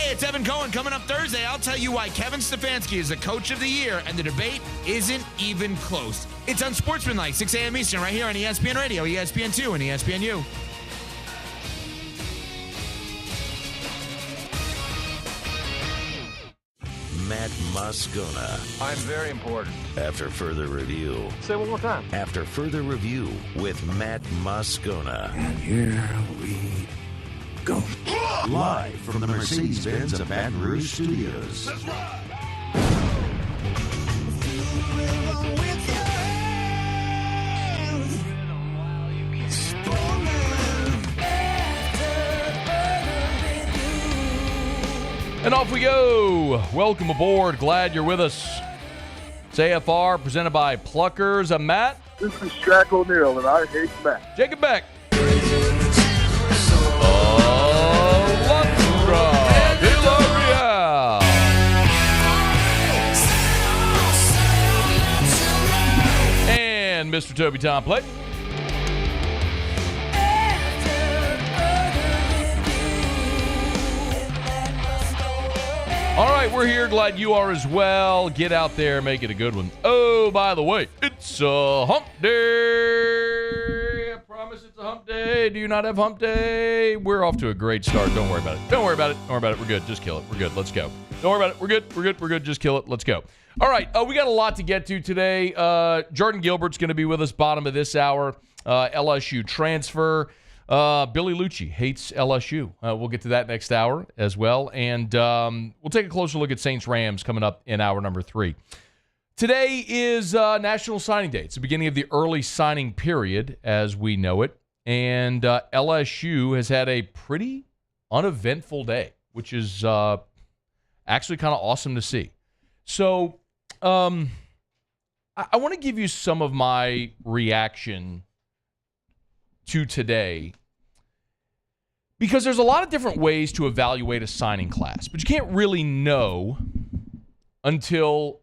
Hey, it's Evan Cohen. Coming up Thursday, I'll tell you why Kevin Stefanski is the coach of the year, and the debate isn't even close. It's Unsportsmanlike, 6 a.m. Eastern, right here on ESPN Radio, ESPN2, and ESPNU. Matt Moscona. I'm very important. After further review. Say it one more time. After further review with Matt Moscona. And here we go. Live from the Mercedes-Benz of Baton Rouge Studios. Let's ride. And off we go. Welcome aboard. Glad you're with us. It's AFR presented by Pluckers. I'm Matt. This is Shaq O'Neal, and I hate Matt. Jacob Beck. And Mr. Toby Tomplay. All right, we're here. Glad you are as well. Get out there, make it a good one. Oh, by the way, it's a hump day. I promise it's a hump day. Do you not have hump day? We're off to a great start. Don't worry about it. Don't worry about it. Don't worry about it. We're good. Just kill it. We're good. Let's go. Don't worry about it. We're good. We're good. We're good. Just kill it. Let's go. All right, we got a lot to get to today. Jordan Gilbert's going to be with us bottom of this hour. LSU transfer. Billy Luchi hates LSU. We'll get to that next hour as well. And we'll take a closer look at Saints-Rams coming up in hour number 3. Today is National Signing Day. It's the beginning of the early signing period as we know it. And LSU has had a pretty uneventful day, which is actually kind of awesome to see. So I want to give you some of my reaction to today, because there's a lot of different ways to evaluate a signing class, but you can't really know until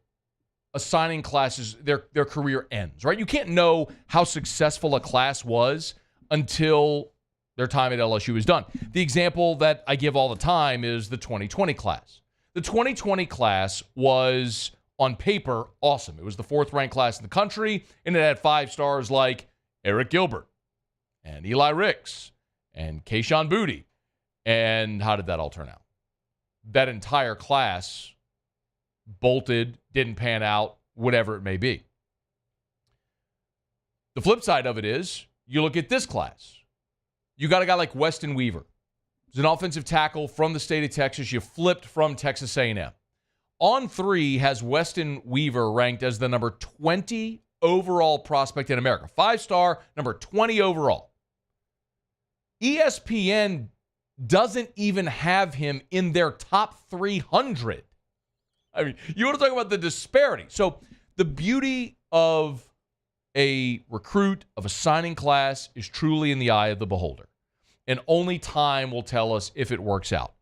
a signing class is their career ends, right? You can't know how successful a class was until their time at LSU is done. The example that I give all the time is the 2020 class. The 2020 class was, on paper, awesome. It was the 4th-ranked class in the country, and it had 5 stars like Eric Gilbert and Eli Ricks, and Kayshon Boutte. And how did that all turn out? That entire class bolted, didn't pan out, whatever it may be. The flip side of it is, you look at this class. You got a guy like Weston Weaver. He's an offensive tackle from the state of Texas. You flipped from Texas A&M. On 3 has Weston Weaver ranked as the number 20 overall prospect in America. 5-star, number 20 overall. ESPN doesn't even have him in their top 300. I mean, you want to talk about the disparity. So the beauty of a recruit, of a signing class, is truly in the eye of the beholder. And only time will tell us if it works out.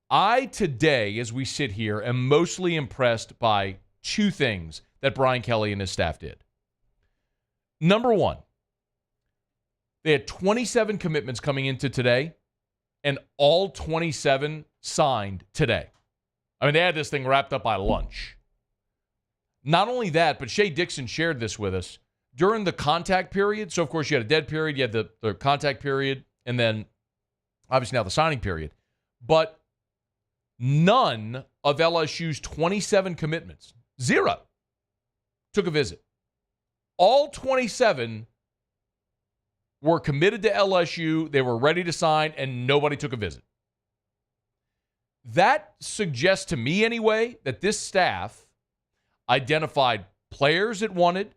I, today, as we sit here, am mostly impressed by 2 things that Brian Kelly and his staff did. Number 1, they had 27 commitments coming into today, and all 27 signed today. I mean, they had this thing wrapped up by lunch. Not only that, but Shea Dixon shared this with us. During the contact period, so of course you had a dead period, you had the contact period, and then obviously now the signing period. But none of LSU's 27 commitments, 0, took a visit. All 27 were committed to LSU, they were ready to sign, and nobody took a visit. That suggests to me anyway that this staff identified players it wanted,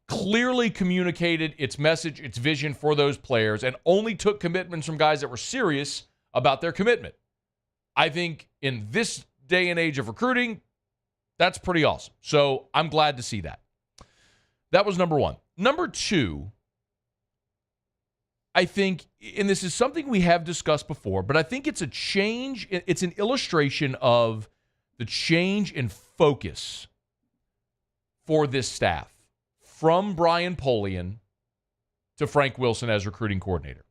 clearly communicated its message, its vision for those players, and only took commitments from guys that were serious about their commitment. I think in this day and age of recruiting, that's pretty awesome. So I'm glad to see that. That was number 1. Number 2, I think, and this is something we have discussed before, but I think it's a change. It's an illustration of the change in focus for this staff from Brian Polian to Frank Wilson as recruiting coordinator.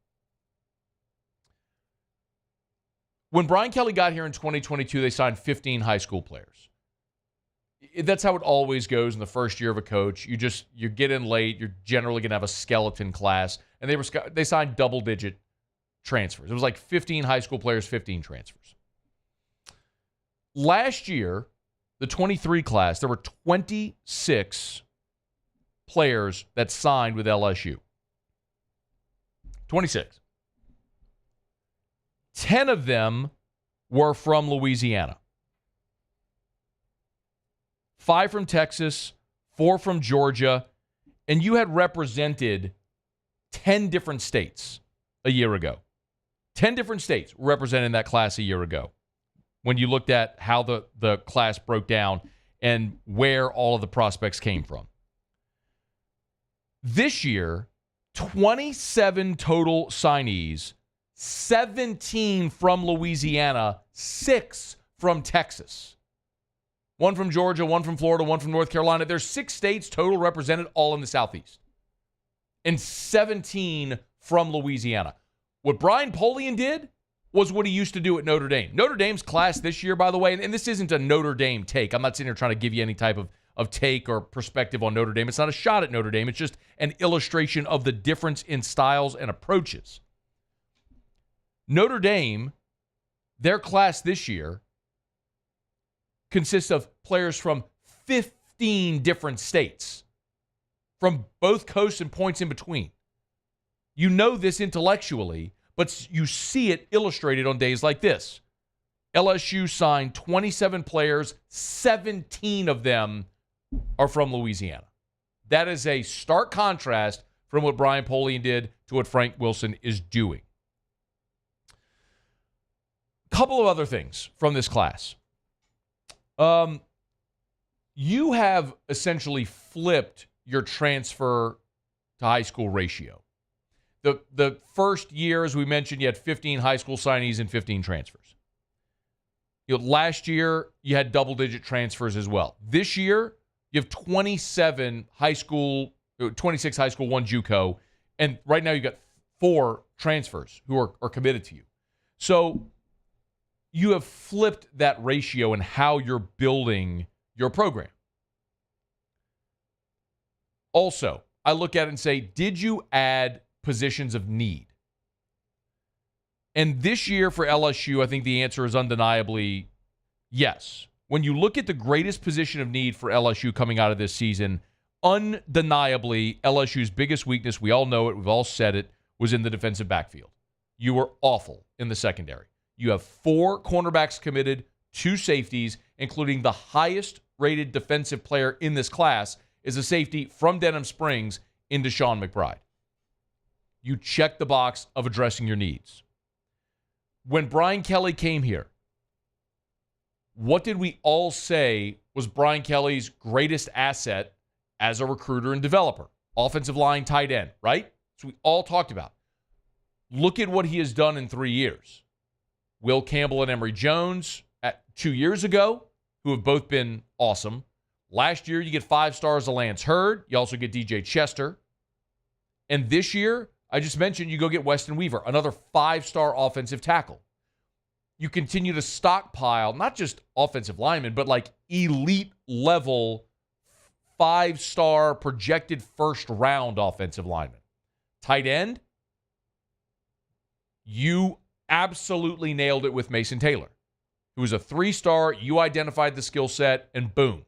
When Brian Kelly got here in 2022, they signed 15 high school players. That's how it always goes in the first year of a coach. You get in late, you're generally going to have a skeleton class, and they signed double-digit transfers. It was like 15 high school players, 15 transfers. Last year, the 23 class, there were 26 players that signed with LSU. 26. 10 of them were from Louisiana. 5 from Texas, 4 from Georgia, and you had represented 10 different states a year ago. 10 different states represented in that class a year ago when you looked at how the class broke down and where all of the prospects came from. This year, 27 total signees, 17 from Louisiana, 6 from Texas. 1 from Georgia, 1 from Florida, 1 from North Carolina. There's 6 states total represented, all in the Southeast. And 17 from Louisiana. What Brian Polian did was what he used to do at Notre Dame. Notre Dame's class this year, by the way, and this isn't a Notre Dame take. I'm not sitting here trying to give you any type of take or perspective on Notre Dame. It's not a shot at Notre Dame. It's just an illustration of the difference in styles and approaches. Notre Dame, their class this year, consists of players from 15 different states, from both coasts and points in between. You know this intellectually, but you see it illustrated on days like this. LSU signed 27 players, 17 of them are from Louisiana. That is a stark contrast from what Brian Polian did to what Frank Wilson is doing. Couple of other things from this class. You have essentially flipped your transfer to high school ratio. The first year, as we mentioned, you had 15 high school signees and 15 transfers. Last year, you had double-digit transfers as well. This year, you have 26 high school, 1 JUCO, and right now you've got 4 transfers who are committed to you. So you have flipped that ratio in how you're building your program. Also, I look at it and say, did you add positions of need? And this year for LSU, I think the answer is undeniably yes. When you look at the greatest position of need for LSU coming out of this season, undeniably LSU's biggest weakness, we all know it, we've all said it, was in the defensive backfield. You were awful in the secondary. You have 4 cornerbacks committed, 2 safeties, including the highest rated defensive player in this class is a safety from Denham Springs in Deshaun McBride. You check the box of addressing your needs. When Brian Kelly came here, what did we all say was Brian Kelly's greatest asset as a recruiter and developer? Offensive line, tight end, right? So we all talked about. Look at what he has done in 3 years. Will Campbell and Emory Jones 2 years ago, who have both been awesome. Last year, you get 5 stars of Lance Hurd. You also get DJ Chester. And this year, I just mentioned you go get Weston Weaver, another 5-star offensive tackle. You continue to stockpile not just offensive linemen, but like elite level 5-star projected first-round offensive linemen. Tight end, you absolutely nailed it with Mason Taylor, who was a 3-star. You identified the skill set, and boom.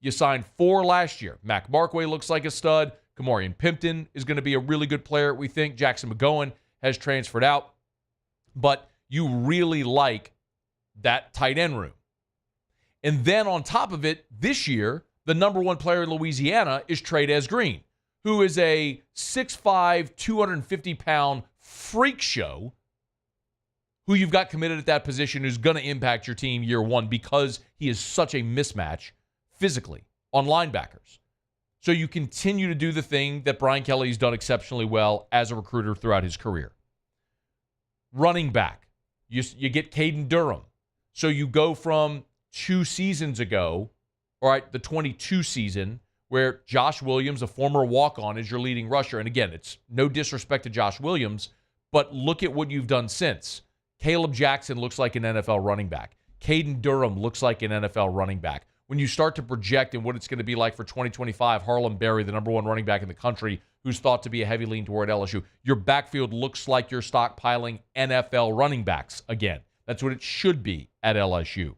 You signed 4 last year. Mac Markway looks like a stud. Kamorian Pimpton is going to be a really good player, we think. Jackson McGowan has transferred out. But you really like that tight end room. And then on top of it, this year, the number 1 player in Louisiana is Trey'Dez Green, who is a 6'5", 250-pound freak show who you've got committed at that position, who's going to impact your team year 1 because he is such a mismatch physically on linebackers. So you continue to do the thing that Brian Kelly's done exceptionally well as a recruiter throughout his career. Running back, you get Caden Durham. So you go from 2 seasons ago, all right, the 22 season, where Josh Williams, a former walk-on, is your leading rusher. And again, it's no disrespect to Josh Williams, but look at what you've done since. Caleb Jackson looks like an NFL running back. Caden Durham looks like an NFL running back. When you start to project and what it's going to be like for 2025, Harlem Berry, the number one running back in the country, who's thought to be a heavy lean toward LSU, your backfield looks like you're stockpiling NFL running backs again. That's what it should be at LSU.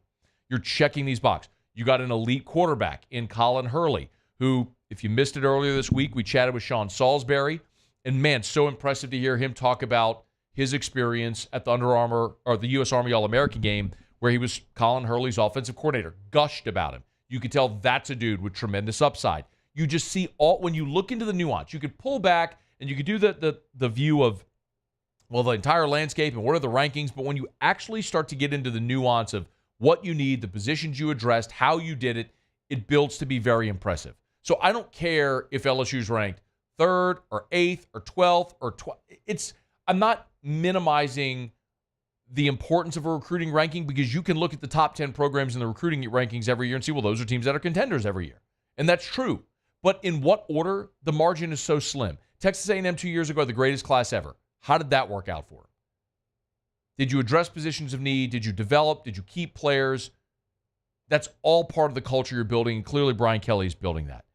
You're checking these boxes. You got an elite quarterback in Colin Hurley, who, if you missed it earlier this week, we chatted with Sean Salisbury. And, man, so impressive to hear him talk about his experience at the Under Armour or the U.S. Army All-American game, where he was Colin Hurley's offensive coordinator, gushed about him. You could tell that's a dude with tremendous upside. You just see when you look into the nuance, you could pull back and you could do the view of, well, the entire landscape and what are the rankings, but when you actually start to get into the nuance of what you need, the positions you addressed, how you did it, it builds to be very impressive. So I don't care if LSU's ranked 3rd or 8th or 12th or 12th. I'm not minimizing the importance of a recruiting ranking, because you can look at the top 10 programs in the recruiting rankings every year and see, well, those are teams that are contenders every year. And that's true. But in what order? The margin is so slim. Texas A&M 2 years ago, the greatest class ever. How did that work out for them? Did you address positions of need? Did you develop? Did you keep players? That's all part of the culture you're building, and clearly Brian Kelly is building that.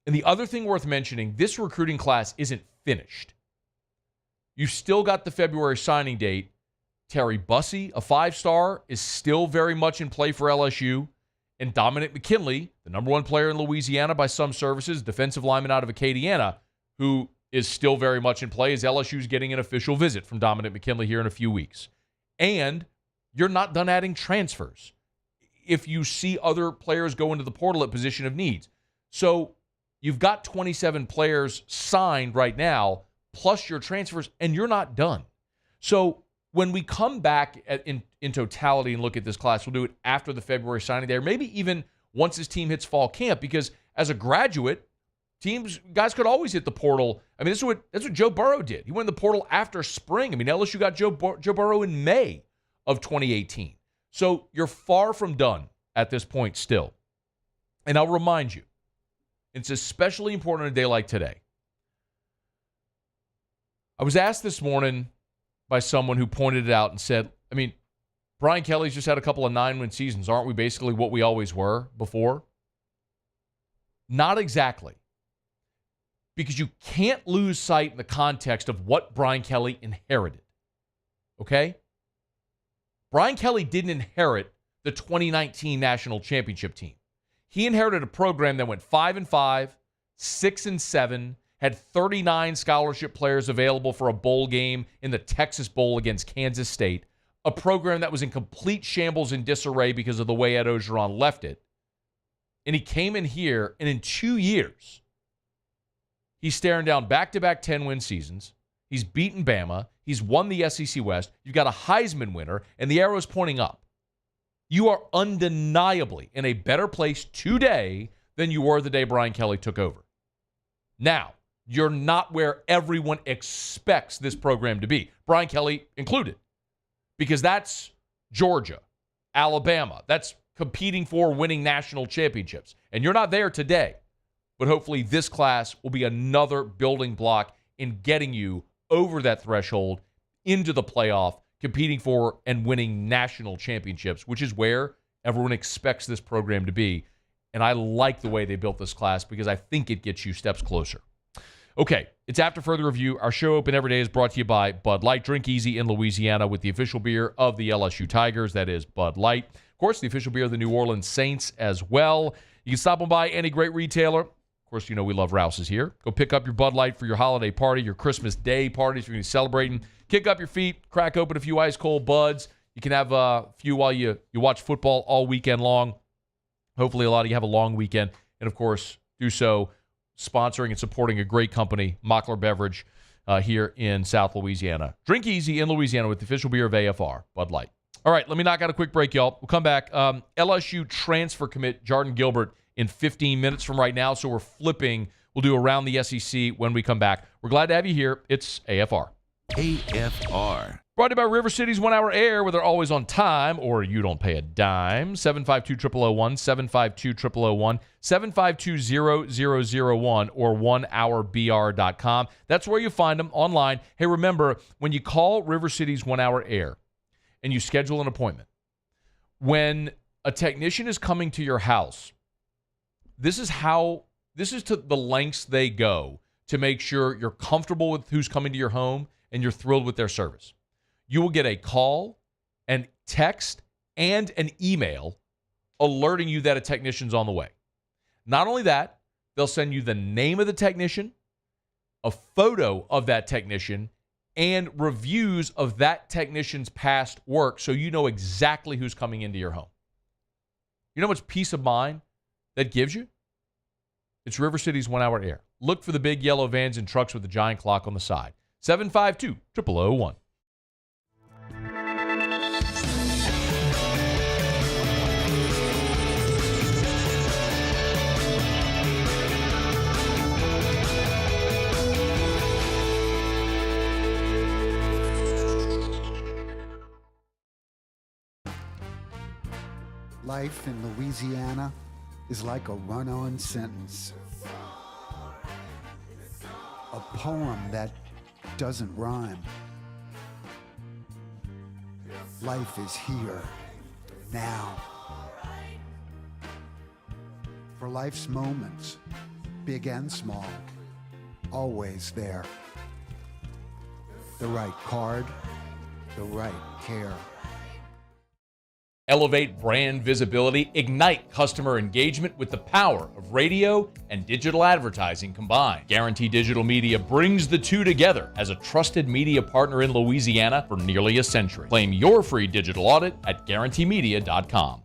And the other thing worth mentioning, this recruiting class isn't finished. You've still got the February signing date. Terry Bussey, a 5-star, is still very much in play for LSU. And Dominic McKinley, the number one player in Louisiana by some services, defensive lineman out of Acadiana, who is still very much in play, as LSU's getting an official visit from Dominic McKinley here in a few weeks. And you're not done adding transfers if you see other players go into the portal at position of needs. So you've got 27 players signed right now, plus your transfers, and you're not done. So when we come back in totality and look at this class, we'll do it after the February signing day, or maybe even once this team hits fall camp, because as a graduate, guys could always hit the portal. I mean, that's what Joe Burrow did. He went in the portal after spring. I mean, LSU got Joe Burrow in May of 2018. So you're far from done at this point still. And I'll remind you, it's especially important on a day like today. I was asked this morning by someone who pointed it out and said, I mean, Brian Kelly's just had a couple of 9-win seasons. Aren't we basically what we always were before? Not exactly. Because you can't lose sight in the context of what Brian Kelly inherited. Okay? Brian Kelly didn't inherit the 2019 national championship team. He inherited a program that went 5-5, 6-7, had 39 scholarship players available for a bowl game in the Texas Bowl against Kansas State, a program that was in complete shambles and disarray because of the way Ed Ogeron left it. And he came in here, and in 2 years, he's staring down back-to-back 10-win seasons. He's beaten Bama. He's won the SEC West. You've got a Heisman winner, and the arrow's pointing up. You are undeniably in a better place today than you were the day Brian Kelly took over. Now, you're not where everyone expects this program to be, Brian Kelly included, because that's Georgia, Alabama. That's competing for winning national championships. And you're not there today. But hopefully this class will be another building block in getting you over that threshold into the playoff, competing for and winning national championships, which is where everyone expects this program to be. And I like the way they built this class because I think it gets you steps closer. Okay, it's After Further Review. Our show open every day is brought to you by Bud Light. Drink easy in Louisiana with the official beer of the LSU Tigers. That is Bud Light. Of course, the official beer of the New Orleans Saints as well. You can stop on by any great retailer. Of course, you know we love Rouse's here. Go pick up your Bud Light for your holiday party, your Christmas Day parties if you're going to be celebrating. Kick up your feet, crack open a few ice-cold Buds. You can have a few while you watch football all weekend long. Hopefully a lot of you have a long weekend. And, of course, do so sponsoring and supporting a great company, Mockler Beverage, here in South Louisiana. Drink easy in Louisiana with the official beer of AFR, Bud Light. All right, let me knock out a quick break, y'all. We'll come back. LSU transfer commit Jordan Gilbert in 15 minutes from right now, so we're flipping. We'll do Around the SEC when we come back. We're glad to have you here. It's AFR. AFR. Brought to you by River City's 1 Hour Air, where they're always on time, or you don't pay a dime. 752-0001, 752-0001, 752-0001, or 1hourbr.com. That's where you find them online. Hey, remember, when you call River City's 1 Hour Air, and you schedule an appointment. When a technician is coming to your house, this is to the lengths they go to make sure you're comfortable with who's coming to your home and you're thrilled with their service. You will get a call, and text, and an email alerting you that a technician's on the way. Not only that, they'll send you the name of the technician, a photo of that technician, and reviews of that technician's past work so you know exactly who's coming into your home. You know how much peace of mind that gives you? It's River City's 1 Hour Air. Look for the big yellow vans and trucks with the giant clock on the side. 752-0001. Life in Louisiana is like a run-on sentence. A poem that doesn't rhyme. Life is here, now. For life's moments, big and small, always there. The right card, the right care. Elevate brand visibility, ignite customer engagement with the power of radio and digital advertising combined. Guarantee Digital Media brings the two together as a trusted media partner in Louisiana for nearly a century. Claim your free digital audit at guaranteemedia.com.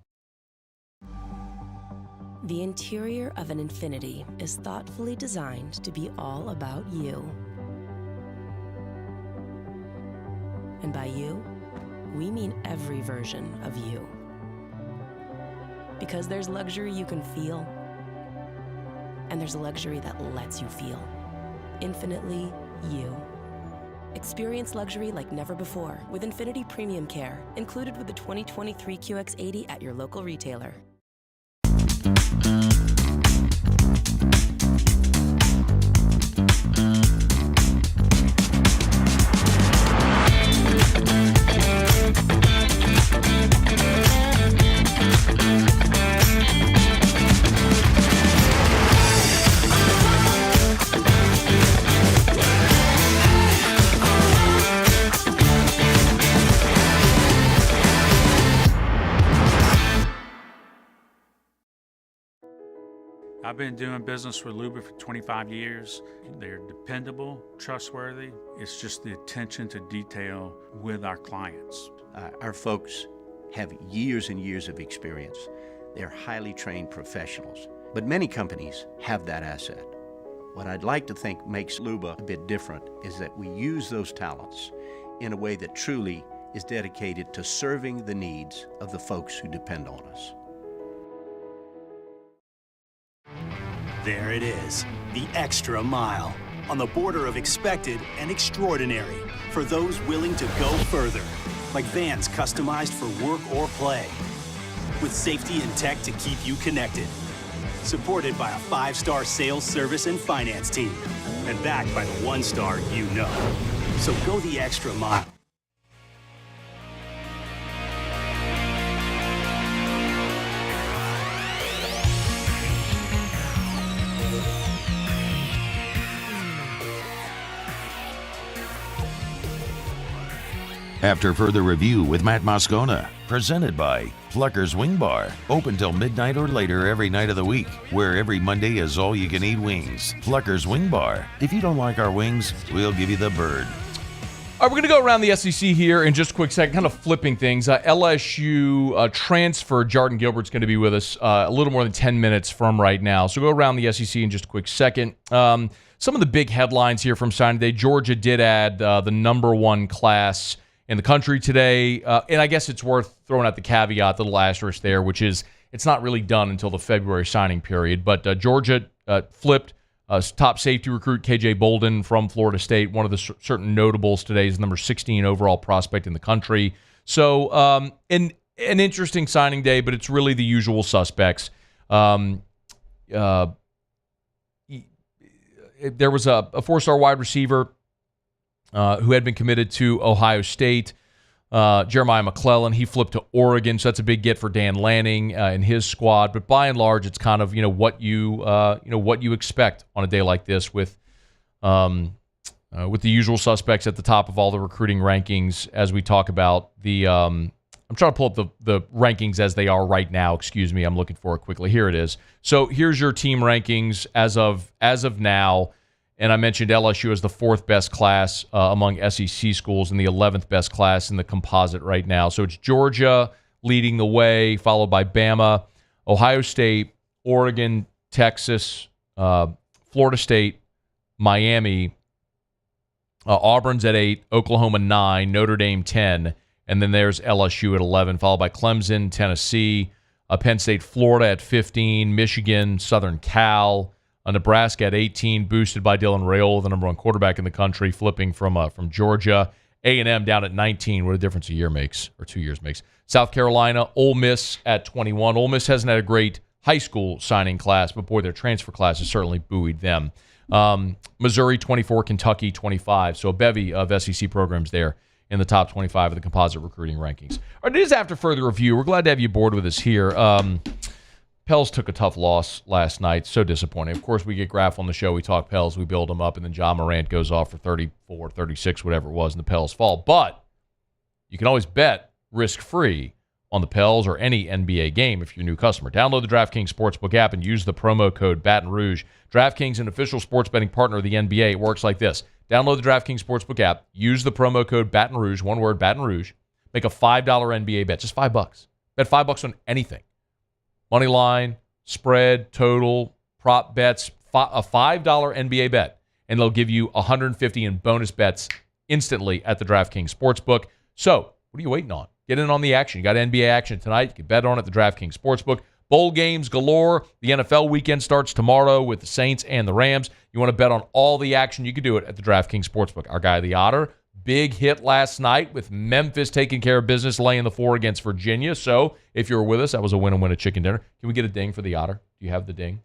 The interior of an Infiniti is thoughtfully designed to be all about you. And by you, we mean every version of you. Because there's luxury you can feel, and there's luxury that lets you feel. Infinitely you. Experience luxury like never before with Infiniti Premium Care, included with the 2023 QX80 at your local retailer. I've been doing business with Luba for 25 years. They're dependable, trustworthy. It's just the attention to detail with our clients. Our folks have years and years of experience. They're highly trained professionals, but many companies have that asset. What I'd like to think makes Luba a bit different is that we use those talents in a way that truly is dedicated to serving the needs of the folks who depend on us. There it is, the extra mile, on the border of expected and extraordinary for those willing to go further, like vans customized for work or play, with safety and tech to keep you connected, supported by a 5-star sales, service, and finance team, and backed by the 1-star you know. So go the extra mile. After further review with Matt Moscona, presented by Plucker's Wing Bar, open till midnight or later every night of the week, where every Monday is all-you-can-eat wings. Plucker's Wing Bar. If you don't like our wings, we'll give you the bird. All right, we're going to go around the SEC here in just a quick second, kind of flipping things. LSU transfer Jordan Gilbert's going to be with us a little more than 10 minutes from right now. So go around the SEC in just a quick second. Some of the big headlines here from signing day. Georgia did add the number 1 class in the country today. And I guess it's worth throwing out the caveat, the little asterisk there, which is it's not really done until the February signing period. But Georgia flipped top safety recruit KJ Bolden from Florida State. One of the certain notables today is number 16 overall prospect in the country. So an interesting signing day, but it's really the usual suspects. There was a 4-star wide receiver who had been committed to Ohio State. Jeremiah McClellan, he flipped to Oregon, so that's a big get for Dan Lanning and his squad. But by and large, it's kind of what you expect on a day like this with the usual suspects at the top of all the recruiting rankings. As we talk about the, I'm trying to pull up the rankings as they are right now. Excuse me, I'm looking for it quickly. Here it is. So here's your team rankings as of now. And I mentioned LSU as the 4th best class among SEC schools and the 11th best class in the composite right now. So it's Georgia leading the way, followed by Bama, Ohio State, Oregon, Texas, Florida State, Miami, Auburn's at 8, Oklahoma 9, Notre Dame 10, and then there's LSU at 11, followed by Clemson, Tennessee, Penn State, Florida at 15, Michigan, Southern Cal, Nebraska at 18, boosted by Dylan Raiola, the number 1 quarterback in the country, flipping from Georgia. A&M down at 19. What a difference a year makes, or 2 years makes. South Carolina, Ole Miss at 21. Ole Miss hasn't had a great high school signing class, but boy, their transfer class has certainly buoyed them. Missouri 24, Kentucky 25. So a bevy of SEC programs there in the top 25 of the composite recruiting rankings. All right, it is after further review. We're glad to have you aboard with us here. Pels took a tough loss last night. So disappointing. Of course, we get Graf on the show. We talk Pels. We build them up. And then John Morant goes off for 34, 36, whatever it was, and the Pels fall. But you can always bet risk-free on the Pels or any NBA game if you're a new customer. Download the DraftKings Sportsbook app and use the promo code Baton Rouge. DraftKings, an official sports betting partner of the NBA. It works like this. Download the DraftKings Sportsbook app. Use the promo code Baton Rouge, one word, Baton Rouge. Make a $5 NBA bet, just $5. Bet $5 on anything. Money line, spread, total, prop bets, a $5 NBA bet, and they'll give you $150 in bonus bets instantly at the DraftKings Sportsbook. So, what are you waiting on? Get in on the action. You got NBA action tonight. You can bet on it at the DraftKings Sportsbook. Bowl games galore. The NFL weekend starts tomorrow with the Saints and the Rams. You want to bet on all the action, you can do it at the DraftKings Sportsbook. Our guy, the Otter, big hit last night with Memphis taking care of business, laying the 4 against Virginia. So if you were with us, that was a win and win at Chicken Dinner. Can we get a ding for the Otter? Do you have the ding?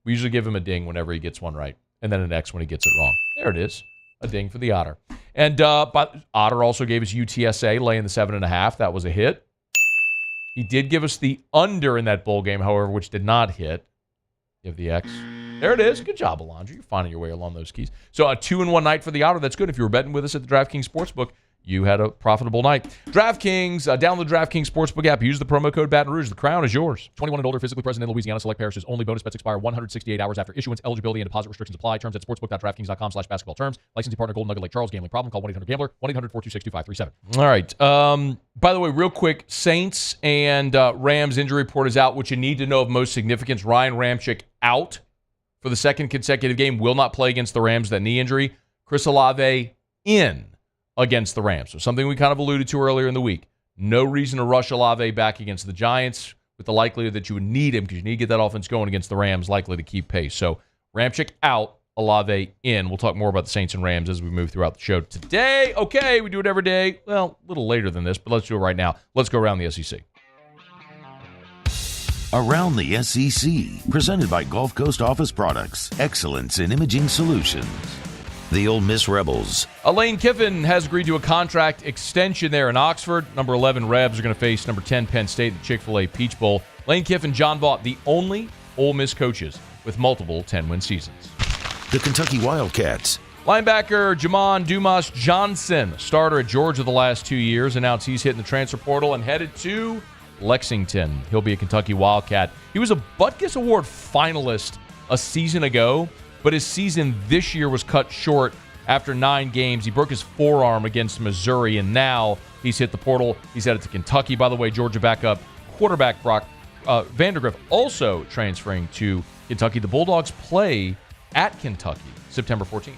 We usually give him a ding whenever he gets one right, and then an X when he gets it wrong. There it is. A ding for the Otter. And but Otter also gave us UTSA laying the 7.5. That was a hit. He did give us the under in that bowl game, however, which did not hit. Give the X. There it is. Good job, Alondra. You're finding your way along those keys. So a 2-1 night for the Otter. That's good. If you were betting with us at the DraftKings Sportsbook, you had a profitable night. DraftKings, download the DraftKings Sportsbook app. Use the promo code Baton Rouge. The crown is yours. 21 and older, physically present in Louisiana. Select parishes only. Bonus bets expire 168 hours after issuance. Eligibility and deposit restrictions apply. Terms at sportsbook.draftkings.com/basketball terms. Licensing partner Golden Nugget Lake Charles. Gambling problem? Call 1-800-GAMBLER. 1-800-426-2537. All right. By the way, real quick, Saints and Rams injury report is out. What you need to know of most significance, Ryan Ramczyk out for the second consecutive game. Will not play against the Rams, that knee injury. Chris Olave in against the Rams. So something we kind of alluded to earlier in the week. No reason to rush Olave back against the Giants with the likelihood that you would need him because you need to get that offense going against the Rams, likely to keep pace. So Ramczyk out, Olave in. We'll talk more about the Saints and Rams as we move throughout the show today. Okay, we do it every day. Well, a little later than this, but let's do it right now. Let's go around the SEC. Around the SEC, presented by Gulf Coast Office Products, excellence in imaging solutions. The Ole Miss Rebels. Lane Kiffin has agreed to a contract extension there in Oxford. Number 11 Rebs are going to face number 10 Penn State at the Chick-fil-A Peach Bowl. Lane Kiffin, John Vaught, the only Ole Miss coaches with multiple 10-win seasons. The Kentucky Wildcats. Linebacker Jamon Dumas Johnson, starter at Georgia the last 2 years, announced he's hitting the transfer portal and headed to Lexington. He'll be a Kentucky Wildcat. He was a Butkus Award finalist a season ago, but his season this year was cut short after 9 games. He broke his forearm against Missouri, and now he's hit the portal. He's headed to Kentucky. By the way, Georgia backup quarterback Brock Vandergriff also transferring to Kentucky. The Bulldogs play at Kentucky September 14th.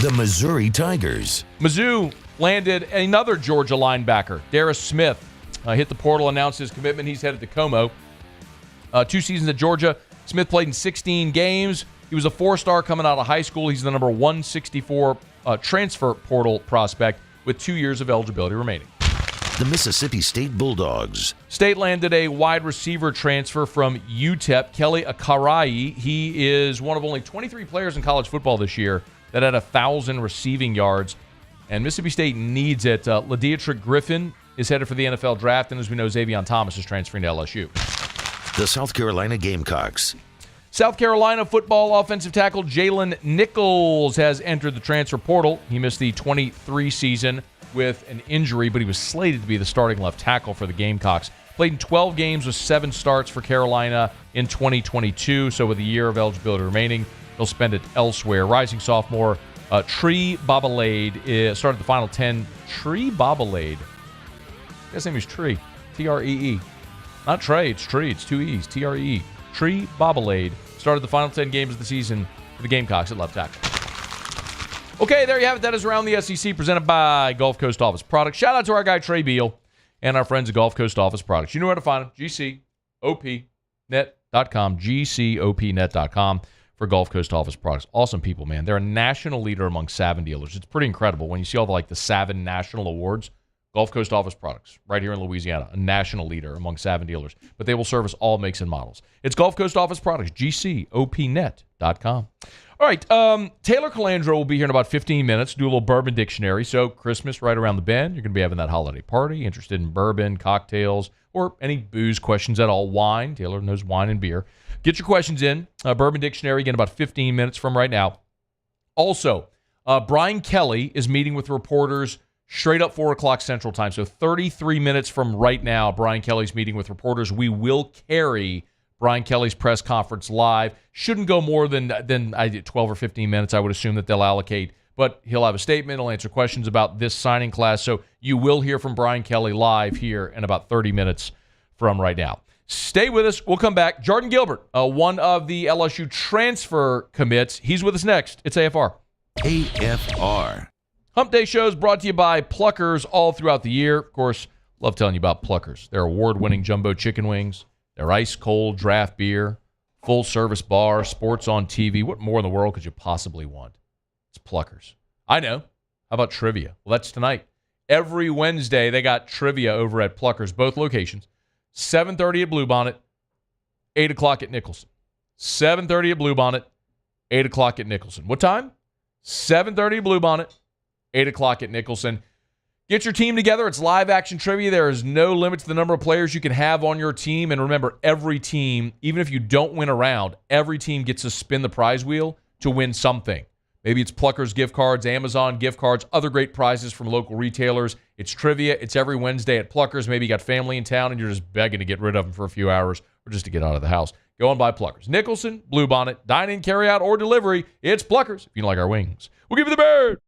The Missouri Tigers. Mizzou landed another Georgia linebacker, Darius Smith. Hit the portal, announced his commitment. He's headed to Como. 2 seasons at Georgia. Smith played in 16 games. He was a 4-star coming out of high school. He's the number 164 transfer portal prospect with 2 years of eligibility remaining. The Mississippi State Bulldogs. State landed a wide receiver transfer from UTEP, Kelly Akarai. He is one of only 23 players in college football this year that had 1,000 receiving yards. and Mississippi State needs it. LaDeatrick Griffin is headed for the NFL draft, and as we know, Xavion Thomas is transferring to LSU. The South Carolina Gamecocks. South Carolina football offensive tackle Jalen Nichols has entered the transfer portal. He missed the 23 season with an injury, but he was slated to be the starting left tackle for the Gamecocks. Played in 12 games with 7 starts for Carolina in 2022, so with a year of eligibility remaining, he'll spend it elsewhere. Rising sophomore Tree Bobalade started the final 10. Tree Bobalade. His name is Tree. T-R-E-E. Not Trey, it's Tree. It's 2 E's. T-R-E-E. Tree Bobalade started the final 10 games of the season for the Gamecocks at left tackle. Okay, there you have it. That is Around the SEC, presented by Gulf Coast Office Products. Shout out to our guy Trey Beal and our friends at Gulf Coast Office Products. You know where to find them. GCOPnet.com. GCOPnet.com for Gulf Coast Office Products. Awesome people, man. They're a national leader among Savin dealers. It's pretty incredible when you see all the Savin National Awards. Gulf Coast Office Products, right here in Louisiana, a national leader among Savin dealers. But they will service all makes and models. It's Gulf Coast Office Products, GCOPnet.com. All right, Taylor Calandro will be here in about 15 minutes, do a little bourbon dictionary. So Christmas right around the bend. You're going to be having that holiday party, interested in bourbon, cocktails, or any booze questions at all. Wine. Taylor knows wine and beer. Get your questions in. Bourbon dictionary, again, about 15 minutes from right now. Also, Brian Kelly is meeting with reporters straight up 4 o'clock Central Time. So 33 minutes from right now, Brian Kelly's meeting with reporters. We will carry Brian Kelly's press conference live. Shouldn't go more than 12 or 15 minutes, I would assume, that they'll allocate. But he'll have a statement. He'll answer questions about this signing class. So you will hear from Brian Kelly live here in about 30 minutes from right now. Stay with us. We'll come back. Jordan Gilbert, one of the LSU transfer commits. He's with us next. It's AFR. AFR. Hump Day shows brought to you by Pluckers all throughout the year. Of course, love telling you about Pluckers. Their award-winning jumbo chicken wings, their ice-cold draft beer, full-service bar, sports on TV. What more in the world could you possibly want? It's Pluckers. I know. How about trivia? Well, that's tonight. Every Wednesday, they got trivia over at Pluckers, both locations. 7:30 at Bluebonnet, 8 o'clock at Nicholson. 7:30 at Bluebonnet, 8 o'clock at Nicholson. What time? 7:30 at Bluebonnet, 8 o'clock at Nicholson. Get your team together. It's live action trivia. There is no limit to the number of players you can have on your team. And remember, every team, even if you don't win a round, every team gets to spin the prize wheel to win something. Maybe it's Pluckers gift cards, Amazon gift cards, other great prizes from local retailers. It's trivia. It's every Wednesday at Pluckers. Maybe you got family in town and you're just begging to get rid of them for a few hours or just to get out of the house. Go and buy Pluckers. Nicholson, Bluebonnet, dine-in, carry-out, or delivery. It's Pluckers if you like our wings. We'll give you the bird.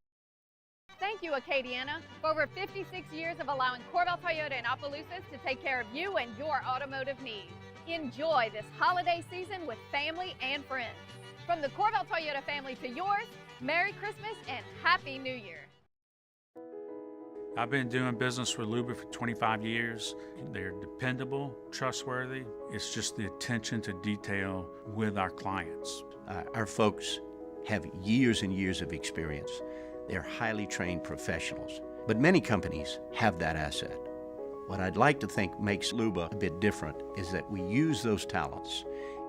Thank you, Acadiana, for over 56 years of allowing Corvell Toyota in Opelousas to take care of you and your automotive needs. Enjoy this holiday season with family and friends. From the Corvell Toyota family to yours, Merry Christmas and Happy New Year. I've been doing business with Luba for 25 years. They're dependable, trustworthy. It's just the attention to detail with our clients. Our folks have years and years of experience. They're highly trained professionals, but many companies have that asset. What I'd like to think makes Luba a bit different is that we use those talents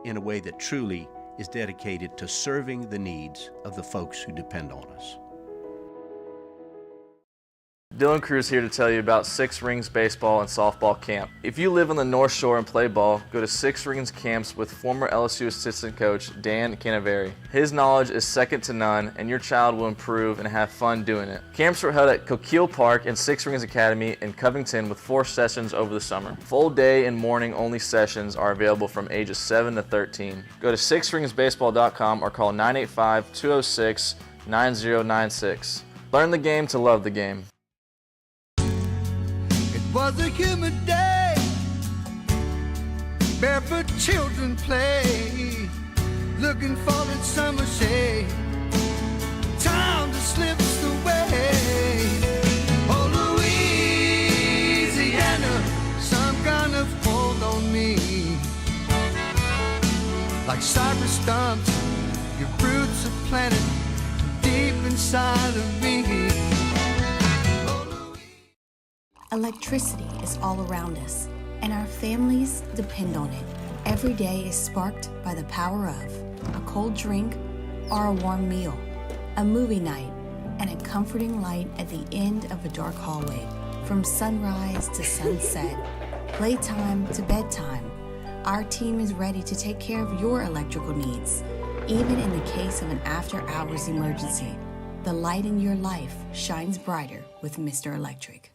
in a way that truly is dedicated to serving the needs of the folks who depend on us. Dylan Cruz here to tell you about Six Rings Baseball and Softball Camp. If you live on the North Shore and play ball, go to Six Rings Camps with former LSU assistant coach Dan Canaveri. His knowledge is second to none, and your child will improve and have fun doing it. Camps were held at Coquille Park and Six Rings Academy in Covington with 4 sessions over the summer. Full day and morning only sessions are available from ages 7 to 13. Go to sixringsbaseball.com or call 985-206-9096. Learn the game to love the game. Was a humid day, barefoot children play, looking for that summer shade, time just slips away. Oh, Louisiana, some kind of hold on me, like cypress stumps, your roots are planted deep inside of me. Electricity is all around us, and our families depend on it. Every day is sparked by the power of a cold drink or a warm meal, a movie night, and a comforting light at the end of a dark hallway. From sunrise to sunset, playtime to bedtime, our team is ready to take care of your electrical needs. Even in the case of an after-hours emergency, the light in your life shines brighter with Mr. Electric.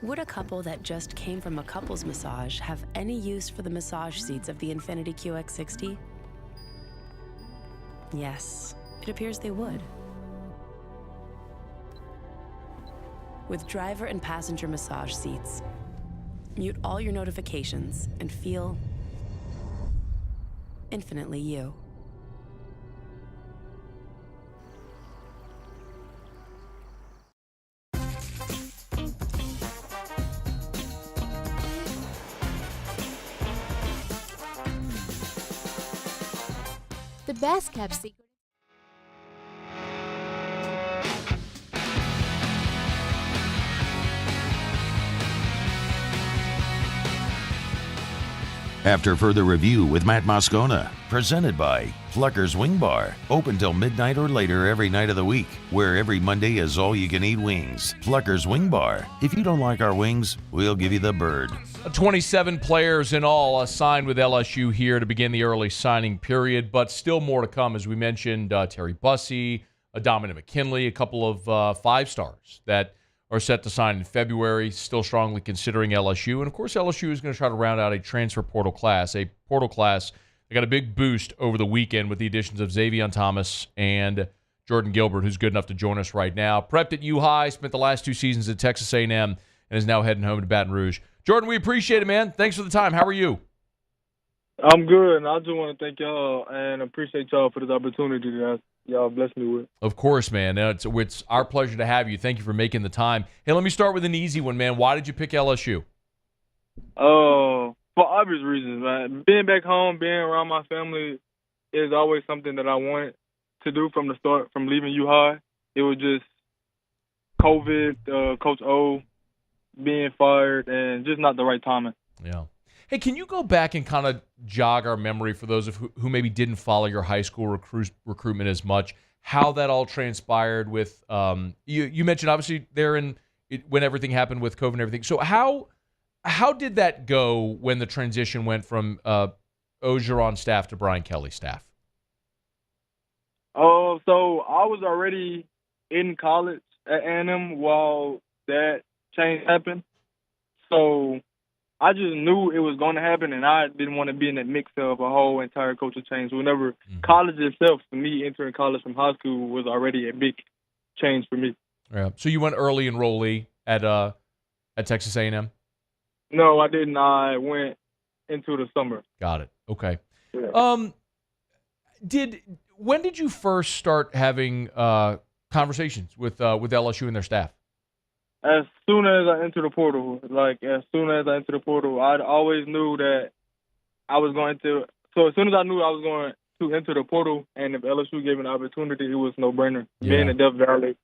Would a couple that just came from a couples massage have any use for the massage seats of the Infiniti QX60? Yes, it appears they would. With driver and passenger massage seats, mute all your notifications and feel infinitely you. The best kept secret. After further review with Matt Moscona, presented by Plucker's Wing Bar, open till midnight or later every night of the week, where every Monday is all-you-can-eat wings. Plucker's Wing Bar. If you don't like our wings, we'll give you the bird. 27 players in all signed with LSU here to begin the early signing period, but still more to come. As we mentioned, Terry Bussey, Dominic McKinley, a couple of five-stars that are set to sign in February, still strongly considering LSU. And, of course, LSU is going to try to round out a transfer portal class, that got a big boost over the weekend with the additions of Xavier Thomas and Jordan Gilbert, who's good enough to join us right now. Prepped at U-High, spent the last 2 seasons at Texas A&M, and is now heading home to Baton Rouge. Jordan, we appreciate it, man. Thanks for the time. How are you? I'm good, and I just want to thank y'all and appreciate y'all for this opportunity that y'all blessed me with. Of course, man. It's our pleasure to have you. Thank you for making the time. Hey, let me start with an easy one, man. Why did you pick LSU? For obvious reasons, man. Being back home, being around my family is always something that I wanted to do from the start, from leaving U-High. It was just COVID, Coach O being fired, and just not the right timing. Yeah. Hey, can you go back and kind of jog our memory for those of who maybe didn't follow your high school recruitment as much, how that all transpired with you mentioned obviously when everything happened with COVID and everything. So how did that go when the transition went from Ogeron staff to Brian Kelly staff? So I was already in college at A&M while that change happened. So I just knew it was going to happen, and I didn't want to be in that mix of a whole entire culture change. Whenever college itself, for me, entering college from high school was already a big change for me. Yeah. So you went early enrollee at Texas A&M? No, I didn't. I went into the summer. Got it. Okay. Yeah. When did you first start having conversations with LSU and their staff? As soon as I entered the portal, I always knew that I was going to. So as soon as I knew I was going to enter the portal, and if LSU gave me an opportunity, it was no brainer. Yeah. Being in Death Valley,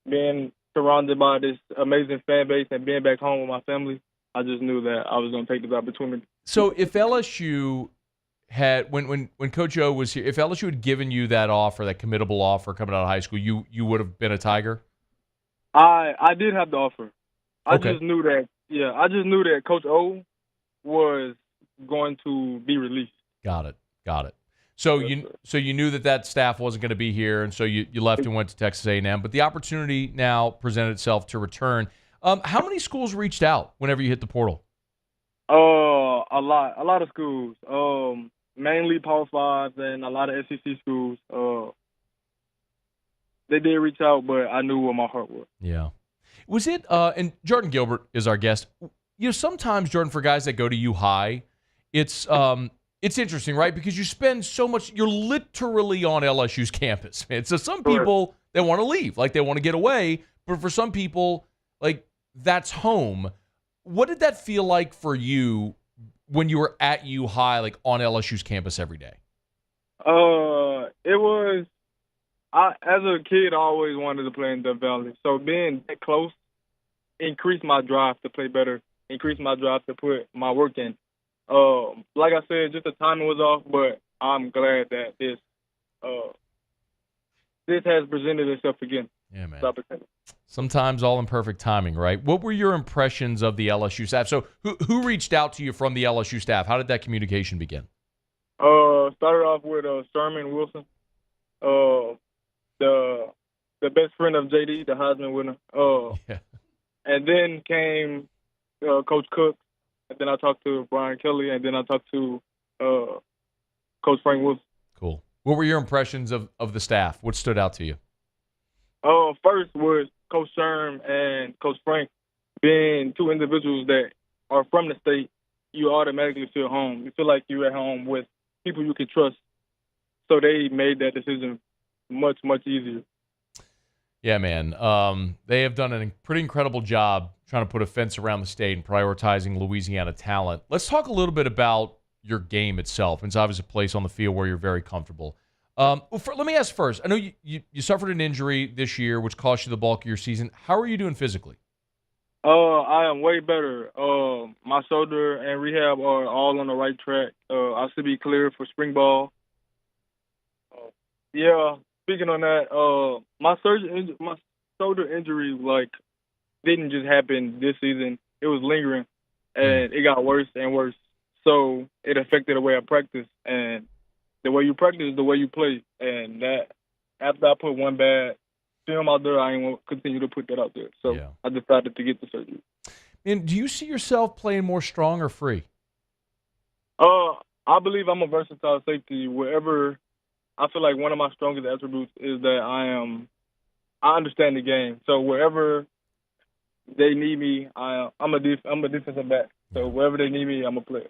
being surrounded by this amazing fan base, and being back home with my family, I just knew that I was going to take this opportunity. So if LSU had, when Coach O was here, if LSU had given you that offer, that committable offer coming out of high school, you would have been a Tiger? I did have the offer. I Okay. just knew that Coach O was going to be released. Got it. So you knew that staff wasn't going to be here, and so you left and went to Texas A&M. But the opportunity now presented itself to return. How many schools reached out whenever you hit the portal? A lot of schools. Mainly Power 5s and a lot of SEC schools. They did reach out, but I knew where my heart was. Yeah. Was it, and Jordan Gilbert is our guest. You know, sometimes, Jordan, for guys that go to U-High, it's interesting, right? Because you spend so much, you're literally on LSU's campus, man. So some people, they want to leave, like they want to get away. But for some people, like that's home. What did that feel like for you when you were at U-High, like on LSU's campus every day? It was, as a kid, I always wanted to play in Death Valley. So being that close increased my drive to play better, increased my drive to put my work in. Like I said, just the timing was off, but I'm glad that this this has presented itself again. Yeah, man. This opportunity. Sometimes all in perfect timing, right? What were your impressions of the LSU staff? So who reached out to you from the LSU staff? How did that communication begin? Started off with Sherman Wilson, the best friend of JD, the Heisman winner. Yeah. And then came Coach Cook, and then I talked to Brian Kelly, and then I talked to Coach Frank Wilson. Cool. What were your impressions of the staff? What stood out to you? First was Coach Sherm and Coach Frank being two individuals that are from the state. You automatically feel home. You feel like you're at home with people you can trust. So they made that decision much, much easier. Yeah, man. They have done a pretty incredible job trying to put a fence around the state and prioritizing Louisiana talent. Let's talk a little bit about your game itself. It's obviously a place on the field where you're very comfortable. Let me ask first. I know you suffered an injury this year, which cost you the bulk of your season. How are you doing physically? I am way better. My shoulder and rehab are all on the right track. I should be clear for spring ball. Speaking on that, my shoulder injury didn't just happen this season. It was lingering, and it got worse and worse. So it affected the way I practice, and the way you practice is the way you play. And that after I put one bad film out there, I ain't going to continue to put that out there. So I decided to get the surgery. And do you see yourself playing more strong or free? I believe I'm a versatile safety. Wherever I feel like one of my strongest attributes is that I understand the game. So wherever they need me, I'm a defensive back. So wherever they need me, I'm a player.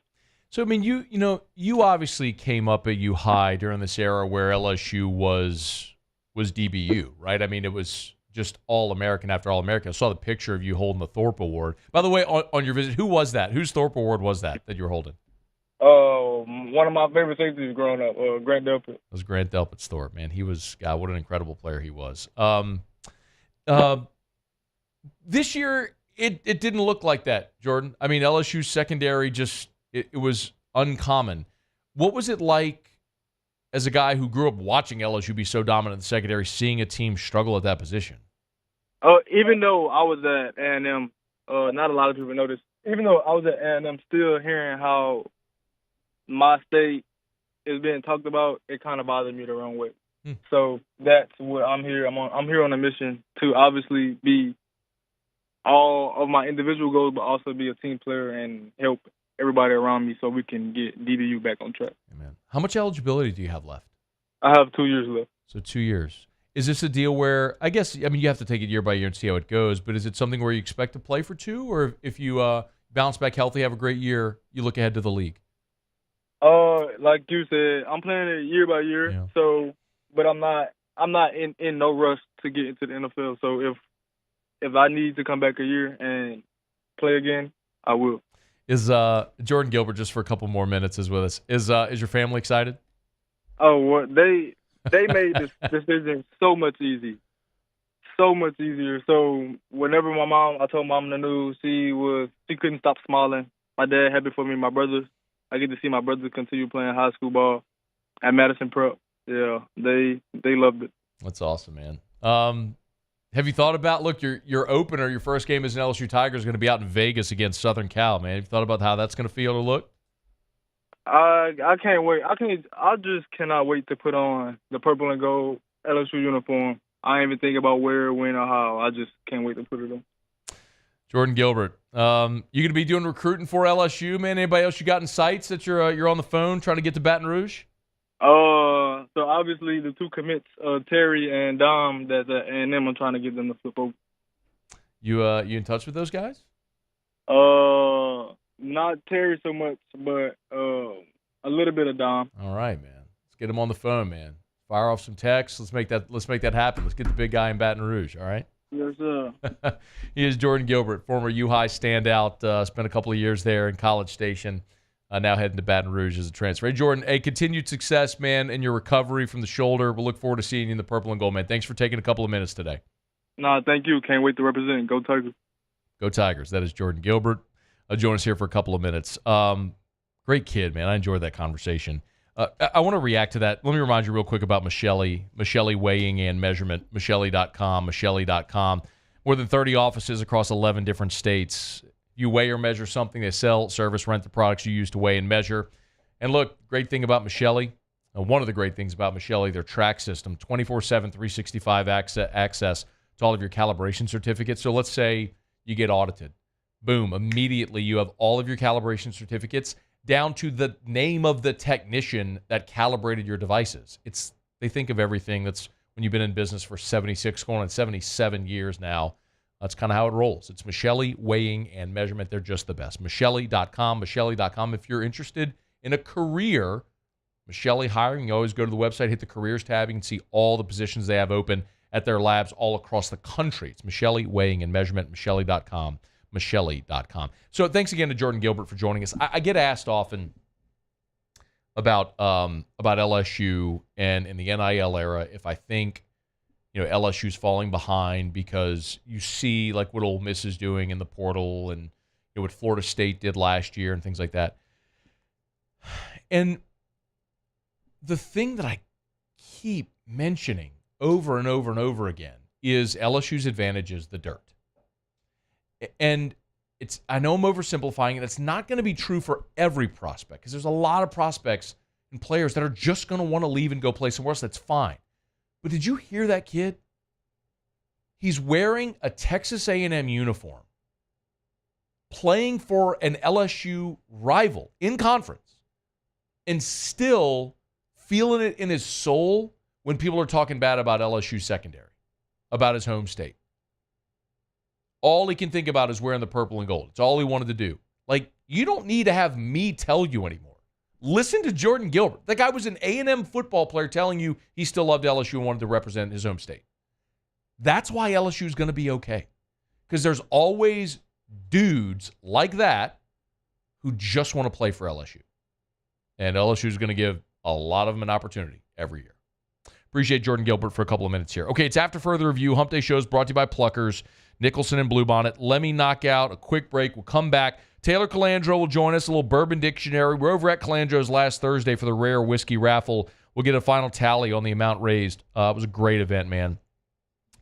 So I mean, you obviously came up at U High during this era where LSU was DBU, right? I mean, it was just All-American after All-American. I saw the picture of you holding the Thorpe Award. By the way, on your visit, who was that? Whose Thorpe Award was that you were holding? One of my favorite safeties growing up, Grant Delpit. It was Grant Delpit's Thorpe, man. He was, God, what an incredible player he was. This year, it didn't look like that, Jordan. I mean, LSU's secondary it was uncommon. What was it like as a guy who grew up watching LSU be so dominant in the secondary, seeing a team struggle at that position? Even though I was at A&M, not a lot of people know this. Even though I was at A&M, still hearing how my state is being talked about, it kind of bothered me the wrong way. So that's what I'm here. I'm here on a mission to obviously be all of my individual goals, but also be a team player and help everybody around me so we can get DBU back on track. Amen. How much eligibility do you have left? I have 2 years left. So 2 years. Is this a deal where, you have to take it year by year and see how it goes, but is it something where you expect to play for 2, or if you bounce back healthy, have a great year, you look ahead to the league? Like you said, I'm playing it year by year. Yeah. So, but I'm not in no rush to get into the NFL. So if I need to come back a year and play again, I will. Is Jordan Gilbert, just for a couple more minutes, is with us? Is your family excited? Oh, well, they made this decision so much easier. So whenever I told mom the news, she couldn't stop smiling. My dad happy for me, my brothers. I get to see my brothers continue playing high school ball at Madison Prep. Yeah, they loved it. That's awesome, man. Have you thought about, your opener, your first game as an LSU Tiger is going to be out in Vegas against Southern Cal, man. Have you thought about how that's going to feel or look? I can't wait. I just cannot wait to put on the purple and gold LSU uniform. I ain't even thinking about where, when, or how. I just can't wait to put it on. Jordan Gilbert, you going to be doing recruiting for LSU, man? Anybody else you got in sights that you're on the phone trying to get to Baton Rouge? So obviously the 2 commits, Terry and Dom, that's at A&M, I'm trying to get them to flip over. You in touch with those guys? Not Terry so much, but a little bit of Dom. All right, man. Let's get him on the phone, man. Fire off some texts. Let's make that happen. Let's get the big guy in Baton Rouge. All right. Yes, sir. He is Jordan Gilbert, former U-High standout. Spent a couple of years there in College Station. Now heading to Baton Rouge as a transfer. Hey, Jordan, continued success, man, in your recovery from the shoulder. We'll look forward to seeing you in the purple and gold, man. Thanks for taking a couple of minutes today. No, thank you. Can't wait to represent. Go Tigers. Go Tigers. That is Jordan Gilbert. Join us here for a couple of minutes. Great kid, man. I enjoyed that conversation. I want to react to that. Let me remind you real quick about Michelle Weighing and Measurement, Michelle.com. More than 30 offices across 11 different states. You weigh or measure something, they sell, service, rent the products you use to weigh and measure. And look, great thing about Michelle, one of the great things about Michelle, their track system, 24/7, 365 access to all of your calibration certificates. So let's say you get audited. Boom, immediately you have all of your calibration certificates down to the name of the technician that calibrated your devices. They think of everything. That's when you've been in business for 76, going on 77 years now. That's kind of how it rolls. It's Michelle Weighing and Measurement. They're just the best. Michelle.com. If you're interested in a career, Michelle Hiring, you always go to the website, hit the careers tab. You can see all the positions they have open at their labs all across the country. It's Michelle Weighing and Measurement, Michelle.com. So thanks again to Jordan Gilbert for joining us. I get asked often about LSU and in the NIL era if I think LSU's falling behind because you see like what Ole Miss is doing in the portal and what Florida State did last year and things like that. And the thing that I keep mentioning over and over and over again is LSU's advantage is the dirt. And I know I'm oversimplifying it. It's not going to be true for every prospect because there's a lot of prospects and players that are just going to want to leave and go play somewhere else. That's fine. But did you hear that kid? He's wearing a Texas A&M uniform, playing for an LSU rival in conference, and still feeling it in his soul when people are talking bad about LSU secondary, about his home state. All he can think about is wearing the purple and gold. It's all he wanted to do. Like, you don't need to have me tell you anymore. Listen to Jordan Gilbert. That guy was an A&M football player telling you he still loved LSU and wanted to represent his home state. That's why LSU is going to be okay. Because there's always dudes like that who just want to play for LSU. And LSU is going to give a lot of them an opportunity every year. Appreciate Jordan Gilbert for a couple of minutes here. Okay, it's After Further Review. Hump Day Show is brought to you by Pluckers, Nicholson and Bluebonnet. Let me knock out a quick break. We'll come back. Taylor Calandro will join us, a little Bourbon Dictionary. We're over at Calandro's last Thursday for the Rare Whiskey Raffle. We'll get a final tally on the amount raised. It was a great event, man.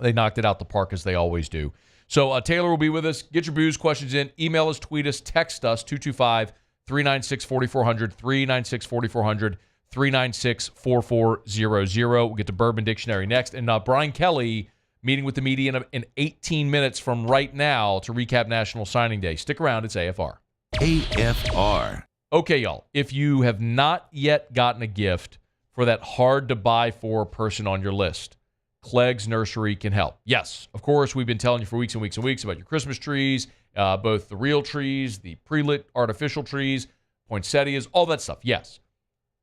They knocked it out the park as they always do. So Taylor will be with us. Get your booze questions in. Email us, tweet us, text us, 225-396-4400, 396-4400, 396-4400. We'll get to Bourbon Dictionary next. And Brian Kelly meeting with the media in 18 minutes from right now to recap National Signing Day. Stick around. It's AFR. AFR. Okay, y'all. If you have not yet gotten a gift for that hard-to-buy-for person on your list, Clegg's Nursery can help. Yes, of course, we've been telling you for weeks and weeks and weeks about your Christmas trees, both the real trees, the pre-lit artificial trees, poinsettias, all that stuff. Yes.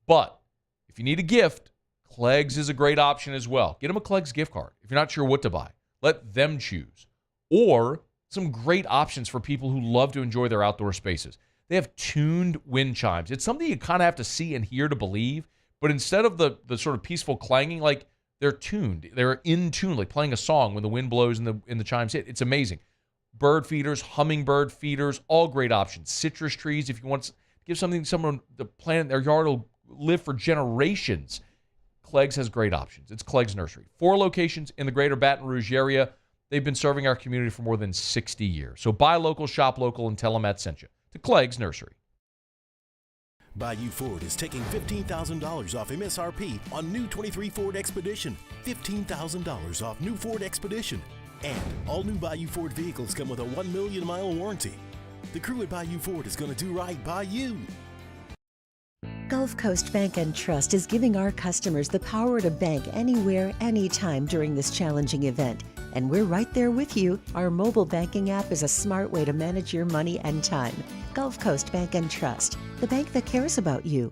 But if you need a gift, Clegg's is a great option as well. Get them a Clegg's gift card. If you're not sure what to buy, let them choose. Or some great options for people who love to enjoy their outdoor spaces. They have tuned wind chimes. It's something you kind of have to see and hear to believe, but instead of the sort of peaceful clanging, like they're tuned. They're in tune, like playing a song when the wind blows and the chimes hit. It's amazing. Bird feeders, hummingbird feeders, all great options. Citrus trees, if you want to give something to someone to plant in their yard, will live for generations. Clegg's has great options. It's Clegg's Nursery. 4 locations in the greater Baton Rouge area. They've been serving our community for more than 60 years. So buy local, shop local, and tell them Matt sent you to Clegg's Nursery. Bayou Ford is taking $15,000 off MSRP on new 23 Ford Expedition. $15,000 off new Ford Expedition. And all new Bayou Ford vehicles come with a 1 million mile warranty. The crew at Bayou Ford is going to do right by you. Gulf Coast Bank and Trust is giving our customers the power to bank anywhere, anytime during this challenging event. And we're right there with you. Our mobile banking app is a smart way to manage your money and time. Gulf Coast Bank and Trust, the bank that cares about you.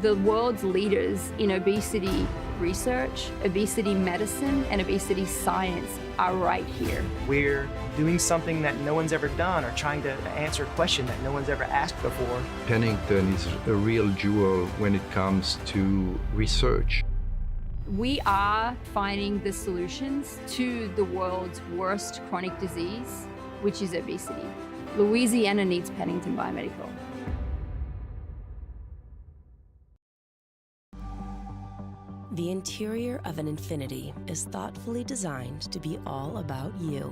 The world's leaders in obesity research, obesity medicine, and obesity science are right here. We're doing something that no one's ever done or trying to answer a question that no one's ever asked before. Pennington is a real jewel when it comes to research. We are finding the solutions to the world's worst chronic disease, which is obesity. Louisiana needs Pennington Biomedical. The interior of an Infiniti is thoughtfully designed to be all about you.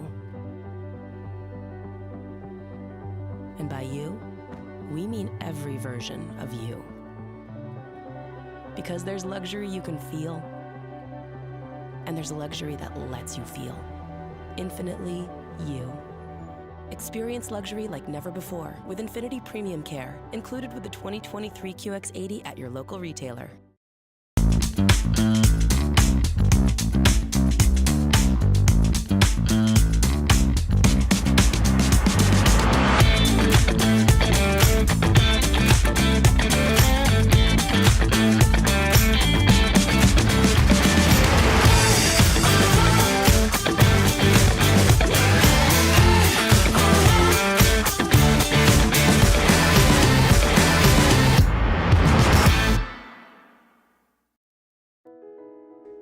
And by you, we mean every version of you. Because there's luxury you can feel, and there's luxury that lets you feel. Infinitely you. Experience luxury like never before with Infiniti Premium Care, included with the 2023 QX80 at your local retailer.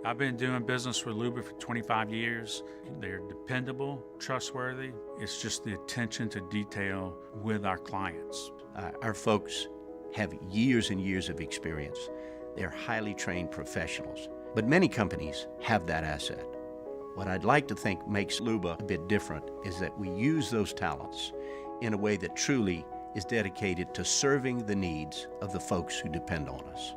I've been doing business with Luba for 25 years. They're dependable, trustworthy. It's just the attention to detail with our clients. Our folks have years and years of experience. They're highly trained professionals, but many companies have that asset. What I'd like to think makes Luba a bit different is that we use those talents in a way that truly is dedicated to serving the needs of the folks who depend on us.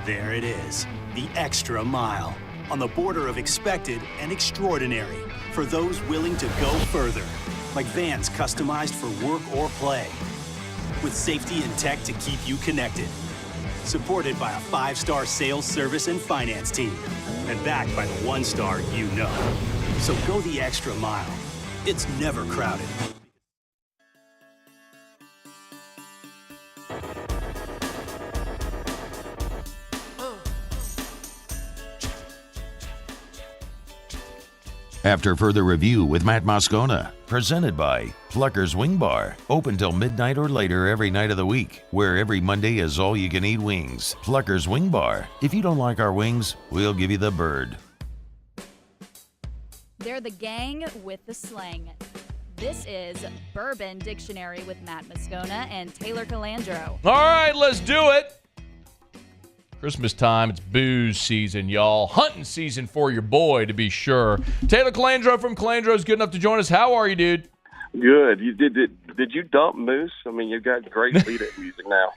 There it is, the extra mile, on the border of expected and extraordinary, for those willing to go further, like vans customized for work or play, with safety and tech to keep you connected, supported by a 5-star sales, service, and finance team, and backed by the 1-star you know. So go the extra mile. It's never crowded. After further review with Matt Moscona, presented by Plucker's Wing Bar, open till midnight or later every night of the week, where every Monday is all-you-can-eat wings. Plucker's Wing Bar. If you don't like our wings, we'll give you the bird. They're the gang with the slang. This is Bourbon Dictionary with Matt Moscona and Taylor Calandro. All right, let's do it. Christmas time, it's booze season, y'all. Hunting season for your boy, to be sure. Taylor Calandro from Calandro is good enough to join us. How are you, dude? Good. You did you dump Moose? I mean, you've got great lead-up music now.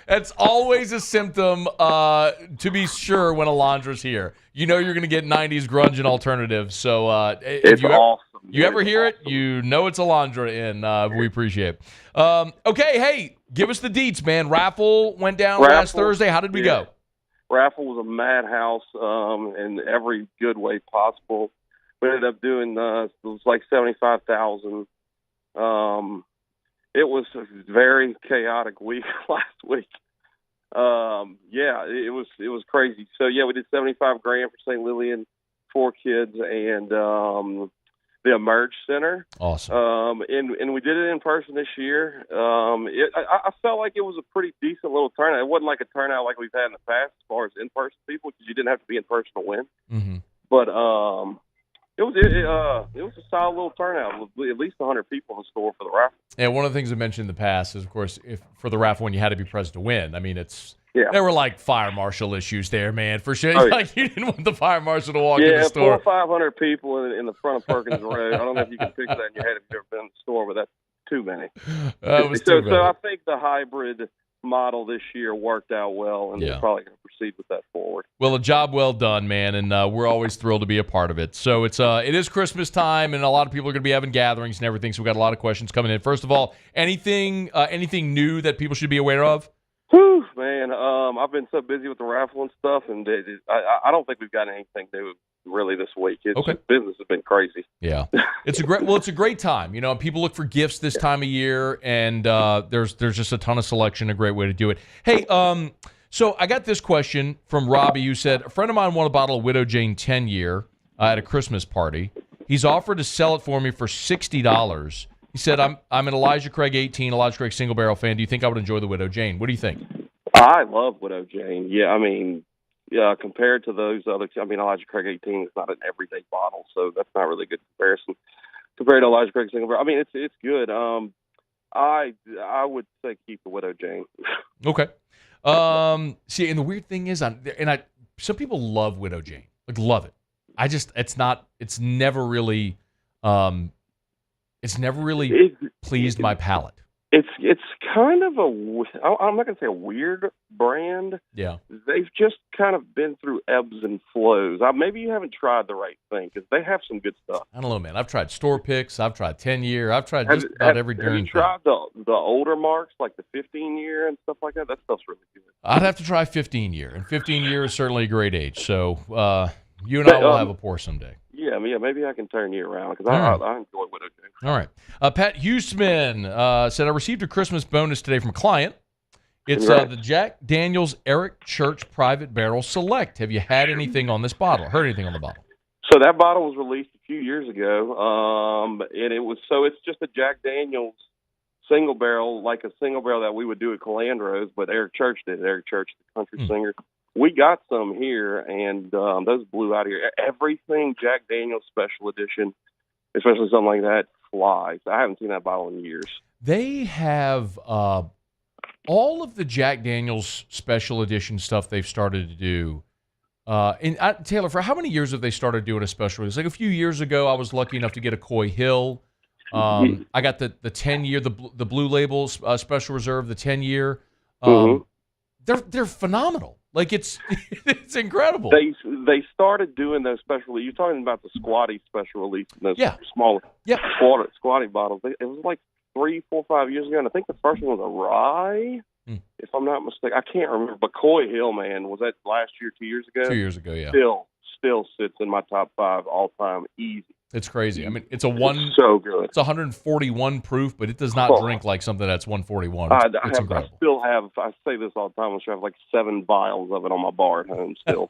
That's always a symptom, to be sure, when Alondra's here. You know you're going to get 90s grunge and alternatives. So if you awesome. You ever hear it, you know it's Alondra, and we appreciate it. Okay, hey, give us the deets, man. Raffle went down last Thursday. How did we go? Raffle was a madhouse in every good way possible. We ended up doing it was like 75,000. It was a very chaotic week last week. It was crazy. So yeah, we did 75 grand for St. Lillian, 4 kids, and the Emerge Center. Awesome. And we did it in person this year. I felt like it was a pretty decent little turnout. It wasn't like a turnout like we've had in the past as far as in-person people, because you didn't have to be in person to win. Mm-hmm. But it was a solid little turnout. At least 100 people in the store for the raffle. Yeah, one of the things I mentioned in the past is, of course, if for the raffle, when you had to be present to win. I mean, there were like fire marshal issues there, man, for sure. Oh, yeah. Like, you didn't want the fire marshal to walk in the store. Yeah, 400 or 500 people in the front of Perkins Road. I don't know if you can picture that in your head if you've ever been in the store, but that's too many. So I think the hybrid model this year worked out well, and we're probably going to proceed with that forward. Well, a job well done, man, and we're always thrilled to be a part of it. So it is Christmas time, and a lot of people are going to be having gatherings and everything. So we've got a lot of questions coming in. First of all, anything new that people should be aware of? Whew, man, I've been so busy with the raffle and stuff, and I don't think we've got anything new really this week. Business has been crazy. Yeah, it's a great time. You know, people look for gifts this time of year, and there's just a ton of selection. A great way to do it. Hey, so I got this question from Robbie, who said, a friend of mine won a bottle of Widow Jane 10-year at a Christmas party. He's offered to sell it for me for $60. He said, I'm an Elijah Craig 18, Elijah Craig single barrel fan. Do you think I would enjoy the Widow Jane? What do you think? I love Widow Jane. Yeah, I mean, compared to those other, Elijah Craig 18 is not an everyday bottle, so that's not really a good comparison compared to Elijah Craig single barrel. I mean, it's good. I would say keep the Widow Jane. Okay. See, and the weird thing is, some people love Widow Jane, like love it. It's never really pleased my palate. It's kind of I'm not going to say a weird brand. Yeah. They've just kind of been through ebbs and flows. Maybe you haven't tried the right thing, because they have some good stuff. I don't know, man. I've tried store picks. I've tried 10-year. I've tried just about every darn thing. Have you tried the older marks, like the 15-year and stuff like that? That stuff's really good. I'd have to try 15-year, and 15-year is certainly a great age. So you and I will have a pour someday. Yeah, maybe I can turn you around, because I enjoy Widow Jane. All right. Pat Huseman said, I received a Christmas bonus today from a client. It's the Jack Daniel's Eric Church Private Barrel Select. Have you had anything on this bottle? Heard anything on the bottle? So that bottle was released a few years ago, and it's just a Jack Daniel's single barrel, like a single barrel that we would do at Calandro's, but Eric Church did. Eric Church, the country singer. We got some here, and those blew out here. Everything Jack Daniel's Special Edition, especially something like that, flies. I haven't seen that bottle in years. They have all of the Jack Daniel's Special Edition stuff they've started to do. Taylor, for how many years have they started doing a special release? Like a few years ago, I was lucky enough to get a Coy Hill. I got the 10-year, the Blue Label Special Reserve, the 10-year. They're phenomenal. Like it's incredible. They started doing those special. You're talking about the Squatty special release, those smaller Squatty bottles. It was like 3, 4, 5 years ago, and I think the first one was a rye, if I'm not mistaken. I can't remember. But Coy Hill, man, was that last year, 2 years ago? 2 years ago, yeah. Still sits in my top 5 all time, easy. It's crazy. I mean, it's so good. It's 141 proof, but it does not drink like something that's 141. It's incredible. I say this all the time. I have like 7 vials of it on my bar at home still,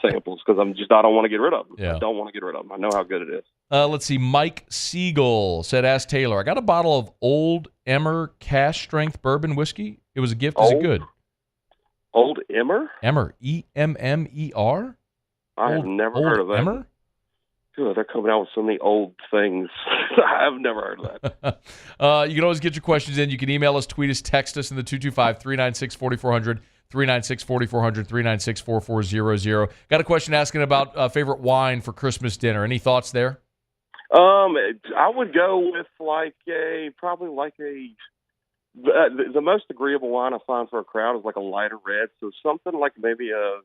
samples, because I don't want to get rid of them. Yeah. I don't want to get rid of them. I know how good it is. Let's see. Mike Siegel said, ask Taylor, I got a bottle of Old Emmer cash strength bourbon whiskey. It was a gift. Is it good? Old Emmer? Emmer. E-M-M-E-R? I have never heard of that. Emmer? Good, they're coming out with so many old things. I've never heard of that. You can always get your questions in. You can email us, tweet us, text us in the 225-396-4400, 396-4400, 396-4400. Got a question asking about favorite wine for Christmas dinner. Any thoughts there? I would go with the most agreeable wine I find for a crowd is like a lighter red. So something like maybe a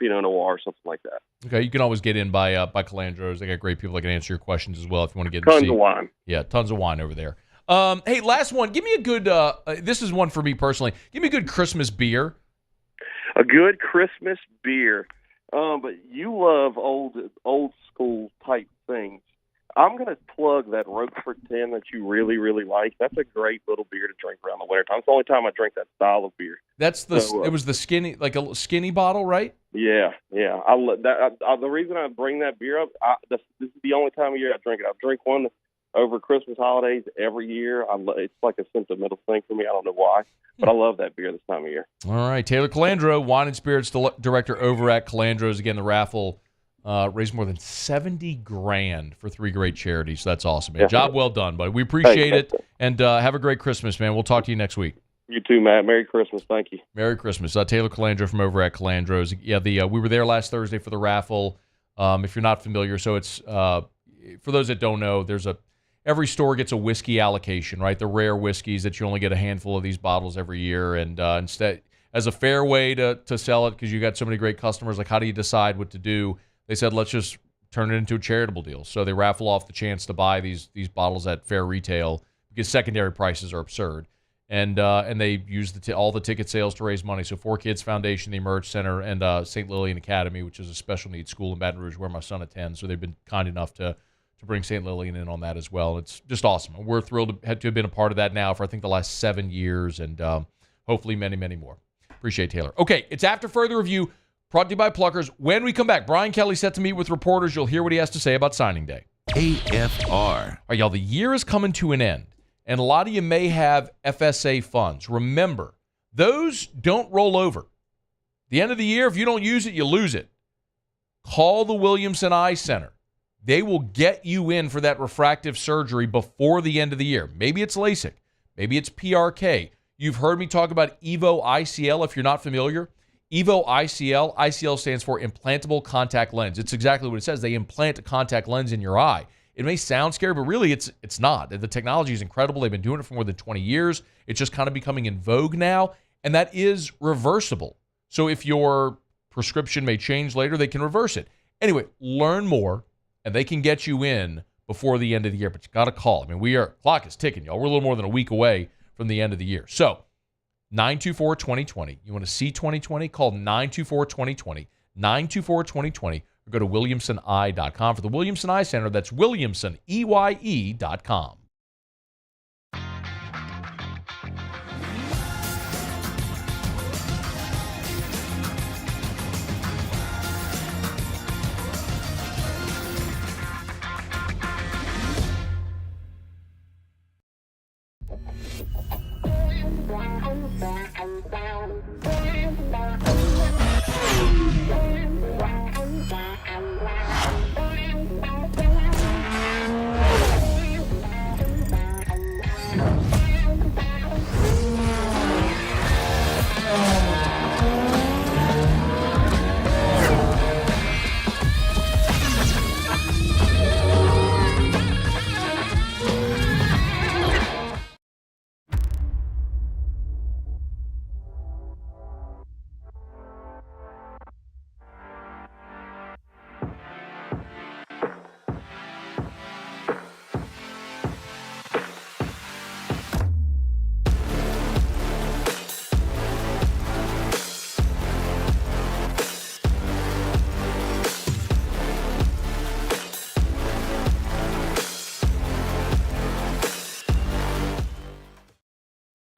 Pinot Noir or something like that. Okay, you can always get in by Calandro's. They got great people that can answer your questions as well if you want to get tons of wine. Yeah, tons of wine over there. Hey, last one. Give me a good. This is one for me personally. Give me a good Christmas beer. A good Christmas beer. But you love old school type things. I'm going to plug that Roquefort 10 that you really, really like. That's a great little beer to drink around the wintertime. It's the only time I drink that style of beer. That's it was the skinny, like a skinny bottle, right? Yeah. I love that. The reason I bring that beer up, this is the only time of year I drink it. I drink one over Christmas holidays every year. It's like a sentimental thing for me. I don't know why, but I love that beer this time of year. All right. Taylor Calandro, Wine and Spirits Director over at Calandro's. Again, the raffle raised more than $70,000 for 3 great charities. So that's awesome, man. Job well done, buddy. We appreciate it, and have a great Christmas, man. We'll talk to you next week. You too, Matt. Merry Christmas. Thank you. Merry Christmas. Taylor Calandro from over at Calandro's. Yeah, we were there last Thursday for the raffle. If you're not familiar, so it's for those that don't know, every store gets a whiskey allocation, right? The rare whiskeys that you only get a handful of these bottles every year, and instead, as a fair way to sell it, because you got so many great customers, like how do you decide what to do? They said, let's just turn it into a charitable deal. So they raffle off the chance to buy these bottles at fair retail because secondary prices are absurd. And they use all the ticket sales to raise money. So 4Kids Foundation, the Emerge Center, and St. Lillian Academy, which is a special needs school in Baton Rouge where my son attends. So they've been kind enough to bring St. Lillian in on that as well. It's just awesome. We're thrilled to have been a part of that now for, I think, the last 7 years, and hopefully many, many more. Appreciate Taylor. Okay, it's After Further Review, brought to you by Pluckers. When we come back, Brian Kelly set to meet with reporters. You'll hear what he has to say about signing day. AFR. All right, y'all, the year is coming to an end, and a lot of you may have FSA funds. Remember, those don't roll over. The end of the year, if you don't use it, you lose it. Call the Williamson Eye Center. They will get you in for that refractive surgery before the end of the year. Maybe it's LASIK. Maybe it's PRK. You've heard me talk about EVO ICL if you're not familiar. EVO ICL, ICL stands for implantable contact lens. It's exactly what it says. They implant a contact lens in your eye. It may sound scary, but really it's not. The technology is incredible. They've been doing it for more than 20 years. It's just kind of becoming in vogue now, and that is reversible. So if your prescription may change later, they can reverse it. Anyway, learn more, and they can get you in before the end of the year, but you got to call. I mean, clock is ticking, y'all. We're a little more than a week away from the end of the year. So 924-2020. You want to see 2020? Call 924-2020, 924-2020, or go to WilliamsonEye.com. For the Williamson Eye Center, that's WilliamsonEye.com.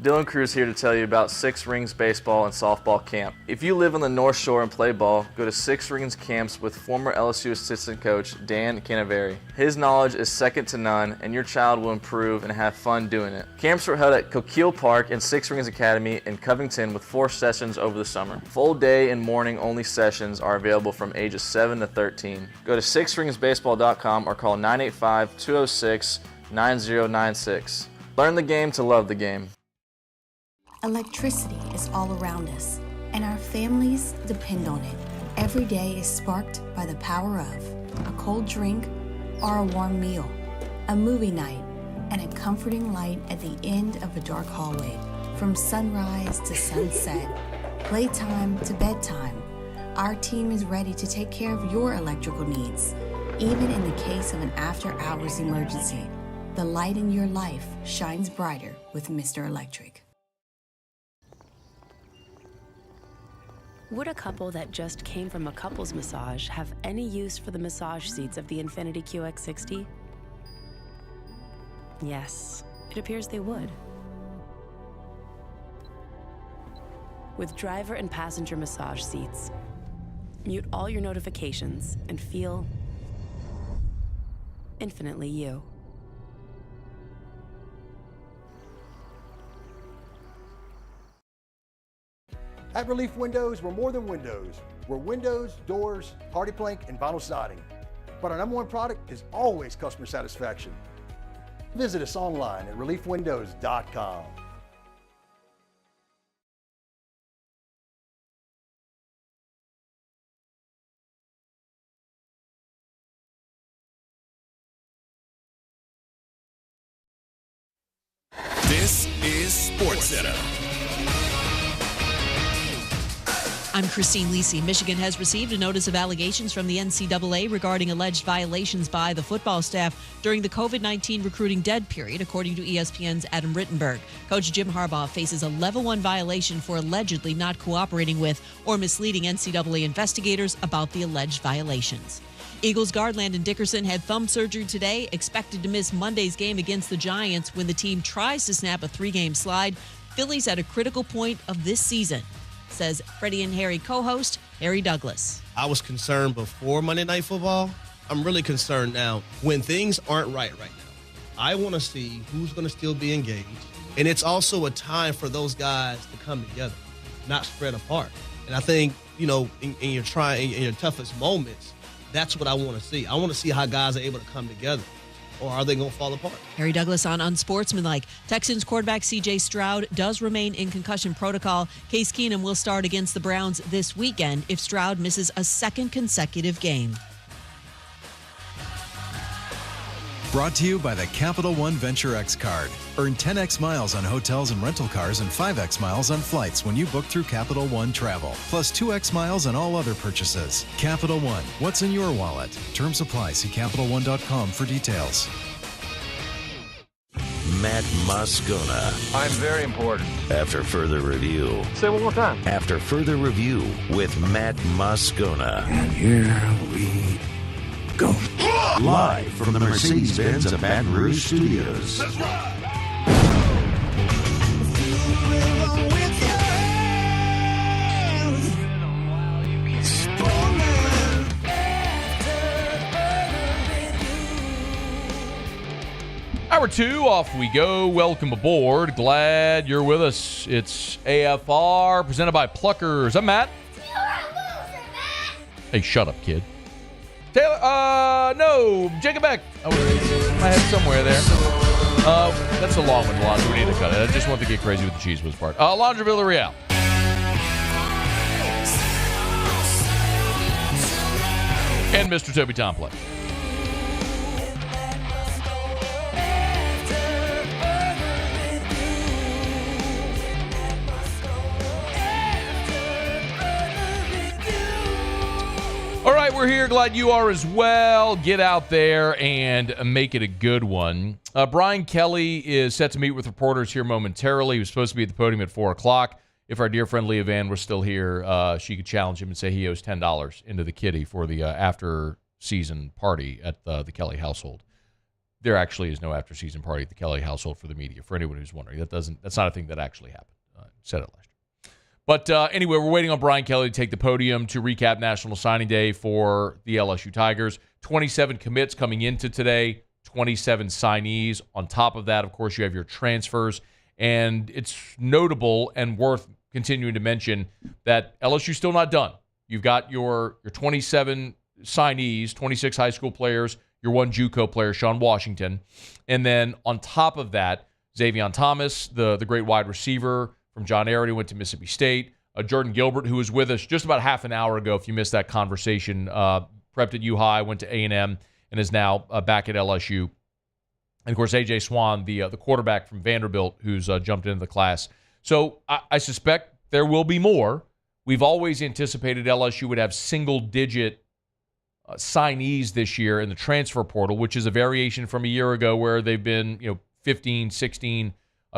Dylan Cruz here to tell you about Six Rings Baseball and Softball Camp. If you live on the North Shore and play ball, go to Six Rings Camps with former LSU assistant coach Dan Canaveri. His knowledge is second to none, and your child will improve and have fun doing it. Camps were held at Coquille Park and Six Rings Academy in Covington with 4 sessions over the summer. Full day and morning only sessions are available from ages 7 to 13. Go to sixringsbaseball.com or call 985-206-9096. Learn the game to love the game. Electricity is all around us, and our families depend on it. Every day is sparked by the power of a cold drink or a warm meal, a movie night, and a comforting light at the end of a dark hallway. From sunrise to sunset, playtime to bedtime, our team is ready to take care of your electrical needs. Even in the case of an after-hours emergency, the light in your life shines brighter with Mr. Electric. Would a couple that just came from a couples massage have any use for the massage seats of the Infiniti QX60? Yes, it appears they would. With driver and passenger massage seats, mute all your notifications and feel infinitely you. At Relief Windows, we're more than windows. We're windows, doors, hardy plank, and vinyl siding. But our #1 product is always customer satisfaction. Visit us online at reliefwindows.com. This is SportsCenter. I'm Christine Lisi. Michigan has received a notice of allegations from the NCAA regarding alleged violations by the football staff during the COVID-19 recruiting dead period, according to ESPN's Adam Rittenberg. Coach Jim Harbaugh faces a Level 1 violation for allegedly not cooperating with or misleading NCAA investigators about the alleged violations. Eagles guard Landon Dickerson had thumb surgery today, expected to miss Monday's game against the Giants when the team tries to snap a 3-game slide. Philly's at a critical point of this season, says Freddie and Harry co-host Harry Douglas. I was concerned before Monday Night Football. I'm really concerned now when things aren't right now. I want to see who's going to still be engaged. And it's also a time for those guys to come together, not spread apart. And I think, in your toughest moments, that's what I want to see. I want to see how guys are able to come together. or are they going to fall apart? Harry Douglas on unsportsmanlike. Texans quarterback C.J. Stroud does remain in concussion protocol. Case Keenum will start against the Browns this weekend if Stroud misses a second consecutive game. Brought to you by the Capital One Venture X card. Earn 10x miles on hotels and rental cars and 5x miles on flights when you book through Capital One Travel. Plus 2x miles on all other purchases. Capital One, what's in your wallet? Terms apply. See CapitalOne.com for details. Matt Moscona. I'm very important. After further review. Say it one more time. After further review with Matt Moscona. And here we go. Live from the Mercedes-Benz of Baton Rouge Studios. That's right. Hour 2, off we go. Welcome aboard. Glad you're with us. It's AFR, presented by Pluckers. I'm Matt. Hey, shut up, kid. Taylor, no, Jacob Beck. I had somewhere there. That's a long one, Alondra. We need to cut it. I just want to get crazy with the cheese whiz part. Alondra Villarreal. And Mr. Toby Tomplin. All right, we're here. Glad you are as well. Get out there and make it a good one. Brian Kelly is set to meet with reporters here momentarily. He was supposed to be at the podium at 4 o'clock. If our dear friend Leah Van were still here, she could challenge him and say he owes $10 into the kitty for the after-season party at the Kelly household. There actually is no after-season party at the Kelly household for the media, for anyone who's wondering. That's not a thing that actually happened. Said it last year. But anyway, we're waiting on Brian Kelly to take the podium to recap National Signing Day for the LSU Tigers. 27 commits coming into today, 27 signees. On top of that, of course, you have your transfers. And it's notable and worth continuing to mention that LSU's still not done. You've got your 27 signees, 26 high school players, your one JUCO player, Sean Washington. And then on top of that, Xavion Thomas, the great wide receiver from John Ehret, who went to Mississippi State. Jordan Gilbert, who was with us just about half an hour ago, if you missed that conversation, prepped at U-High, went to A&M, and is now back at LSU. And, of course, A.J. Swan, the quarterback from Vanderbilt, who's jumped into the class. So I suspect there will be more. We've always anticipated LSU would have single-digit signees this year in the transfer portal, which is a variation from a year ago where they've been 15, 16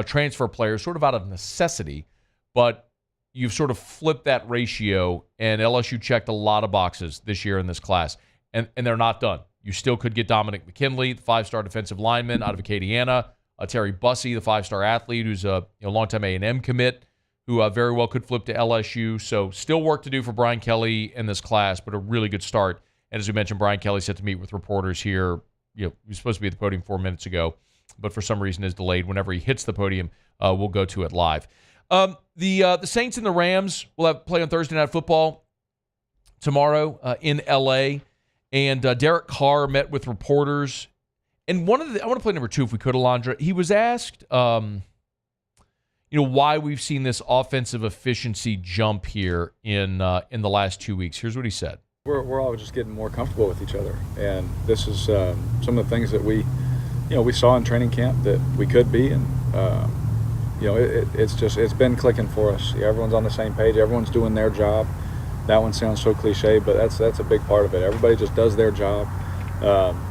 transfer players sort of out of necessity. But you've sort of flipped that ratio, and LSU checked a lot of boxes this year in this class, and they're not done. You still could get Dominic McKinley, the 5-star defensive lineman out of Acadiana, Terry Bussey, the 5-star athlete who's a longtime A&M commit, who very well could flip to LSU. So still work to do for Brian Kelly in this class, but a really good start. And as we mentioned, Brian Kelly's set to meet with reporters here. He was supposed to be at the podium 4 minutes ago, but for some reason is delayed. Whenever he hits the podium, we'll go to it live. The Saints and the Rams will have play on Thursday Night Football tomorrow in L.A., and Derek Carr met with reporters. And I want to play number 2 if we could, Alondra. He was asked, why we've seen this offensive efficiency jump here in the last 2 weeks. Here's what he said. We're all just getting more comfortable with each other, and this is some of the things that we saw in training camp that we could be, and it's been clicking for us. Everyone's on the same page. Everyone's doing their job. That one sounds so cliche, but that's a big part of it. Everybody just does their job.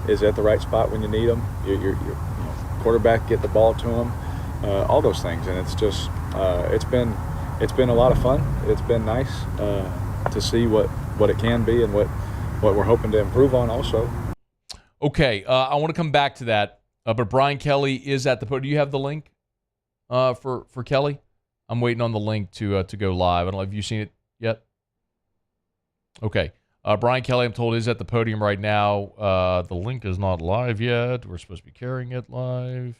Is at the right spot when you need them. Your quarterback, get the ball to them. All those things, and it's just it's been a lot of fun. It's been nice to see what it can be and what we're hoping to improve on also. Okay, I want to come back to that, but Brian Kelly is at the podium. Do you have the link for Kelly? I'm waiting on the link to go live. I don't know. Have you seen it yet? Okay. Brian Kelly, I'm told, is at the podium right now. The link is not live yet. We're supposed to be carrying it live.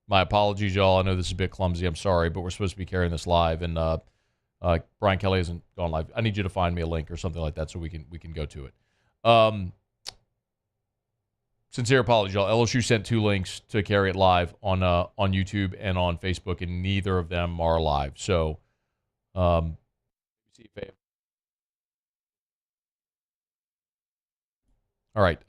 My apologies, y'all. I know this is a bit clumsy. I'm sorry, but we're supposed to be carrying this live, and Brian Kelly hasn't gone live. I need you to find me a link or something like that so we can go to it. sincere apologies, y'all. LSU sent 2 links to carry it live on YouTube and on Facebook, and neither of them are live. So, see if they have... All right.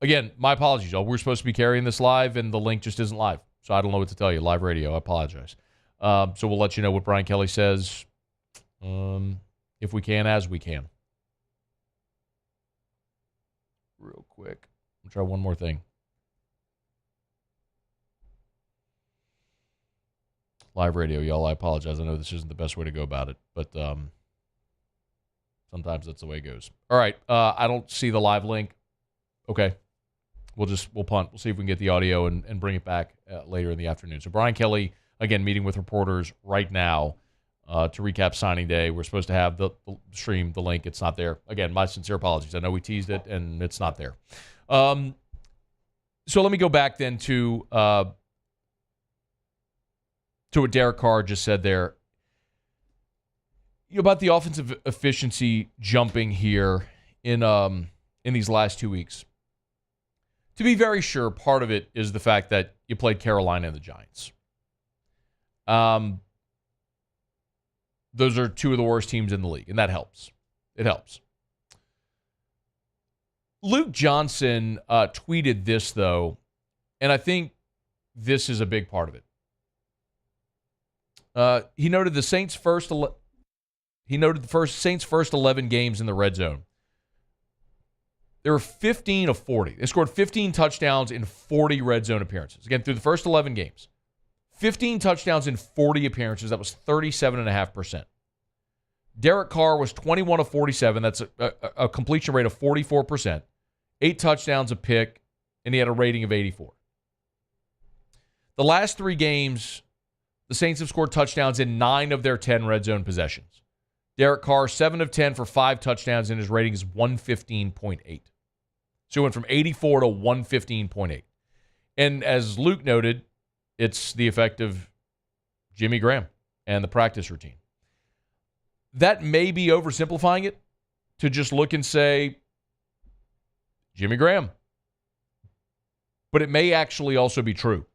Again, my apologies, y'all. We're supposed to be carrying this live, and the link just isn't live. So I don't know what to tell you. Live radio. I apologize. So we'll let you know what Brian Kelly says if we can, as we can. Real quick. I'll try one more thing. Live radio, y'all. I apologize. I know this isn't the best way to go about it, but sometimes that's the way it goes. All right. I don't see the live link. Okay. We'll punt. We'll see if we can get the audio and bring it back later in the afternoon. So Brian Kelly, again, meeting with reporters right now to recap signing day. We're supposed to have the stream, the link. It's not there. Again, my sincere apologies. I know we teased it, and it's not there. So let me go back then to what Derek Carr just said there. About the offensive efficiency jumping here in these last 2 weeks. To be very sure, part of it is the fact that you played Carolina and the Giants. Those are 2 of the worst teams in the league, and that helps. It helps. Luke Johnson tweeted this, though, and I think this is a big part of it. He noted the Saints' first 11 games in the red zone. They were 15 of 40. They scored 15 touchdowns in 40 red zone appearances. Again, through the first 11 games. 15 touchdowns in 40 appearances. That was 37.5%. Derek Carr was 21 of 47. That's a completion rate of 44%. 8 touchdowns, a pick, and he had a rating of 84. The last 3 games, the Saints have scored touchdowns in 9 of their 10 red zone possessions. Derek Carr, 7 of 10 for 5 touchdowns, and his rating is 115.8. So he went from 84 to 115.8. And as Luke noted, it's the effect of Jimmy Graham and the practice routine. That may be oversimplifying it to just look and say, Jimmy Graham. But it may actually also be true.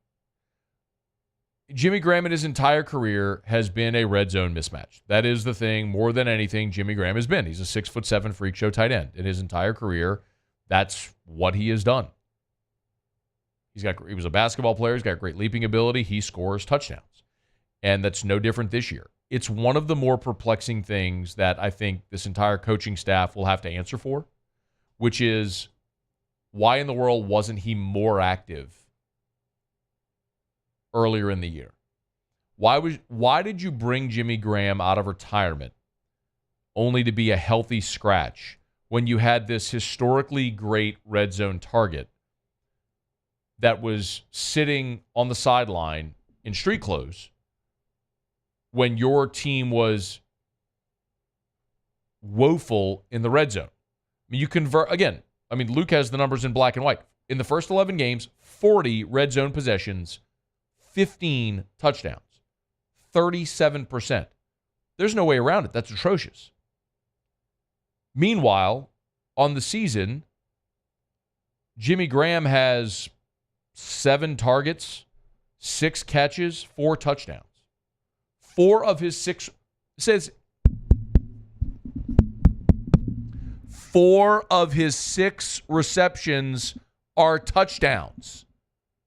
Jimmy Graham in his entire career has been a red zone mismatch. That is the thing more than anything Jimmy Graham has been. He's a 6'7" freak show tight end. In his entire career, that's what he has done. He was a basketball player. He's got great leaping ability. He scores touchdowns. And that's no different this year. It's one of the more perplexing things that I think this entire coaching staff will have to answer for, which is why in the world wasn't he more active earlier in the year? Why did you bring Jimmy Graham out of retirement only to be a healthy scratch when you had this historically great red zone target that was sitting on the sideline in street clothes when your team was woeful in the red zone? I mean, you convert again. I mean, Luke has the numbers in black and white. In the first 11 games, 40 red zone possessions, 15 touchdowns, 37%. There's no way around it. That's atrocious. Meanwhile, on the season, Jimmy Graham has 7 targets, 6 catches, 4 touchdowns. 4 of his 6 says 4 of his 6 receptions are touchdowns.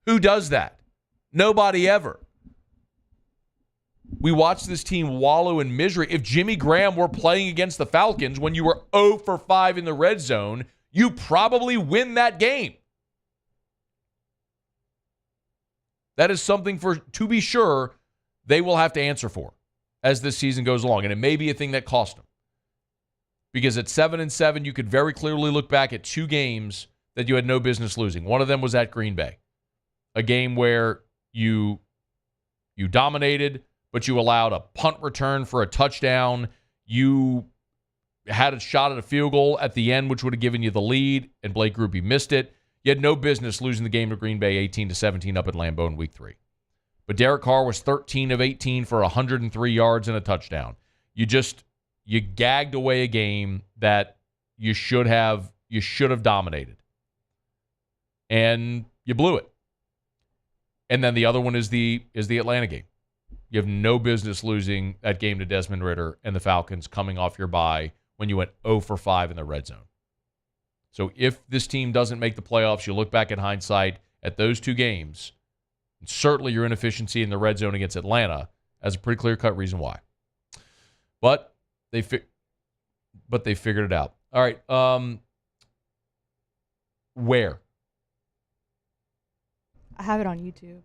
Who does that? Nobody ever. We watched this team wallow in misery. If Jimmy Graham were playing against the Falcons when you were 0 for 5 in the red zone, you probably win that game. That is something to be sure they will have to answer for as this season goes along. And it may be a thing that cost them. Because at 7-7, you could very clearly look back at 2 games that you had no business losing. One of them was at Green Bay. A game where you dominated, but you allowed a punt return for a touchdown. You had a shot at a field goal at the end, which would have given you the lead, and Blake Grupe missed it. You had no business losing the game to Green Bay 18-17 up at Lambeau in Week 3. But Derek Carr was 13 of 18 for 103 yards and a touchdown. You gagged away a game that you should have dominated. and you blew it. And then the other one is the Atlanta game. You have no business losing that game to Desmond Ridder and the Falcons coming off your bye when you went 0 for 5 in the red zone. So if this team doesn't make the playoffs, you look back in hindsight at those two games, and certainly your inefficiency in the red zone against Atlanta as a pretty clear-cut reason why. But they figured it out. All right. Where? I have it on YouTube.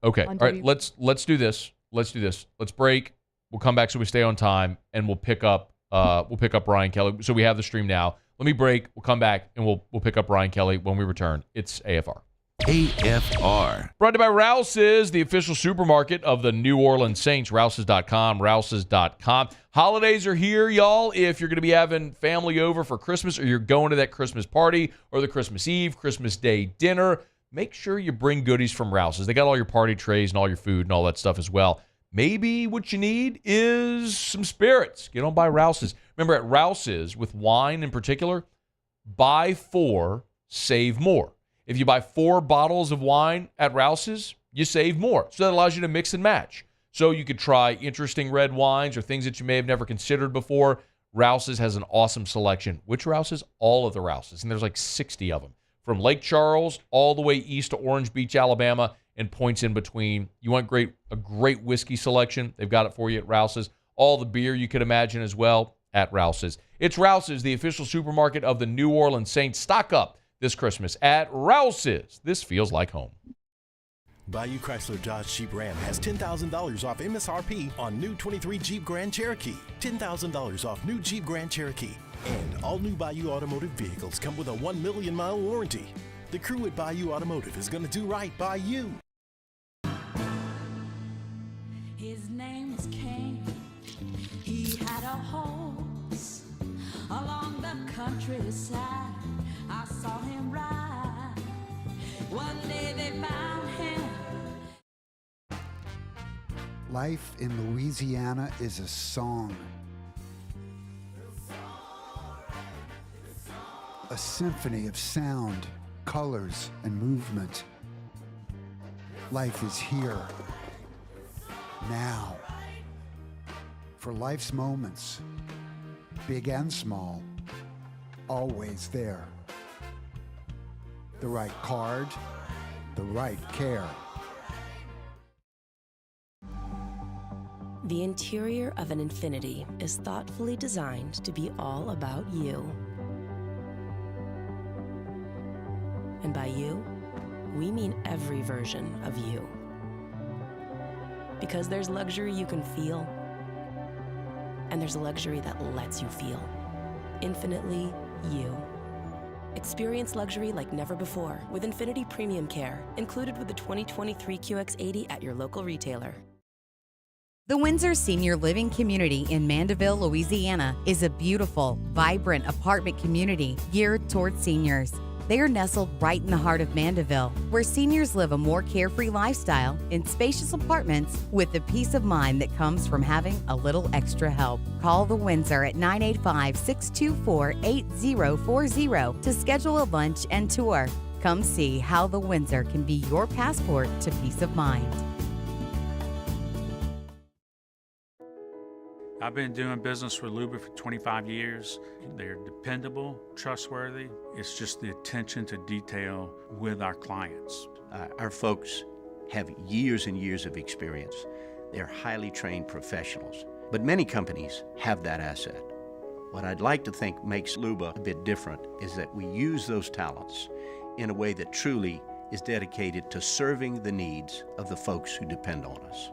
Okay. All right. Let's do this. Let's break. We'll come back so we stay on time, and we'll pick up Ryan Kelly. So we have the stream now. Let me break. We'll come back, and we'll pick up Ryan Kelly when we return. It's AFR. AFR. Brought to you by Rouse's, the official supermarket of the New Orleans Saints. Rouse's.com, Rouse's.com. Holidays are here, y'all. If you're going to be having family over for Christmas, or you're going to that Christmas party or the Christmas Eve, Christmas Day dinner, make sure you bring goodies from Rouse's. They got all your party trays and all your food and all that stuff as well. Maybe what you need is some spirits. Get on by Rouse's. Remember, at Rouse's, with wine in particular, buy 4, save more. If you buy 4 bottles of wine at Rouse's, you save more. So that allows you to mix and match. So you could try interesting red wines or things that you may have never considered before. Rouse's has an awesome selection. Which Rouse's? All of the Rouse's. And there's like 60 of them. From Lake Charles all the way east to Orange Beach, Alabama, and points in between. You want a great whiskey selection? They've got it for you at Rouse's. All the beer you could imagine as well at Rouse's. It's Rouse's, the official supermarket of the New Orleans Saints. Stock up this Christmas at Rouse's. This feels like home. Bayou Chrysler Dodge Jeep Ram has $10,000 off MSRP on new 23 Jeep Grand Cherokee. $10,000 off new Jeep Grand Cherokee. And all new Bayou Automotive vehicles come with a 1 million mile warranty. The crew at Bayou Automotive is going to do right by you. His name was King. He had a horse along the countryside. I saw him ride. One day they found him. Life in Louisiana is a song. A symphony of sound, colors, and movement. Life is here, now. For life's moments, big and small, always there. The right card, the right care. The interior of an Infiniti is thoughtfully designed to be all about you. And by you, we mean every version of you. Because there's luxury you can feel, and there's luxury that lets you feel. Infinitely you. Experience luxury like never before with Infiniti Premium Care, included with the 2023 QX80 at your local retailer. The Windsor Senior Living Community in Mandeville, Louisiana is a beautiful, vibrant apartment community geared towards seniors. They are nestled right in the heart of Mandeville, where seniors live a more carefree lifestyle in spacious apartments with the peace of mind that comes from having a little extra help. Call the Windsor at 985-624-8040 to schedule a lunch and tour. Come see how the Windsor can be your passport to peace of mind. I've been doing business with Luba for 25 years. They're dependable, trustworthy. It's just the attention to detail with our clients. Our folks have years and years of experience. They're highly trained professionals, but many companies have that asset. What I'd like to think makes Luba a bit different is that we use those talents in a way that truly is dedicated to serving the needs of the folks who depend on us.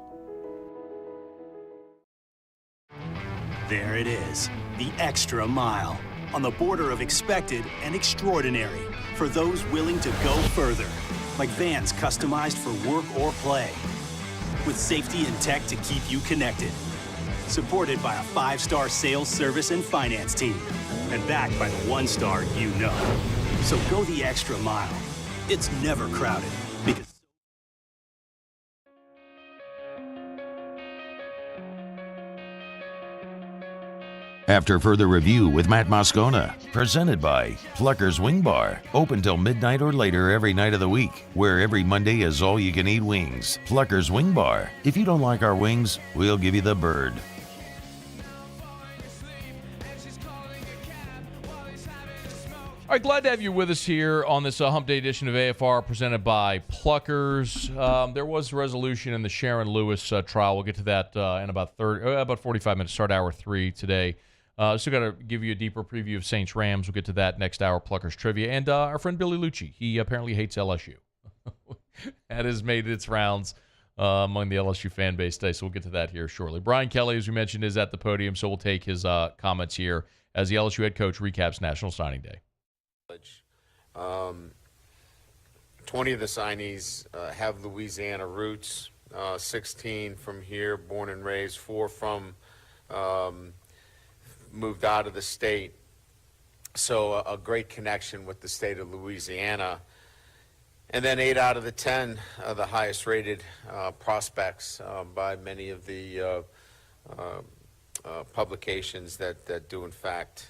There it is, the extra mile, on the border of expected and extraordinary, for those willing to go further, like vans customized for work or play, with safety and tech to keep you connected, supported by a 5-star sales, service, and finance team, and backed by the 1-star you know. So go the extra mile. It's never crowded, because After further review with Matt Moscona, presented by Plucker's Wing Bar, open till midnight or later every night of the week, where every Monday is all-you-can-eat wings. Plucker's Wing Bar. If you don't like our wings, we'll give you the bird. All right, glad to have you with us here on this Hump Day edition of AFR presented by Pluckers. There was a resolution in the Sharon Lewis trial. We'll get to that in about 45 minutes, start hour 3 today. Still got to give you a deeper preview of Saints-Rams. We'll get to that next hour, Pluckers Trivia. And our friend Billy Luchi, he apparently hates LSU. That has made its rounds among the LSU fan base today, so we'll get to that here shortly. Brian Kelly, as we mentioned, is at the podium, so we'll take his comments here as the LSU head coach recaps National Signing Day. 20 of the signees have Louisiana roots, 16 from here, born and raised, 4 from moved out of the state. So a great connection with the state of Louisiana. And then 8 out of the 10 are the highest rated prospects by many of the publications that do in fact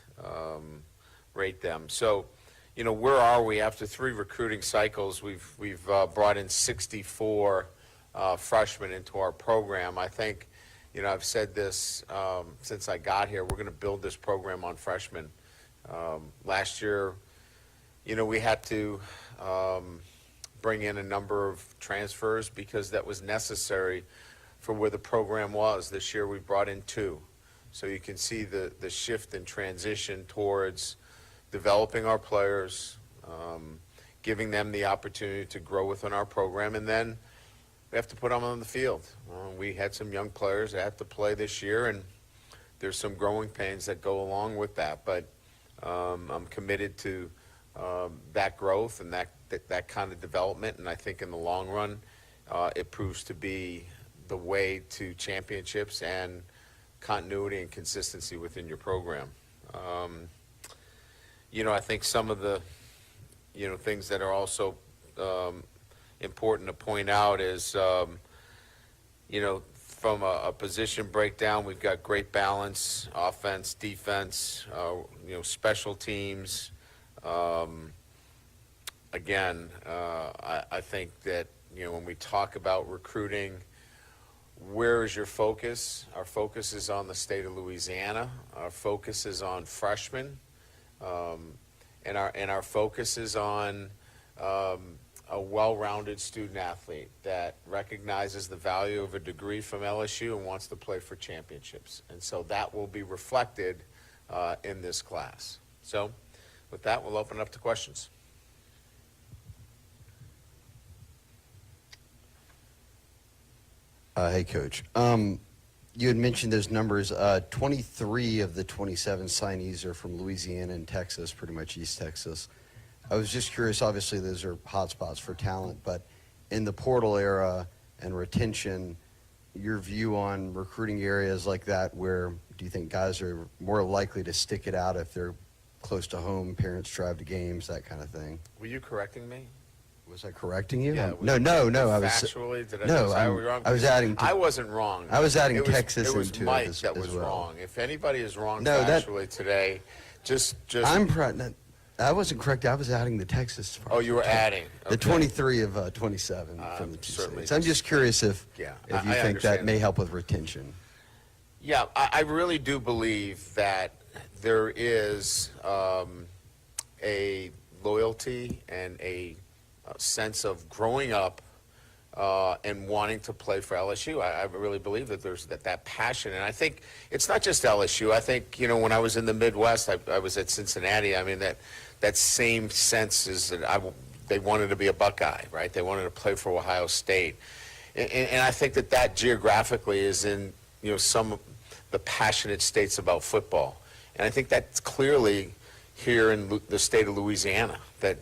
rate them. So, you know, where are we after 3 recruiting cycles? We've brought in 64 freshmen into our program. I think, you know, I've said this since I got here. We're going to build this program on freshmen. Last year, you know, we had to bring in a number of transfers because that was necessary for where the program was. This year, we brought in 2. So you can see the shift and transition towards developing our players, giving them the opportunity to grow within our program, and then we have to put them on the field. We had some young players that have to play this year, and there's some growing pains that go along with that. But I'm committed to that growth and that kind of development, and I think in the long run, it proves to be the way to championships and continuity and consistency within your program. You know, I think some of the, you know, things that are also important to point out is, you know, from a position breakdown, we've got great balance, offense, defense, you know, special teams. Again, I think that, you know, when we talk about recruiting, where is your focus? Our focus is on the state of Louisiana. Our focus is on freshmen. And our focus is on a well-rounded student athlete that recognizes the value of a degree from LSU and wants to play for championships. And so that will be reflected in this class. So with that, we'll open it up to questions. Hey, Coach. You had mentioned those numbers. 23 of the 27 signees are from Louisiana and Texas, pretty much East Texas. I was just curious, obviously those are hotspots for talent, but in the portal era and retention, your view on recruiting areas like that, where do you think guys are more likely to stick it out if they're close to home, parents drive to games, that kind of thing? Were you correcting me? Was I correcting you? Yeah, No. I was factually. Did I no. say I was wrong? I was adding. I wasn't wrong. I was adding it was, Texas it was into Mike it as, that was well. wrong. If anybody is wrong No, factually today, just. I wasn't correct. I was adding the Texas. Oh, you were adding. The 23 of 27 from the two states. I'm just curious if you think that may help with retention. Yeah, I really do believe that there is a loyalty and a sense of growing up and wanting to play for LSU. I really believe that there's that passion. And I think it's not just LSU. I think, you know, when I was in the Midwest, I was at Cincinnati. I mean, that same sense is that they wanted to be a Buckeye, right? They wanted to play for Ohio State. And I think that geographically is in, you know, some of the passionate states about football. And I think that's clearly here in the state of Louisiana, that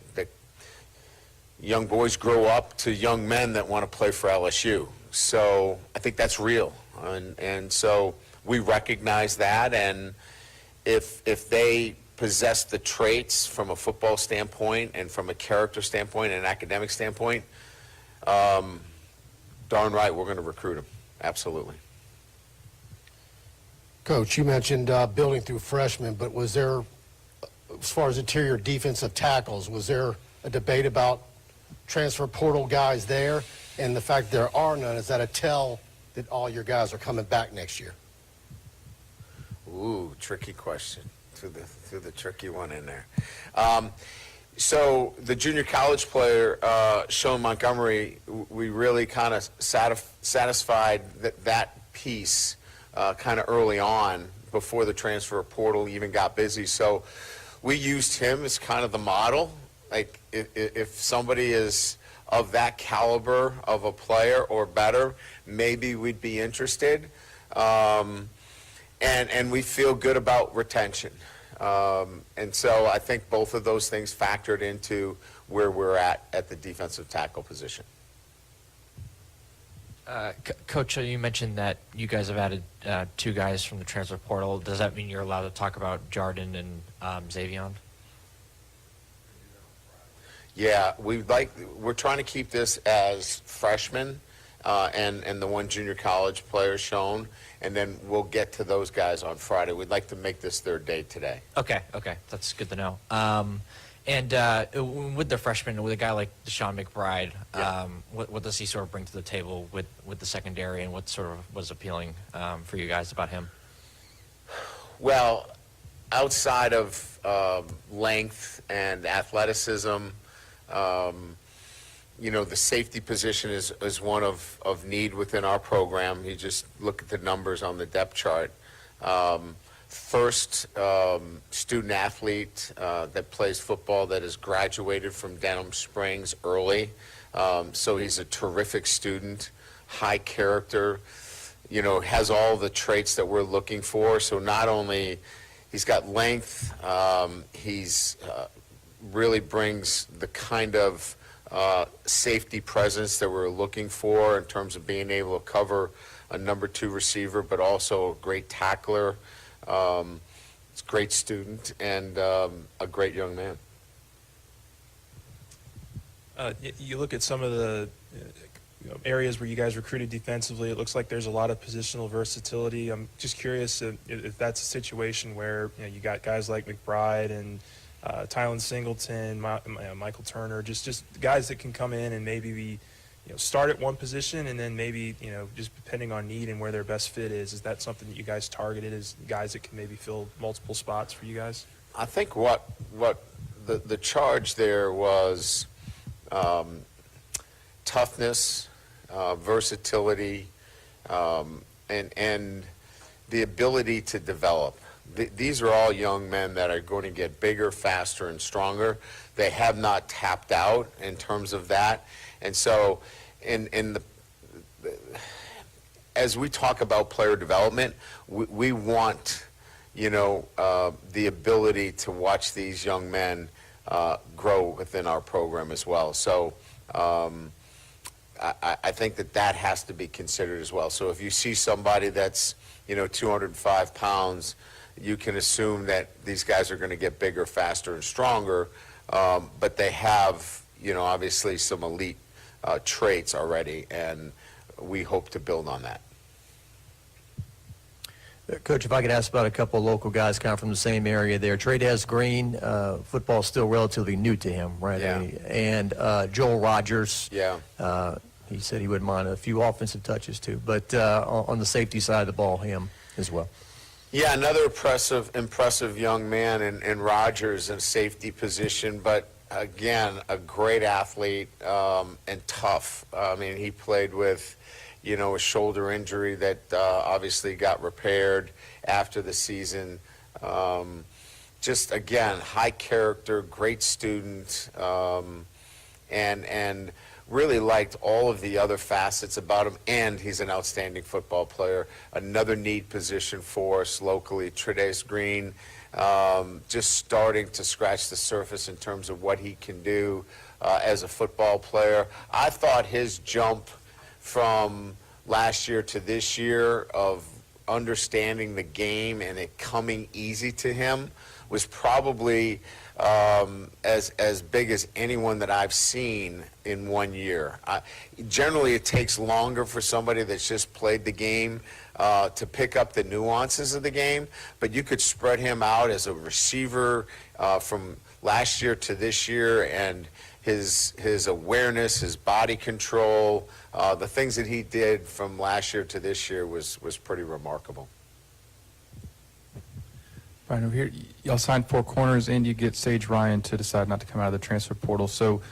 young boys grow up to young men that want to play for LSU. So I think that's real. And so we recognize that. And if they possess the traits from a football standpoint and from a character standpoint and an academic standpoint, darn right, we're going to recruit them. Absolutely. Coach, you mentioned building through freshmen, but was there, as far as interior defensive tackles, was there a debate about transfer portal guys there? And the fact there are none, is that a tell that all your guys are coming back next year? Ooh, tricky question. Threw the tricky one in there. So the junior college player, Sean Montgomery, we really kind of satisfied that piece kind of early on before the transfer portal even got busy. So we used him as kind of the model. Like if somebody is of that caliber of a player or better, maybe we'd be interested. And we feel good about retention. And so I think both of those things factored into where we're at the defensive tackle position. Coach, you mentioned that you guys have added 2 guys from the transfer portal. Does that mean you're allowed to talk about Jardin and Xavion? Yeah, we're trying to keep this as freshmen and the one junior college player shown, and then we'll get to those guys on Friday. We'd like to make this their day today. Okay, that's good to know. And with the freshman, with a guy like Deshaun McBride, what does he sort of bring to the table with the secondary, and what sort of was appealing for you guys about him? Well, outside of length and athleticism, the safety position is one of need within our program. You just look at the numbers on the depth chart. First student athlete that plays football that has graduated from Denham Springs early. So he's a terrific student, high character, has all the traits that we're looking for. So not only he's got length, he's really brings the kind of safety presence that we're looking for in terms of being able to cover a number 2 receiver, but also a great tackler. It's a great student and a great young man. You look at some of the areas where you guys recruited defensively, it looks like there's a lot of positional versatility. I'm just curious if that's a situation where you got guys like McBride and Tylen Singleton, Michael Turner, just guys that can come in and maybe be, start at one position and then maybe, just depending on need and where their best fit is that something that you guys targeted as guys that can maybe fill multiple spots for you guys? I think what the charge there was toughness, versatility, and the ability to develop. These are all young men that are going to get bigger, faster, and stronger. They have not tapped out in terms of that. And so as we talk about player development, we want, the ability to watch these young men grow within our program as well. So I think that has to be considered as well. So if you see somebody that's, 205 pounds, you can assume that these guys are going to get bigger, faster, and stronger, but they have, obviously some elite traits already, and we hope to build on that. Coach, if I could ask about a couple of local guys kind of from the same area there. Trades Green, football is still relatively new to him, right? Yeah. And Joel Rogers. Yeah. He said he wouldn't mind a few offensive touches too, but on the safety side of the ball, him as well. Yeah, another impressive young man in Rogers in safety position, but again, a great athlete and tough. I mean, he played with, a shoulder injury that obviously got repaired after the season. Just again, high character, great student, and really liked all of the other facets about him, and he's an outstanding football player. Another neat position for us locally, Trades Green, just starting to scratch the surface in terms of what he can do as a football player. I thought his jump from last year to this year of understanding the game and it coming easy to him was probably as big as anyone that I've seen in 1 year. Generally, it takes longer for somebody that's just played the game to pick up the nuances of the game, but you could spread him out as a receiver from last year to this year, and his awareness, his body control, the things that he did from last year to this year was pretty remarkable. Brian, over here, y'all signed 4 corners, and you get Sage Ryan to decide not to come out of the transfer portal. So,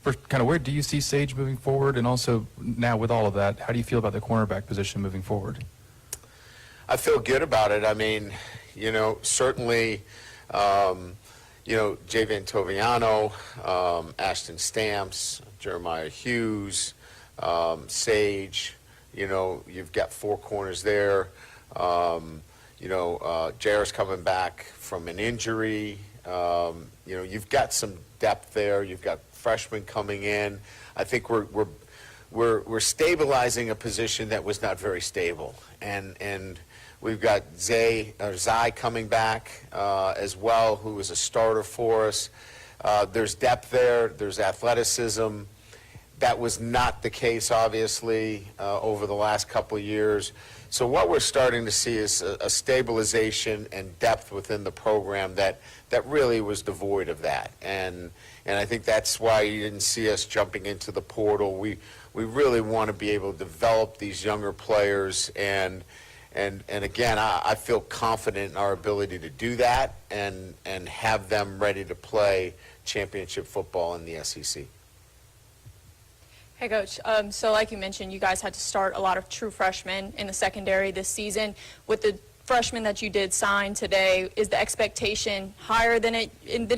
first, kind of where do you see Sage moving forward? And also, now with all of that, how do you feel about the cornerback position moving forward? I feel good about it. I mean, certainly, Javian Toviano, Ashton Stamps, Jeremiah Hughes, Sage, you've got 4 corners there. Jair's coming back from an injury. You've got some depth there. You've got freshmen coming in. I think we're stabilizing a position that was not very stable, and we've got Zai coming back as well, who is a starter for us. There's depth there. There's athleticism. That was not the case, obviously, over the last couple of years. So what we're starting to see is a stabilization and depth within the program that really was devoid of that. And I think that's why you didn't see us jumping into the portal. We really want to be able to develop these younger players, and again, I feel confident in our ability to do that and have them ready to play championship football in the SEC. Hey, Coach. So like you mentioned, you guys had to start a lot of true freshmen in the secondary this season. With the freshmen that you did sign today, is the expectation higher than it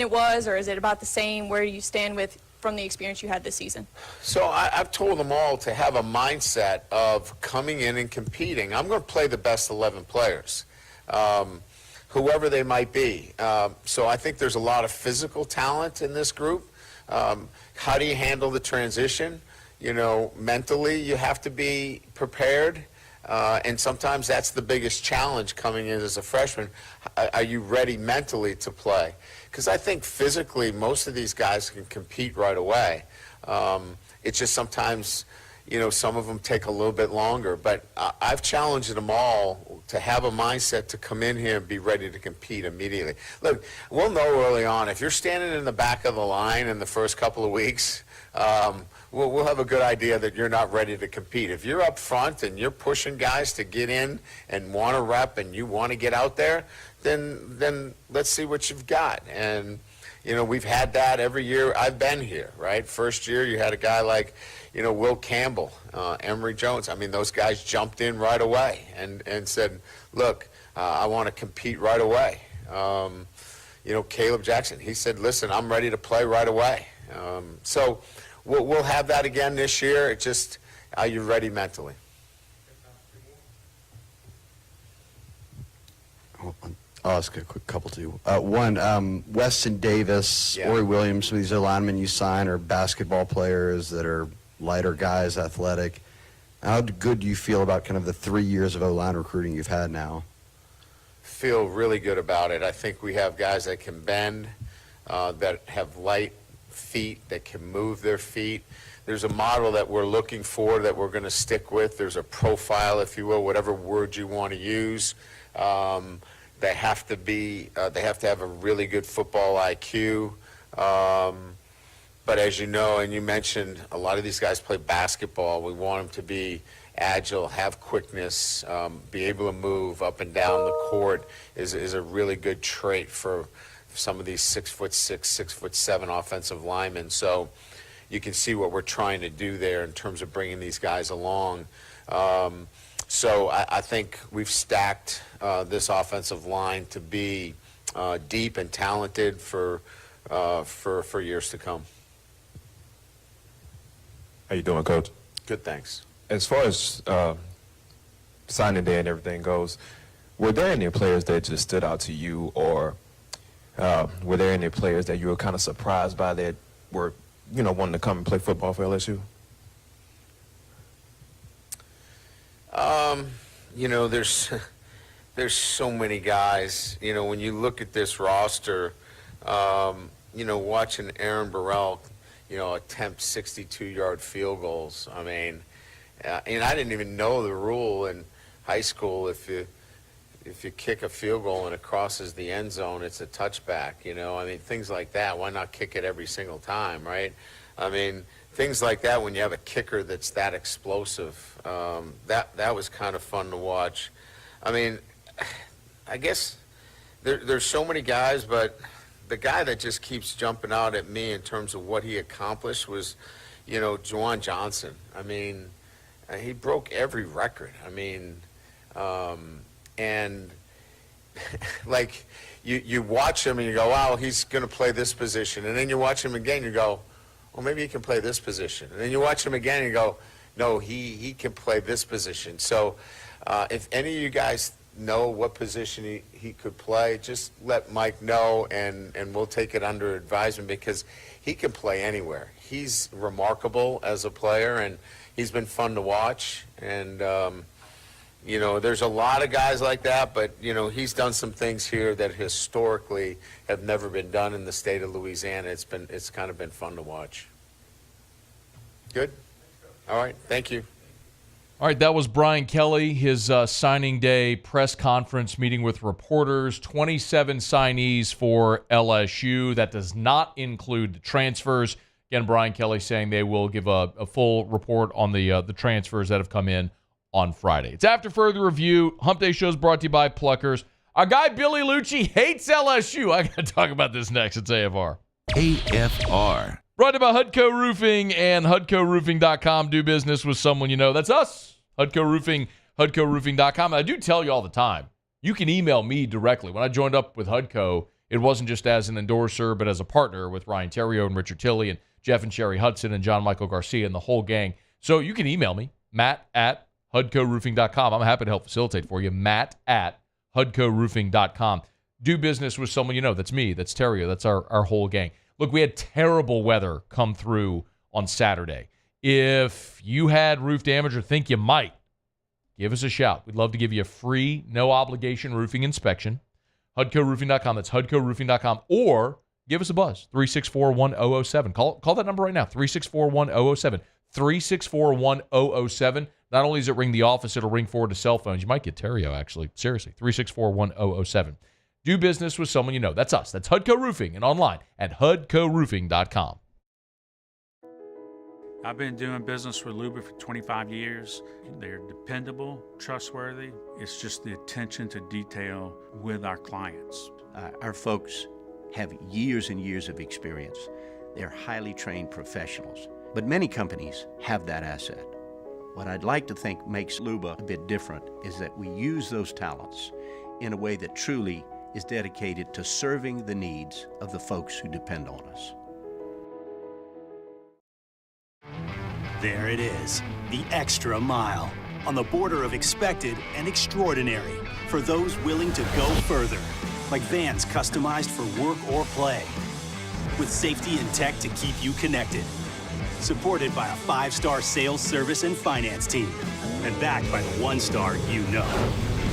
was, or is it about the same? Where do you stand from the experience you had this season? So I've told them all to have a mindset of coming in and competing. I'm going to play the best 11 players, whoever they might be. So I think there's a lot of physical talent in this group. How do you handle the transition? Mentally, you have to be prepared, and sometimes that's the biggest challenge coming in as a freshman. Are you ready mentally to play? Because I think physically, most of these guys can compete right away. It's just sometimes, some of them take a little bit longer. But I've challenged them all to have a mindset to come in here and be ready to compete immediately. Look, we'll know early on. If you're standing in the back of the line in the first couple of weeks, we'll have a good idea that you're not ready to compete. If you're up front and you're pushing guys to get in and want to rep and you want to get out there, then let's see what you've got. And, we've had that every year I've been here, right? First year you had a guy like, Will Campbell, Emory Jones. I mean, those guys jumped in right away and said, look, I want to compete right away. Caleb Jackson, he said, listen, I'm ready to play right away. So we'll have that again this year. It's just, are you ready mentally? I'll ask a quick couple too. One, Weston Davis, Ori Williams, some of these linemen you sign are basketball players that are lighter guys, athletic. How good do you feel about kind of the 3 years of O-line recruiting you've had now? Feel really good about it. I think we have guys that can bend, that have light feet, that can move their feet. There's a model that we're looking for that we're going to stick with. There's a profile, if you will, whatever word you want to use. They have to have a really good football IQ. But as you know, and you mentioned, a lot of these guys play basketball. We want them to be agile, have quickness, be able to move up and down the court is a really good trait for some of these 6'6", 6'7" offensive linemen. So you can see what we're trying to do there in terms of bringing these guys along. So I think we've stacked this offensive line to be deep and talented for years to come. How you doing, Coach? Good, thanks. As far as signing day and everything goes, were there any players that just stood out to you, or were there any players that you were kind of surprised by that were, wanting to come and play football for LSU? There's so many guys. When you look at this roster, Watching Aaron Burrell, attempt 62-yard field goals. I mean, and I didn't even know the rule in high school. If you kick a field goal and it crosses the end zone, it's a touchback. I mean, things like that. Why not kick it every single time, right? I mean, things like that when you have a kicker that's that explosive. That was kind of fun to watch. I mean, I guess there's so many guys, but the guy that just keeps jumping out at me in terms of what he accomplished was, Juwan Johnson. I mean, he broke every record. I mean, and like you watch him and you go, wow, he's going to play this position. And then you watch him again, you go, well, maybe he can play this position. And then you watch him again and you go, no, he can play this position. So if any of you guys know what position he could play, just let Mike know, and we'll take it under advisement, because he can play anywhere. He's remarkable as a player, and he's been fun to watch. And there's a lot of guys like that, but he's done some things here that historically have never been done in the state of Louisiana. It's kind of been fun to watch. Good? All right, thank you. All right, that was Brian Kelly, his signing day press conference meeting with reporters. 27 signees for LSU. That does not include the transfers. Again, Brian Kelly saying they will give a full report on the transfers that have come in on Friday. It's After Further Review. Hump Day Show is brought to you by Pluckers. Our guy Billy Luchi hates LSU. I got to talk about this next. It's AFR. AFR. Brought to you by Hudco Roofing and HudcoRoofing.com. Do business with someone you know. That's us. Hudco Roofing, HudcoRoofing.com. I do tell you all the time, you can email me directly. When I joined up with Hudco, it wasn't just as an endorser, but as a partner with Ryan Terrio and Richard Tilley and Jeff and Sherry Hudson and John Michael Garcia and the whole gang. So you can email me, Matt@HudcoRoofing.com. I'm happy to help facilitate for you, Matt@HudcoRoofing.com. Do business with someone you know. That's me. That's Terrio. That's our whole gang. Look, we had terrible weather come through on Saturday. If you had roof damage or think you might, give us a shout. We'd love to give you a free, no-obligation roofing inspection. HudcoRoofing.com. That's HudcoRoofing.com. Or give us a buzz, 364-1007. Call that number right now, 364-1007. 364-1007. Not only does it ring the office, it'll ring forward to cell phones. You might get Terrio, actually. Seriously, 364-1007. Do business with someone you know. That's us. That's Hudco Roofing, and online at HudcoRoofing.com. I've been doing business with Luba for 25 years. They're dependable, trustworthy. It's just the attention to detail with our clients. Our folks have years and years of experience. They're highly trained professionals. But many companies have that asset. What I'd like to think makes Luba a bit different is that we use those talents in a way that truly is dedicated to serving the needs of the folks who depend on us. There it is, the extra mile, on the border of expected and extraordinary for those willing to go further, like vans customized for work or play, with safety and tech to keep you connected, supported by a 5-star sales, service, and finance team, and backed by the 1-star you know.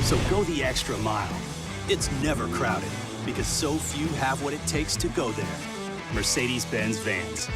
So go the extra mile. It's never crowded, because so few have what it takes to go there. Mercedes-Benz Vans.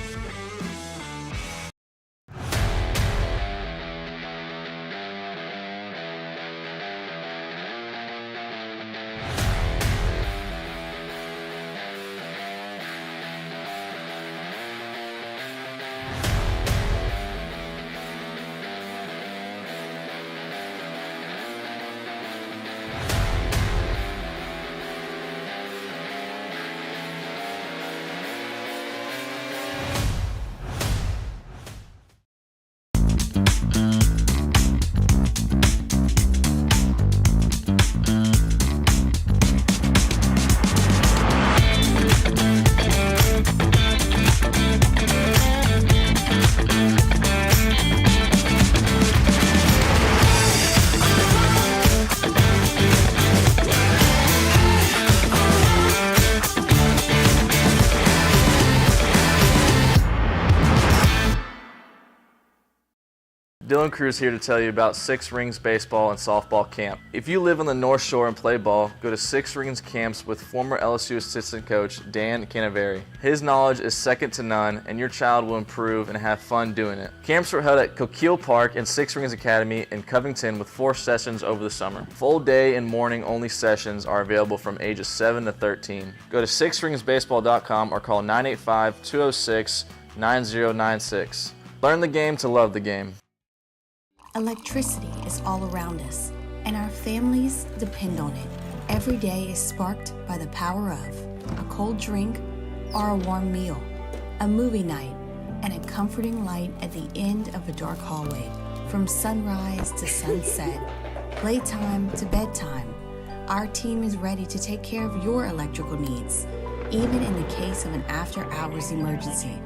Dylan Cruz here to tell you about Six Rings Baseball and Softball Camp. If you live on the North Shore and play ball, go to Six Rings Camps with former LSU assistant coach Dan Canaveri. His knowledge is second to none, and your child will improve and have fun doing it. Camps were held at Coquille Park and Six Rings Academy in Covington with 4 sessions over the summer. Full day and morning only sessions are available from ages 7 to 13. Go to sixringsbaseball.com or call 985-206-9096. Learn the game to love the game. Electricity is all around us, and our families depend on it. Every day is sparked by the power of a cold drink or a warm meal, a movie night, and a comforting light at the end of a dark hallway. From sunrise to sunset, playtime to bedtime, our team is ready to take care of your electrical needs, even in the case of an after-hours emergency.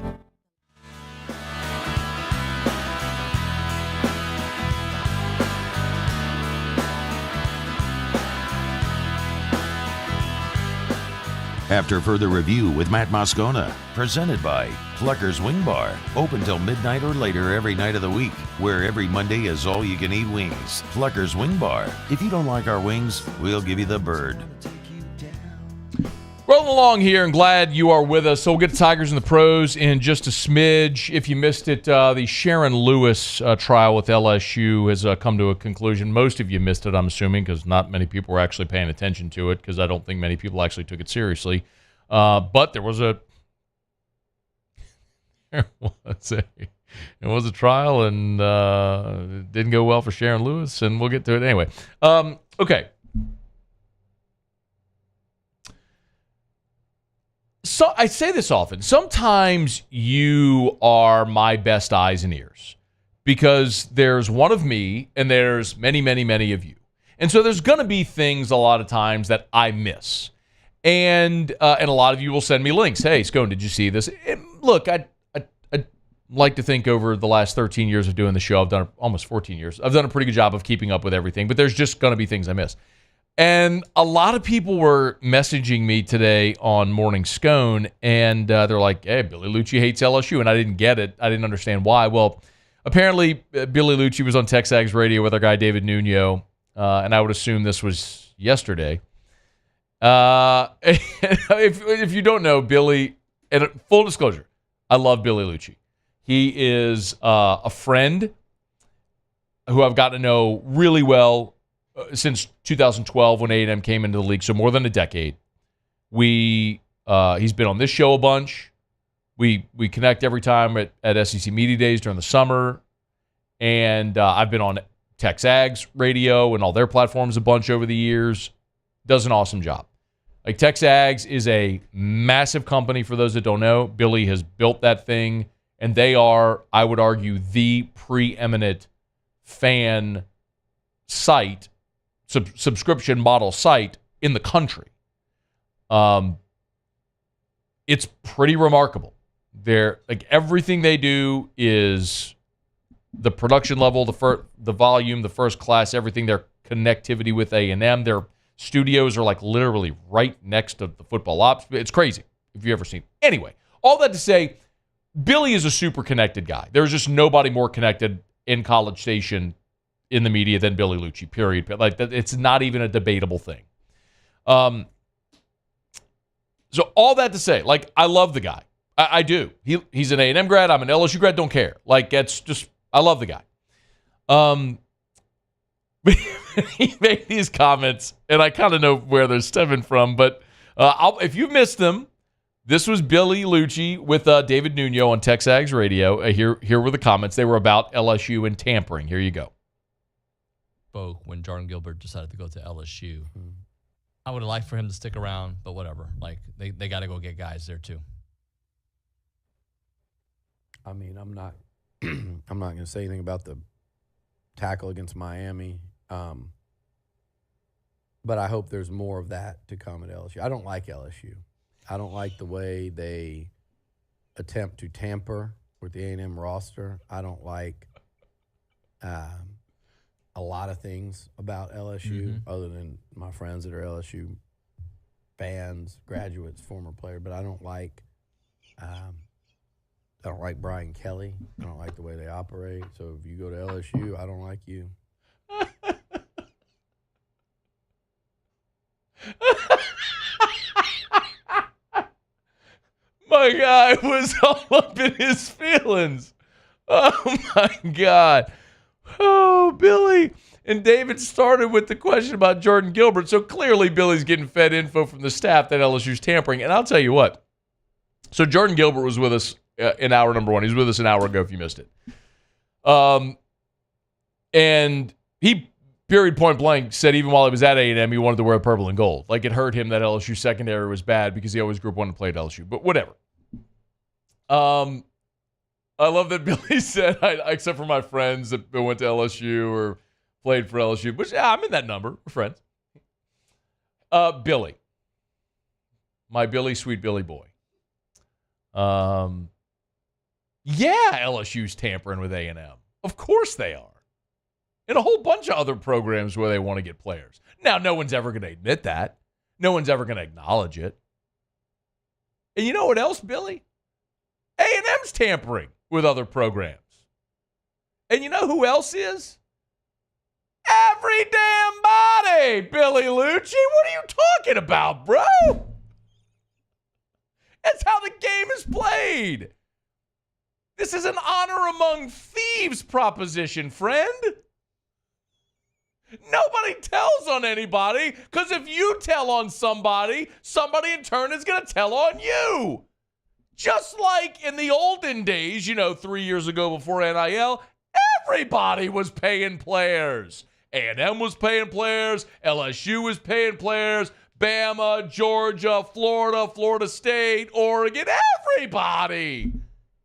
After further review with Matt Moscona, presented by Plucker's Wing Bar, open till midnight or later every night of the week, where every Monday is all-you-can-eat wings. Plucker's Wing Bar. If you don't like our wings, we'll give you the bird. Rolling along here, and glad you are with us. So we'll get to Tigers and the Pros in just a smidge. If you missed it, the Sharon Lewis trial with LSU has come to a conclusion. Most of you missed it, I'm assuming, because not many people were actually paying attention to it, because I don't think many people actually took it seriously. But there was a trial, and it didn't go well for Sharon Lewis, and we'll get to it anyway. Okay. So I say this often. Sometimes you are my best eyes and ears, because there's one of me and there's many, many, many of you. And so there's going to be things a lot of times that I miss. And a lot of you will send me links. Hey, Scone, did you see this? And look, I'd like to think over the last 13 years of doing the show, I've done almost 14 years. I've done a pretty good job of keeping up with everything, but there's just going to be things I miss. And a lot of people were messaging me today on Morning Scone, and they're like, hey, Billy Luchi hates LSU, and I didn't get it. I didn't understand why. Well, apparently Billy Luchi was on Texags Radio with our guy David Nuno, and I would assume this was yesterday. If you don't know, Billy, and full disclosure, I love Billy Luchi. He is a friend who I've gotten to know really well since 2012 when A&M came into the league, so more than a decade. He's been on this show a bunch. We connect every time at SEC Media Days during the summer, and I've been on Texags Radio and all their platforms a bunch over the years. Does an awesome job. Like, Texags is a massive company, for those that don't know. Billy has built that thing, and they are, I would argue, the preeminent fan site, subscription model site in the country. It's pretty remarkable. Everything they do is the production level, the volume, the first class, everything. Their connectivity with A&M, their studios are like literally right next to the football ops. It's crazy if you've ever seen. Anyway, all that to say, Billy is a super connected guy. There's just nobody more connected in College Station in the media than Billy Luchi, period. Like, it's not even a debatable thing. So all that to say, like, I love the guy. I do. He's an A&M grad. I'm an LSU grad. Don't care. Like, it's just, I love the guy. He made these comments, and I kind of know where they're stemming from, but if you missed them, this was Billy Luchi with David Nuno on Texags Radio. Here were the comments. They were about LSU and tampering. Here you go. When Jordan Gilbert decided to go to LSU. I would have liked for him to stick around, but whatever. Like, they got to go get guys there too. I mean, I'm not going to say anything about the tackle against Miami, but I hope there's more of that to come at LSU. I don't like LSU. I don't like the way they attempt to tamper with the A&M roster. I don't like a lot of things about LSU, other than my friends that are LSU fans, graduates, former player. But I don't like I don't like Brian Kelly. I don't like the way they operate. So if you go to LSU, I don't like you. My guy was all up in his feelings. Oh, my God. Oh, Billy. And David started with the question about Jordan Gilbert. So clearly Billy's getting fed info from the staff that LSU's tampering. And I'll tell you what. So Jordan Gilbert was with us in hour number 1. He was with us an hour ago if you missed it. And he, period point blank, said even while he was at A&M, he wanted to wear purple and gold. Like it hurt him that LSU secondary was bad because he always Group 1 and played LSU. But whatever. I love that Billy said, except for my friends that went to LSU or played for LSU, which, yeah, I'm in that number. We're friends. Billy. My Billy, sweet Billy boy. Yeah, LSU's tampering with A&M. Of course they are. And a whole bunch of other programs where they want to get players. Now, no one's ever going to admit that. No one's ever going to acknowledge it. And you know what else, Billy? A&M's tampering with other programs. And you know who else is? Every damn body, Billy Luchi. What are you talking about, bro? That's how the game is played. This is an honor among thieves proposition, friend. Nobody tells on anybody, because if you tell on somebody, somebody in turn is going to tell on you. Just like in the olden days, 3 years ago before NIL, everybody was paying players. A&M was paying players. LSU was paying players. Bama, Georgia, Florida, Florida State, Oregon, everybody.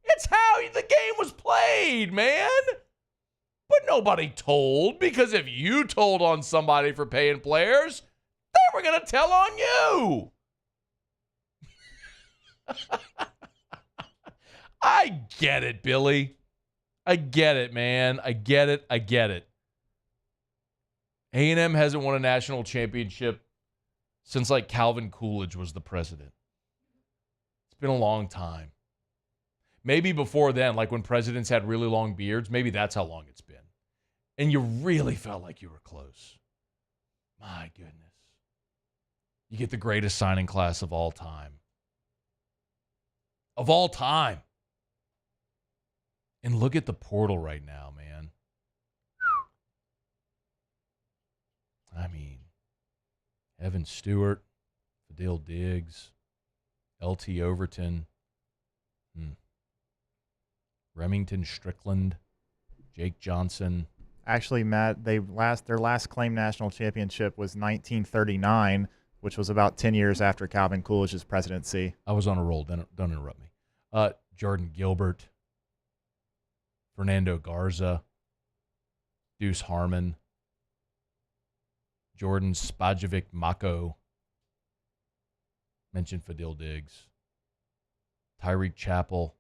It's how the game was played, man. But nobody told, because if you told on somebody for paying players, they were going to tell on you. I get it, Billy. I get it, man. I get it. A&M hasn't won a national championship since like Calvin Coolidge was the president. It's been a long time. Maybe before then, like when presidents had really long beards, maybe that's how long it's been. And you really felt like you were close. My goodness. You get the greatest signing class of all time. Of all time. And look at the portal right now, man. I mean, Evan Stewart, Fadil Diggs, LT Overton, Remington Strickland, Jake Johnson. Actually, Matt, their last claimed national championship was 1939, which was about 10 years after Calvin Coolidge's presidency. I was on a roll. Don't interrupt me. Jordan Gilbert, Fernando Garza, Deuce Harmon, Jordan Spajovic Mako, mentioned Fadil Diggs, Tyreek Chappell.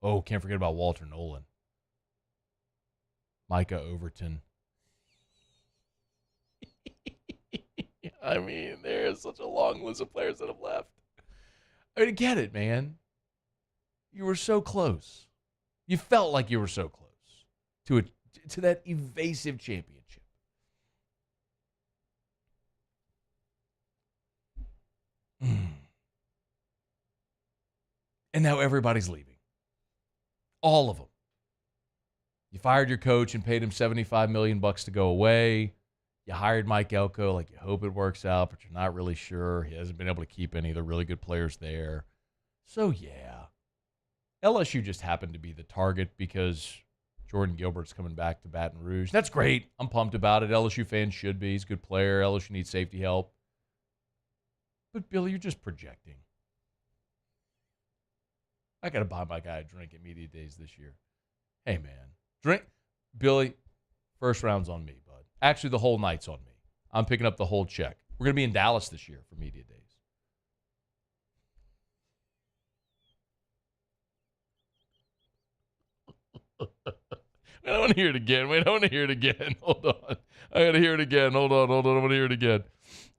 Oh, can't forget about Walter Nolan, Micah Overton. I mean, there is such a long list of players that have left. I mean, get it, man. You were so close. You felt like you were so close to that evasive championship. And now everybody's leaving. All of them. You fired your coach and paid him $75 million to go away. You hired Mike Elko, like you hope it works out, but you're not really sure. He hasn't been able to keep any of the really good players there. So, yeah. LSU just happened to be the target because Jordan Gilbert's coming back to Baton Rouge. That's great. I'm pumped about it. LSU fans should be. He's a good player. LSU needs safety help. But, Billy, you're just projecting. I got to buy my guy a drink at Media Days this year. Hey, man. Drink. Billy, first round's on me, bud. Actually, the whole night's on me. I'm picking up the whole check. We're going to be in Dallas this year for Media Days. I don't want to hear it again. Wait, I want to hear it again. Hold on. I got to hear it again. Hold on. I want to hear it again.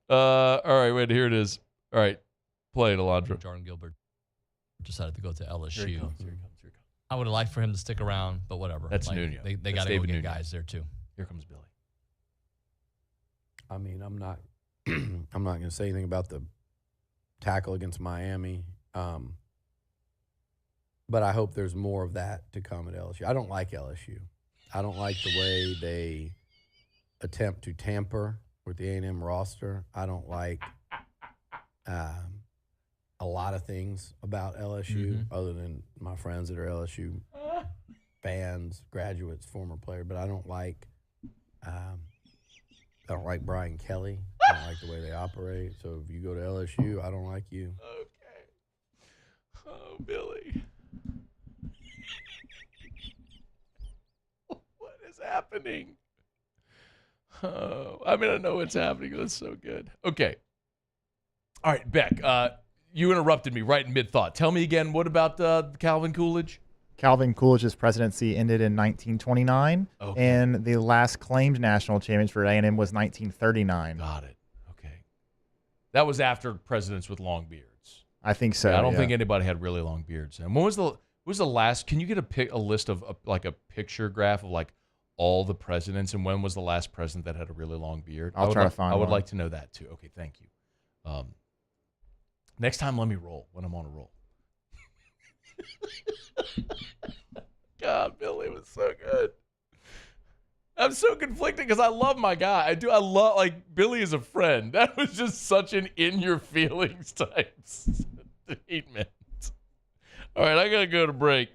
All right, wait, here it is. All right. Play it, Alondra. Jordan Gilbert. decided to go to LSU. Here he comes. I would have liked for him to stick around, but whatever. That's like, Nuno. They That's got to go David get Nuno. guys there too. Here comes Billy. I mean, I'm not I'm not going to say anything about the tackle against Miami, but I hope there's more of that to come at LSU. I don't like LSU. I don't like the way they attempt to tamper with the A&M roster. I don't like a lot of things about LSU other than my friends that are LSU fans, graduates, former player, but I don't like Brian Kelly. I don't like the way they operate. So if you go to LSU, I don't like you. Okay. Oh, Billy. What is happening? Oh, I mean, I know what's happening. That's so good. Okay. All right, Beck, you interrupted me right in mid-thought. Tell me again, what about Calvin Coolidge? Calvin Coolidge's presidency ended in 1929, and the last claimed national champion for A&M was 1939. Got it. Okay. That was after presidents with long beards. I think so. I don't think anybody had really long beards. And when was the last? Can you get a list of like a picture graph of like all the presidents, and when was the last president that had a really long beard? I'll try to find I would one. like to know that too. Okay, thank you. Next time, let me roll when I'm on a roll. God, Billy was so good. I'm so conflicted because I love my guy. I do. I love, like, Billy is a friend. That was just such an in-your-feelings type statement. All right, I got to go to break.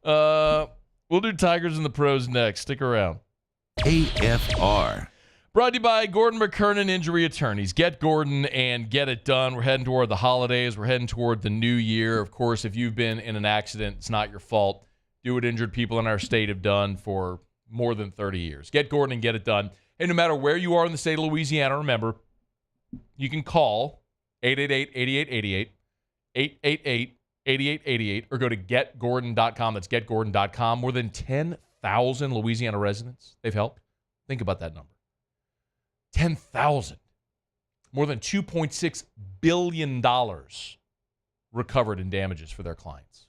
We'll do Tigers and the Pros next. Stick around. AFR. Brought to you by Gordon McKernan Injury Attorneys. Get Gordon and get it done. We're heading toward the holidays. We're heading toward the new year. Of course, if you've been in an accident, it's not your fault. Do what injured people in our state have done for more than 30 years. Get Gordon and get it done. And no matter where you are in the state of Louisiana, remember, you can call 888-8888, 888-8888, or go to getgordon.com. That's getgordon.com. More than 10,000 Louisiana residents they've helped. Think about that number. 10,000. More than $2.6 billion recovered in damages for their clients.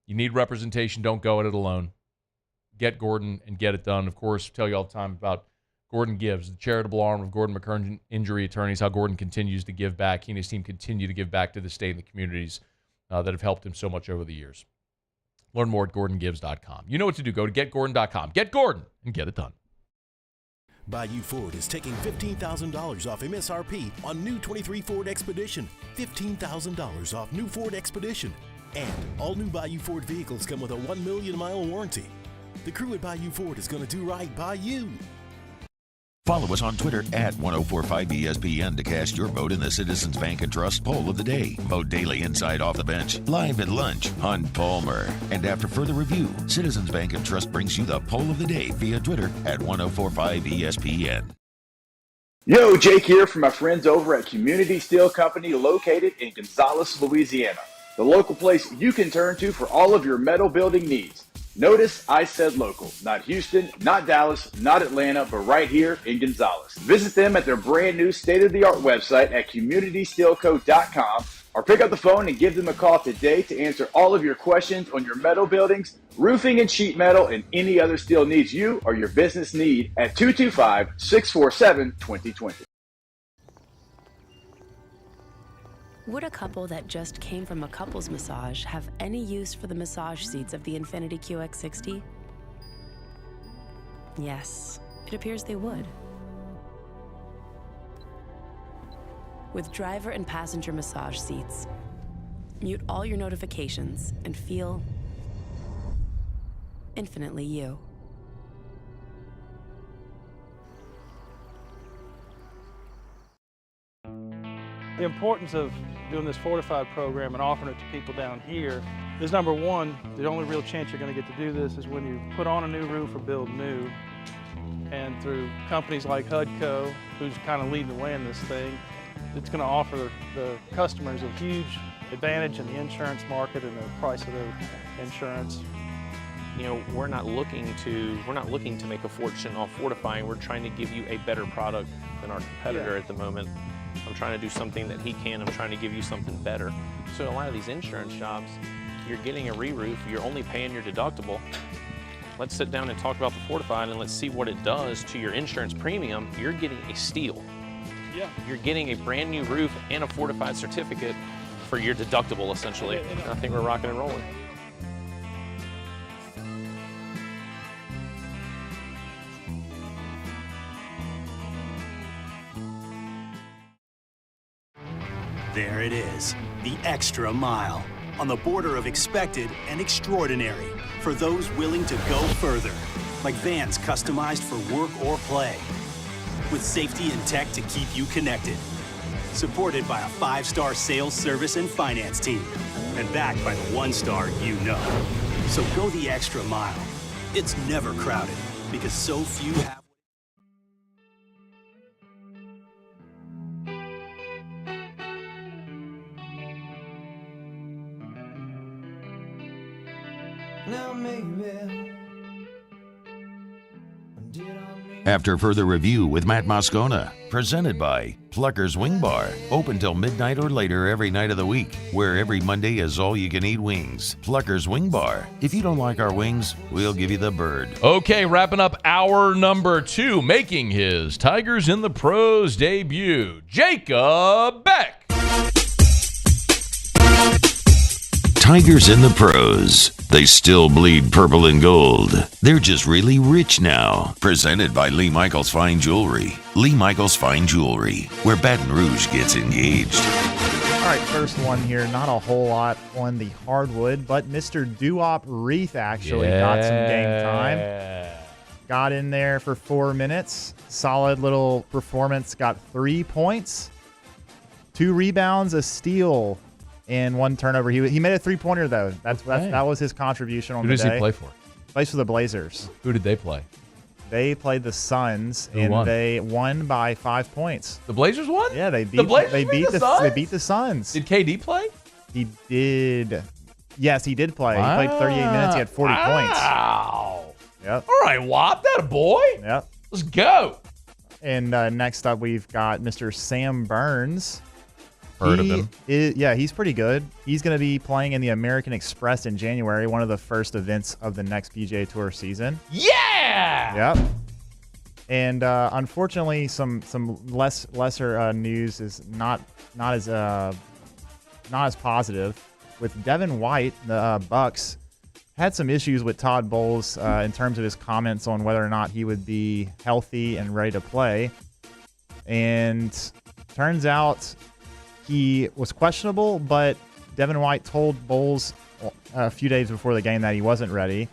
You need representation. Don't go at it alone. Get Gordon and get it done. Of course, tell you all the time about Gordon Gives, the charitable arm of Gordon McKernan Injury Attorneys, how Gordon continues to give back. He and his team continue to give back to the state and the communities that have helped him so much over the years. Learn more at GordonGives.com. You know what to do. Go to GetGordon.com. Get Gordon and get it done. Bayou Ford is taking $15,000 off MSRP on new 23 Ford Expedition. $15,000 off new Ford Expedition. And all new Bayou Ford vehicles come with a 1 million mile warranty. The crew at Bayou Ford is going to do right by you. Follow us on Twitter at 1045ESPN to cast your vote in the Citizens Bank and Trust Poll of the Day. Vote daily inside Off the Bench, live at lunch on Palmer. And after further review, Citizens Bank and Trust brings you the Poll of the Day via Twitter at 1045ESPN. Yo, Jake here from my friends over at Community Steel Company located in Gonzales, Louisiana. The local place you can turn to for all of your metal building needs. Notice I said local, not Houston, not Dallas, not Atlanta, but right here in Gonzales. Visit them at their brand new state-of-the-art website at communitysteelco.com or pick up the phone and give them a call today to answer all of your questions on your metal buildings, roofing and sheet metal, and any other steel needs you or your business need at 225-647-2020. Would a couple that just came from a couples massage have any use for the massage seats of the Infiniti QX60? Yes, it appears they would. With driver and passenger massage seats, mute all your notifications and feel infinitely you. The importance of doing this Fortified program and offering it to people down here is, number one, the only real chance you're going to get to do this is when you put on a new roof or build new. And through companies like HUDCO, who's kind of leading the way in this thing, it's going to offer the customers a huge advantage in the insurance market and the price of their insurance. You know, we're not looking to make a fortune off fortifying. We're trying to give you a better product than our competitor at the moment. I'm trying to do something that he can. I'm trying to give you something better. So a lot of these insurance jobs, you're getting a re-roof, you're only paying your deductible. Let's sit down and talk about the Fortified and let's see what it does to your insurance premium. You're getting a steal. Yeah. You're getting a brand new roof and a Fortified certificate for your deductible, essentially. And I think we're rocking and rolling. There it is, the extra mile, on the border of expected and extraordinary, for those willing to go further, like vans customized for work or play, with safety and tech to keep you connected, supported by a 5-star sales, service, and finance team, and backed by the 1-star you know. So go the extra mile. It's never crowded, because so few have. After further review with Matt Moscona, presented by Plucker's Wing Bar, open till midnight or later every night of the week, where every Monday is all-you-can-eat wings. Plucker's Wing Bar. If you don't like our wings, we'll give you the bird. Okay, wrapping up hour number 2, making his Tigers in the Pros debut, Jacob Beck. Tigers in the Pros. They still bleed purple and gold. They're just really rich now. Presented by Lee Michaels Fine Jewelry. Lee Michaels Fine Jewelry, where Baton Rouge gets engaged. All right, first one here. Not a whole lot on the hardwood, but Mr. Doo-Wop Reith actually got some game time. Got in there for 4 minutes. Solid little performance. Got 3 points, 2 rebounds, a steal, and 1 turnover. He made a 3-pointer, though. That was his contribution on the day. Who does he play for? Plays for the Blazers. Who did they play? They played the Suns, Who and won? they won by 5 points. The Blazers won? Yeah, they beat The Blazers they beat beat the Suns? They beat the Suns. Did KD play? He did. Yes, he did play. He played 38 minutes. He had 40 points. Wow. Yep. All right, Wop, that a boy. Yep. Let's go. And next up, we've got Mr. Sam Burns. Heard of him. He's pretty good. He's going to be playing in the American Express in January, one of the first events of the next PGA Tour season. Yeah. Yep. And unfortunately, some lesser news is not as positive. With Devin White, the Bucks had some issues with Todd Bowles in terms of his comments on whether or not he would be healthy and ready to play. And turns out he was questionable, but Devin White told Bowles a few days before the game that he wasn't ready,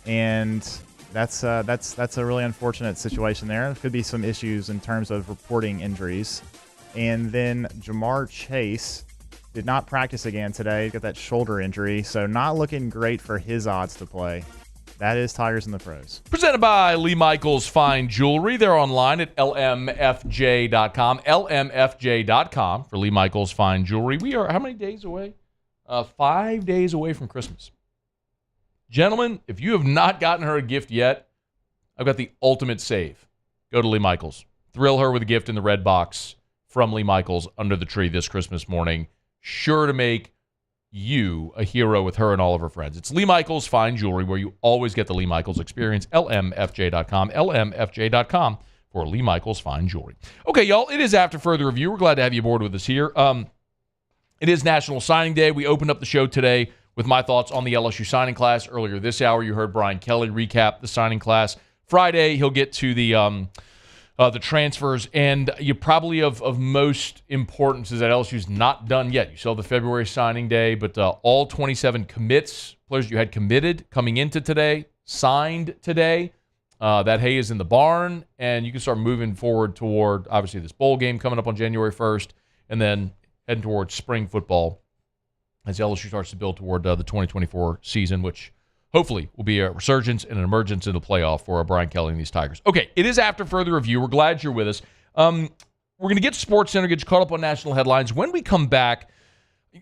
and that's a really unfortunate situation there. There could be some issues in terms of reporting injuries. And then Jamar Chase did not practice again today. He got that shoulder injury, so not looking great for his odds to play. That is Tigers in the Pros. Presented by Lee Michaels Fine Jewelry. They're online at lmfj.com. lmfj.com for Lee Michaels Fine Jewelry. We are how many days away? 5 days away from Christmas. Gentlemen, if you have not gotten her a gift yet, I've got the ultimate save. Go to Lee Michaels. Thrill her with a gift in the red box from Lee Michaels under the tree this Christmas morning. Sure to make you a hero with her and all of her friends. It's Lee Michaels Fine Jewelry, where you always get the Lee Michaels experience. lmfj.com. lmfj.com for Lee Michaels Fine Jewelry. Okay, y'all, it is after further review. We're glad to have you aboard with us here. It is National Signing Day. We opened up the show today with my thoughts on the LSU signing class. Earlier this hour, you heard Brian Kelly recap the signing class. Friday, he'll get to the transfers, and you probably of most importance is that LSU's not done yet. You saw the February signing day, but all 27 commits, players you had committed coming into today, signed today. That hay is in the barn, and you can start moving forward toward, obviously, this bowl game coming up on January 1st, and then heading towards spring football as LSU starts to build toward the 2024 season, which hopefully will be a resurgence and an emergence in the playoff for Brian Kelly and these Tigers. Okay, it is after further review. We're glad you're with us. We're going to get to Sports Center, get you caught up on national headlines. When we come back,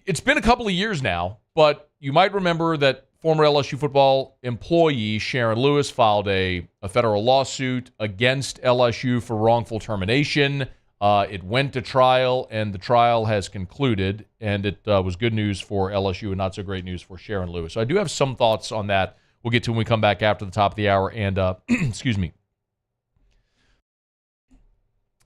it's been a couple of years now, but you might remember that former LSU football employee Sharon Lewis filed a federal lawsuit against LSU for wrongful termination. It went to trial, and the trial has concluded, and it was good news for LSU and not so great news for Sharon Lewis. So I do have some thoughts on that. We'll get to when we come back after the top of the hour, and excuse me.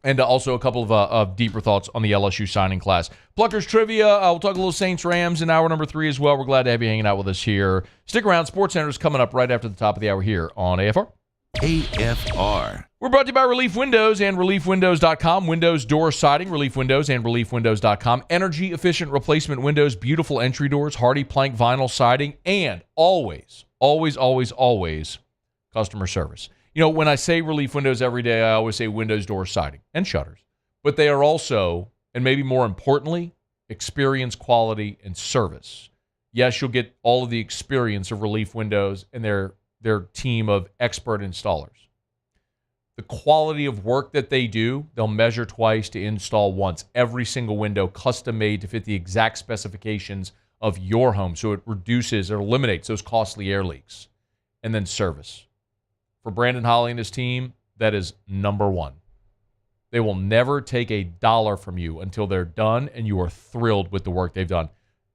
And also a couple of deeper thoughts on the LSU signing class. Pluckers Trivia, we'll talk a little Saints-Rams in hour number 3 as well. We're glad to have you hanging out with us here. Stick around. SportsCenter is coming up right after the top of the hour here on AFR. AFR. We're brought to you by Relief Windows and ReliefWindows.com. Windows door siding, Relief Windows and ReliefWindows.com. Energy-efficient replacement windows, beautiful entry doors, hardy plank vinyl siding, and always, always, always, always customer service. You know, when I say Relief Windows every day, I always say windows, door siding, and shutters. But they are also, and maybe more importantly, experience, quality, and service. Yes, you'll get all of the experience of Relief Windows and their team of expert installers. The quality of work that they do, they'll measure twice to install once. Every single window custom made to fit the exact specifications of your home, so it reduces or eliminates those costly air leaks. And then service. For Brandon Holly and his team, that is number one. They will never take a dollar from you until they're done and you are thrilled with the work they've done.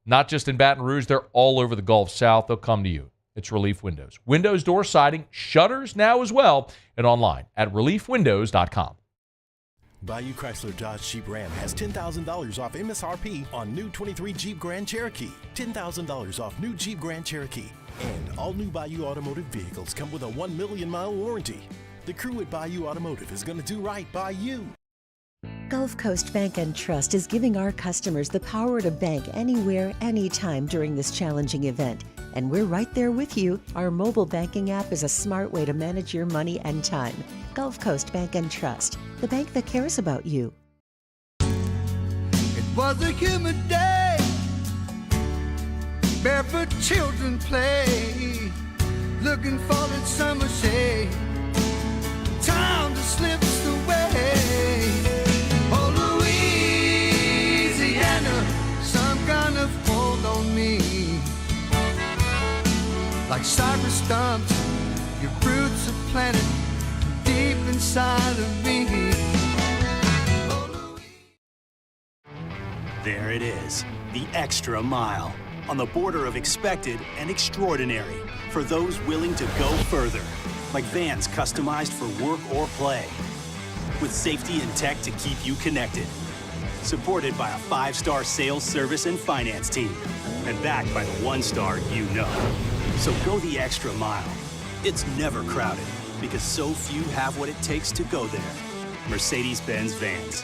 Not just in Baton Rouge, they're all over the Gulf South. They'll come to you. It's Relief Windows. Windows, door siding, shutters now as well, and online at ReliefWindows.com. Bayou Chrysler Dodge Jeep Ram has $10,000 off MSRP on new 23 Jeep Grand Cherokee, $10,000 off new Jeep Grand Cherokee, and all new Bayou Automotive vehicles come with a 1 million mile warranty. The crew at Bayou Automotive is going to do right by you. Gulf Coast Bank and Trust is giving our customers the power to bank anywhere, anytime during this challenging event. And we're right there with you. Our mobile banking app is a smart way to manage your money and time. Gulf Coast Bank and Trust, the bank that cares about you. It was a humid day, barefoot children play, looking for that summer shade. Time just slips away. Oh, Louisiana, some kind of hold on me. Like cypress stumps, your roots are planted deep inside of me. There it is, the extra mile, on the border of expected and extraordinary, for those willing to go further, like vans customized for work or play, with safety and tech to keep you connected, supported by a 5-star sales, service, and finance team, and backed by the 1-star you know. So go the extra mile. It's never crowded, because so few have what it takes to go there. Mercedes-Benz Vans.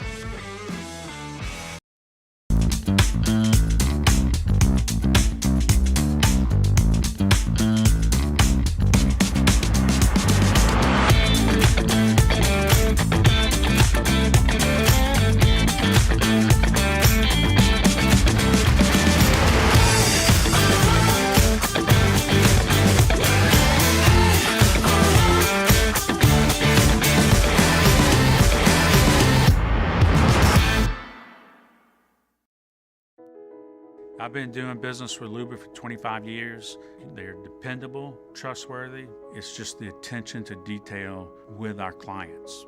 I've been doing business with Luba for 25 years. They're dependable, trustworthy. It's just the attention to detail with our clients.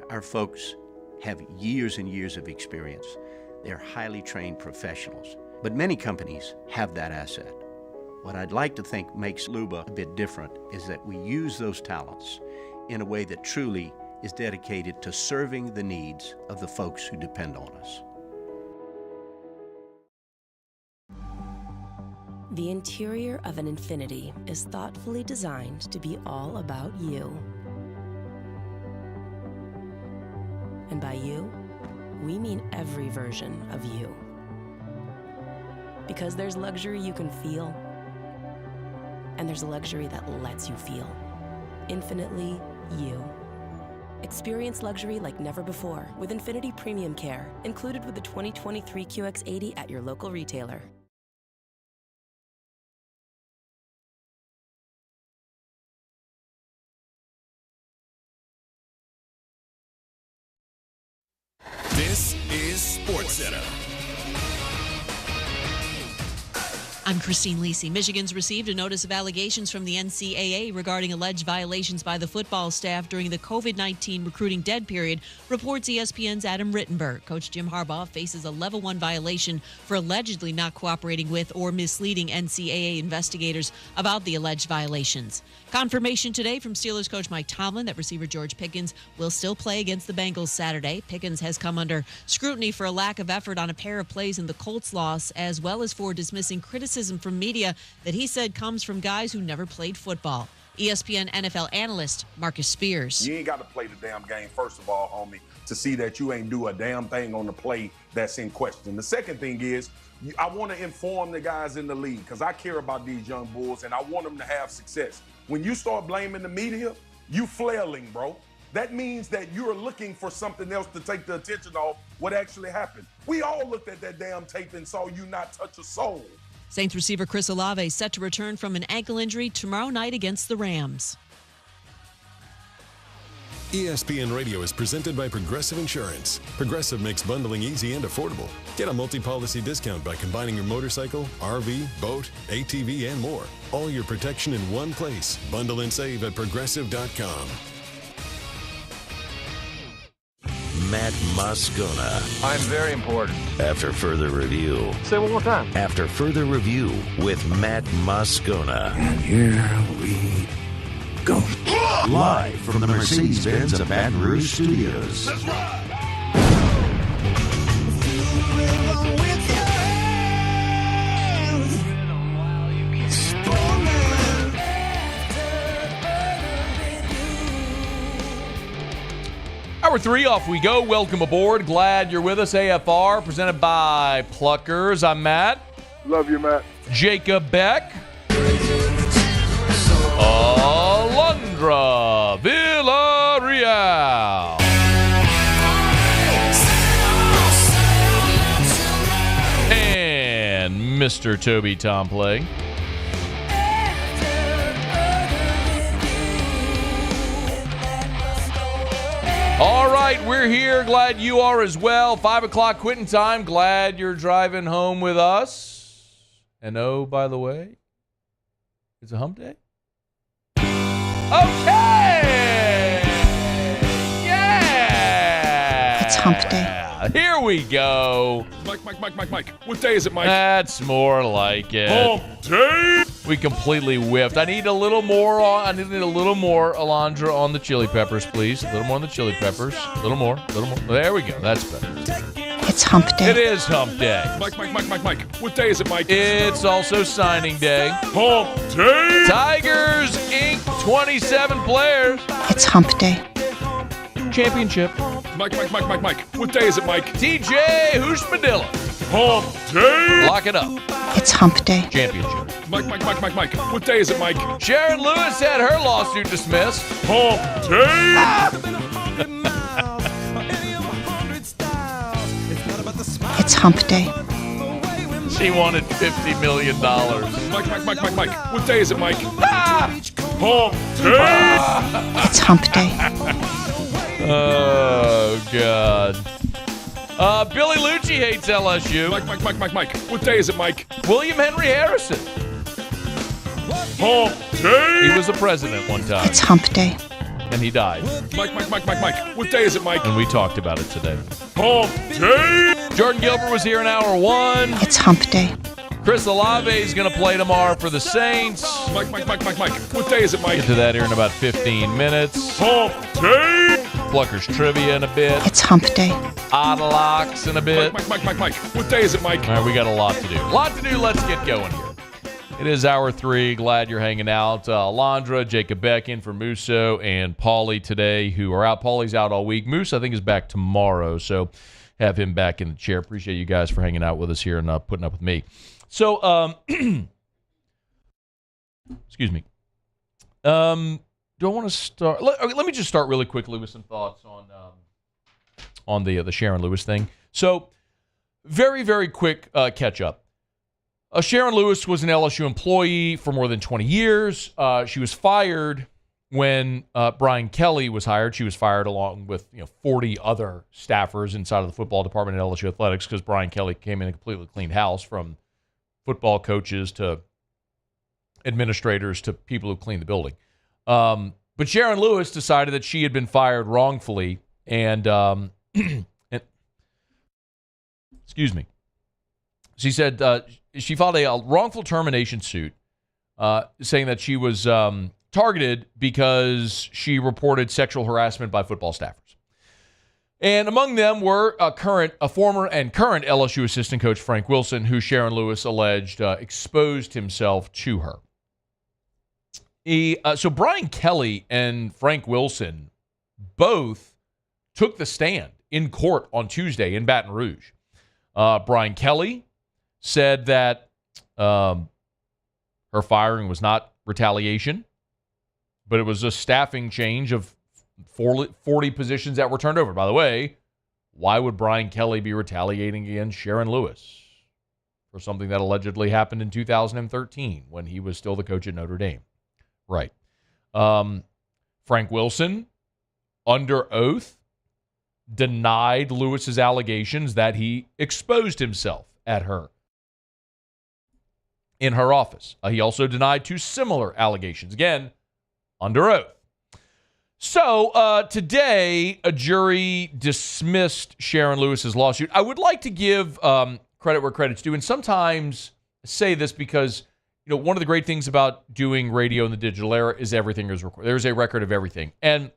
Our folks have years and years of experience. They're highly trained professionals, but many companies have that asset. What I'd like to think makes Luba a bit different is that we use those talents in a way that truly is dedicated to serving the needs of the folks who depend on us. The interior of an Infiniti is thoughtfully designed to be all about you. And by you, we mean every version of you. Because there's luxury you can feel, and there's luxury that lets you feel. Infinitely you. Experience luxury like never before with Infiniti Premium Care, included with the 2023 QX80 at your local retailer. This is SportsCenter. I'm Christine Lisi. Michigan's received a notice of allegations from the NCAA regarding alleged violations by the football staff during the COVID-19 recruiting dead period, reports ESPN's Adam Rittenberg. Coach Jim Harbaugh faces a level 1 violation for allegedly not cooperating with or misleading NCAA investigators about the alleged violations. Confirmation today from Steelers coach Mike Tomlin that receiver George Pickens will still play against the Bengals Saturday. Pickens has come under scrutiny for a lack of effort on a pair of plays in the Colts loss, as well as for dismissing criticism from media that he said comes from guys who never played football. ESPN NFL analyst Marcus Spears. You ain't got to play the damn game, first of all, homie, to see that you ain't do a damn thing on the play that's in question. The second thing is, I want to inform the guys in the league because I care about these young bulls and I want them to have success. When you start blaming the media, you flailing, bro. That means that you're looking for something else to take the attention off what actually happened. We all looked at that damn tape and saw you not touch a soul. Saints receiver Chris Olave set to return from an ankle injury tomorrow night against the Rams. ESPN Radio is presented by Progressive Insurance. Progressive makes bundling easy and affordable. Get a multi-policy discount by combining your motorcycle, RV, boat, ATV, and more. All your protection in one place. Bundle and save at Progressive.com. Matt Moscona. I'm very important. After further review. Say it one more time. After further review with Matt Moscona. And here we go. Live from the Mercedes-Benz of Baton Rouge Studios. Let's ride! Hour 3, off we go. Welcome aboard. Glad you're with us. AFR, presented by Pluckers. I'm Matt. Love you, Matt. Jacob Beck. Alondra Villarreal. And Mr. Toby Tomplay. All right, we're here. Glad you are as well. 5 o'clock quitting time. Glad you're driving home with us. And oh, by the way, it's a hump day. Okay! Yeah! It's hump day. Here we go. Mike. What day is it, Mike? That's more like it. Hump day! We completely whiffed. I need a little more, Alondra, on the chili peppers, please. A little more on the chili peppers. A little more. There we go. That's better. It's hump day. It is hump day. Mike. What day is it, Mike? It's also signing day. Hump day! Tigers Inc. 27 players. It's hump day. Championship. Mike. What day is it, Mike? TJ Houshmadilla. Hump day! Lock it up. It's hump day. Championship. Mike. What day is it, Mike? Sharon Lewis had her lawsuit dismissed. Hump day! It's hump day. She wanted $50 million. Mike. What day is it, Mike? Hump day! It's hump day. Oh, God. Billy Luchi hates LSU. Mike. What day is it, Mike? William Henry Harrison. Hump day! He was the president one time. It's hump day. And he died. Mike. What day is it, Mike? And we talked about it today. Hump day! Jordan Gilbert was here in hour 1. It's hump day. Chris Olave is going to play tomorrow for the Saints. Mike. What day is it, Mike? Get to that here in about 15 minutes. Hump day! Pluckers trivia in a bit. It's hump day. Autolocks in a bit. Mike. What day is it, Mike? All right, we got a lot to do. Let's get going here. It is hour 3. Glad you're hanging out. Alondra, Jacob Beck in for Musso, and Paulie today, who are out. Paulie's out all week. Moose, I think, is back tomorrow, so have him back in the chair. Appreciate you guys for hanging out with us here and putting up with me. So, excuse me. Do I want to start? Let me just start really quickly with some thoughts on the Sharon Lewis thing. So, very, very quick catch up. Sharon Lewis was an LSU employee for more than 20 years. She was fired when Brian Kelly was hired. She was fired along with 40 other staffers inside of the football department at LSU Athletics because Brian Kelly came in and completely cleaned house from football coaches to administrators to people who clean the building. But Sharon Lewis decided that she had been fired wrongfully, and excuse me. She said she filed a wrongful termination suit, saying that she was targeted because she reported sexual harassment by football staffers. And among them were a former and current LSU assistant coach Frank Wilson, who Sharon Lewis alleged exposed himself to her. So Brian Kelly and Frank Wilson both took the stand in court on Tuesday in Baton Rouge. Brian Kelly said that her firing was not retaliation, but it was a staffing change of 40 positions that were turned over. By the way, why would Brian Kelly be retaliating against Sharon Lewis for something that allegedly happened in 2013 when he was still the coach at Notre Dame? Right. Frank Wilson, under oath, denied Lewis's allegations that he exposed himself at her in her office. He also denied 2 similar allegations, again, under oath. So today, a jury dismissed Sharon Lewis's lawsuit. I would like to give credit where credit's due, and sometimes say this because one of the great things about doing radio in the digital era is everything is recorded. There's a record of everything. And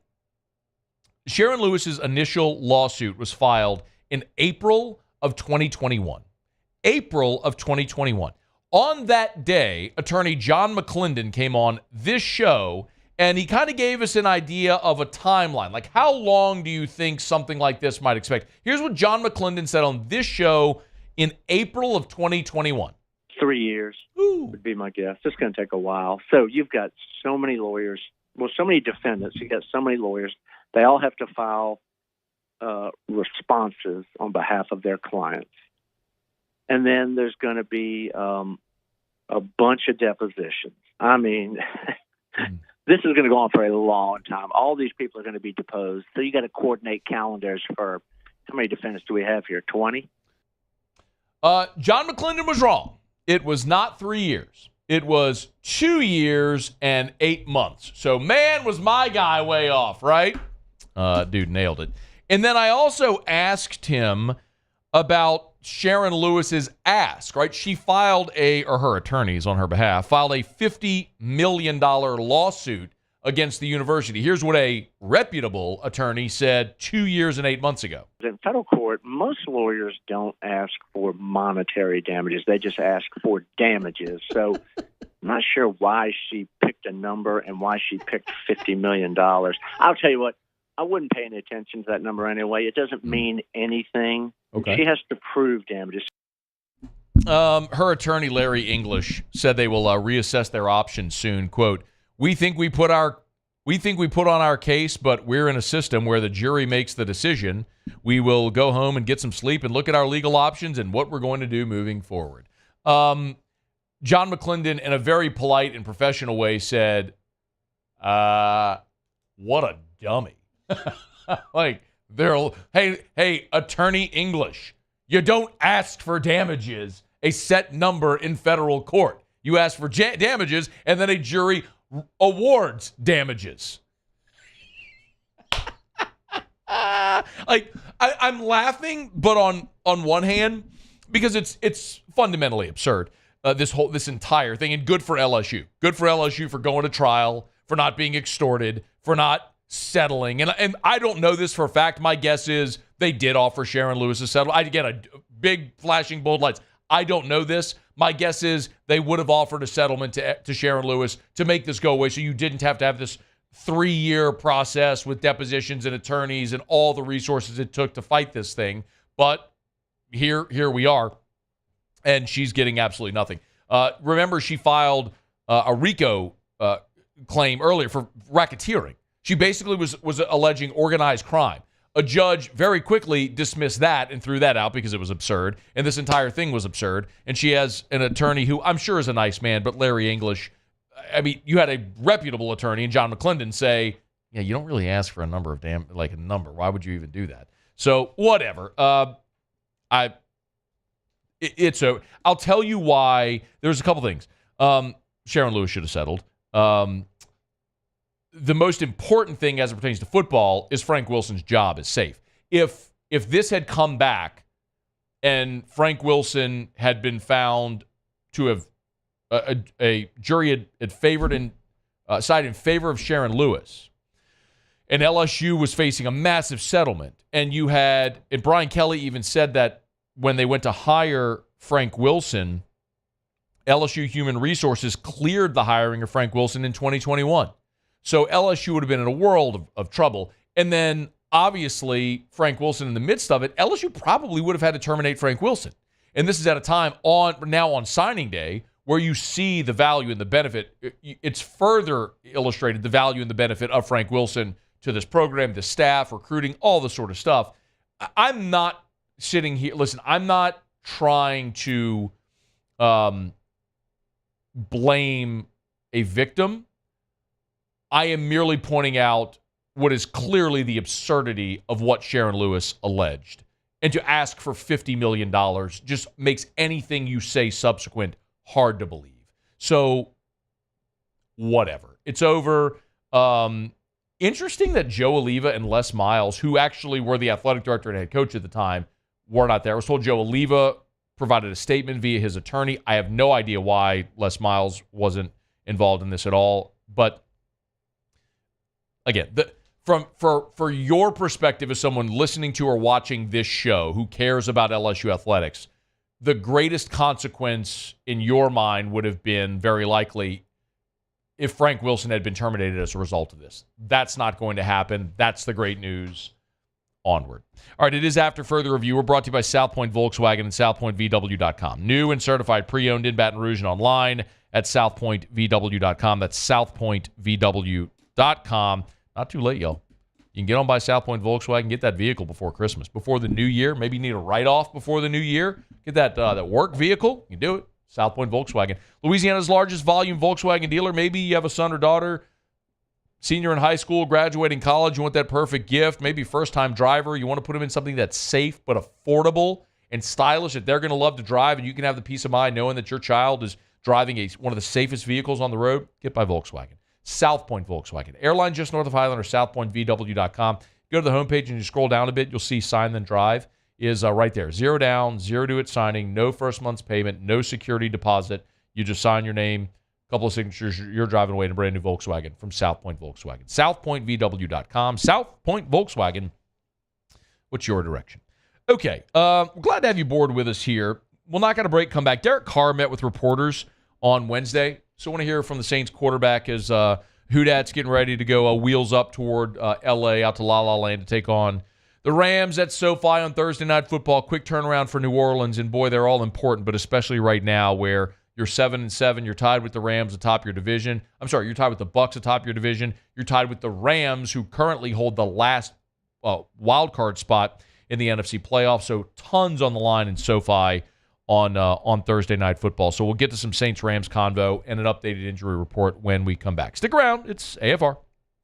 Sharon Lewis's initial lawsuit was filed in April of 2021. April of 2021. On that day, attorney John McClendon came on this show, and he kind of gave us an idea of a timeline. Like, how long do you think something like this might expect? Here's what John McClendon said on this show in April of 2021. 3 years would be my guess. It's going to take a while. So you've got so many lawyers, so many defendants. You've got so many lawyers. They all have to file responses on behalf of their clients. And then there's going to be a bunch of depositions. I mean, this is going to go on for a long time. All these people are going to be deposed. So you got to coordinate calendars for, how many defendants do we have here? 20? John McClendon was wrong. It was not 3 years. It was 2 years and 8 months. So, man, was my guy way off, right? Dude nailed it. And then I also asked him about Sharon Lewis's ask, right? She filed or her attorneys on her behalf, filed a $50 million lawsuit against the university. Here's what a reputable attorney said 2 years and 8 months ago. In federal court, most lawyers don't ask for monetary damages. They just ask for damages. So I'm not sure why she picked a number and why she picked $50 million. I'll tell you what, I wouldn't pay any attention to that number anyway. It doesn't mean anything. Okay. She has to prove damages. Her attorney, Larry English, said they will reassess their options soon. Quote, We think we put on our case, but we're in a system where the jury makes the decision. We will go home and get some sleep and look at our legal options and what we're going to do moving forward. John McClendon, in a very polite and professional way, said, what a dummy. Like, hey, attorney English, you don't ask for damages, a set number in federal court. You ask for damages, and then a jury awards damages. I'm laughing, but on one hand, because it's fundamentally absurd. This entire thing, and good for LSU. Good for LSU for going to trial, for not being extorted, for not settling. And I don't know this for a fact. My guess is they did offer Sharon Lewis a settlement. I get a big flashing bold lights. I don't know this. My guess is they would have offered a settlement to Sharon Lewis to make this go away, so you didn't have to have this 3-year process with depositions and attorneys and all the resources it took to fight this thing. But here we are, and she's getting absolutely nothing. Remember, she filed a RICO claim earlier for racketeering. She basically was alleging organized crime. A judge very quickly dismissed that and threw that out because it was absurd, and this entire thing was absurd. And she has an attorney who I'm sure is a nice man, but Larry English, I mean, you had a reputable attorney, and John McClendon say, yeah, you don't really ask for a number of a number. Why would you even do that? So whatever. I'll tell you why. There's a couple things. Sharon Lewis should have settled. The most important thing as it pertains to football is Frank Wilson's job is safe. If this had come back and Frank Wilson had been found to have a jury had favored and sided in favor of Sharon Lewis, and LSU was facing a massive settlement, and Brian Kelly even said that when they went to hire Frank Wilson, LSU Human Resources cleared the hiring of Frank Wilson in 2021. So LSU would have been in a world of trouble. And then, obviously, Frank Wilson in the midst of it, LSU probably would have had to terminate Frank Wilson. And this is at a time on signing day where you see the value and the benefit. It's further illustrated the value and the benefit of Frank Wilson to this program, the staff, recruiting, all the sort of stuff. I'm not sitting here. Listen, I'm not trying to blame a victim. I am merely pointing out what is clearly the absurdity of what Sharon Lewis alleged. And to ask for $50 million just makes anything you say subsequent hard to believe. So, whatever. It's over. Interesting that Joe Oliva and Les Miles, who actually were the athletic director and head coach at the time, were not there. I was told Joe Oliva provided a statement via his attorney. I have no idea why Les Miles wasn't involved in this at all. But again, for your perspective as someone listening to or watching this show who cares about LSU athletics, the greatest consequence in your mind would have been very likely if Frank Wilson had been terminated as a result of this. That's not going to happen. That's the great news. Onward. All right, it is After Further Review. We're brought to you by South Point Volkswagen and SouthPointVW.com. New and certified pre-owned in Baton Rouge and online at SouthPointVW.com. That's SouthPointVW.com. Not too late, y'all. You can get on by South Point Volkswagen, get that vehicle before Christmas, before the new year. Maybe you need a write-off before the new year. Get that work vehicle. You can do it. South Point Volkswagen. Louisiana's largest volume Volkswagen dealer. Maybe you have a son or daughter, senior in high school, graduating college. You want that perfect gift. Maybe first-time driver. You want to put them in something that's safe but affordable and stylish that they're going to love to drive, and you can have the peace of mind knowing that your child is driving one of the safest vehicles on the road. Get by Volkswagen. South Point Volkswagen. Airline just north of Highland or SouthPointVW.com. Go to the homepage and you scroll down a bit. You'll see Sign Then Drive is right there. 0 down, 0 due at signing, no first month's payment, no security deposit. You just sign your name, a couple of signatures, you're driving away in a brand new Volkswagen from South Point Volkswagen. SouthPointVW.com. South Point Volkswagen. What's your direction? Okay, we're glad to have you aboard with us here. We'll knock out a break, come back. Derek Carr met with reporters on Wednesday. So I want to hear from the Saints quarterback as Houdat's getting ready to go wheels up toward L.A., out to La La Land to take on the Rams at SoFi on Thursday Night Football. Quick turnaround for New Orleans, and boy, they're all important, but especially right now where you're 7-7, you're tied with the Rams atop your division. I'm sorry, you're tied with the Bucs atop your division. You're tied with the Rams, who currently hold the last wild card spot in the NFC playoffs. So tons on the line in SoFi on Thursday Night Football. So we'll get to some Saints-Rams convo and an updated injury report when we come back. Stick around. It's AFR.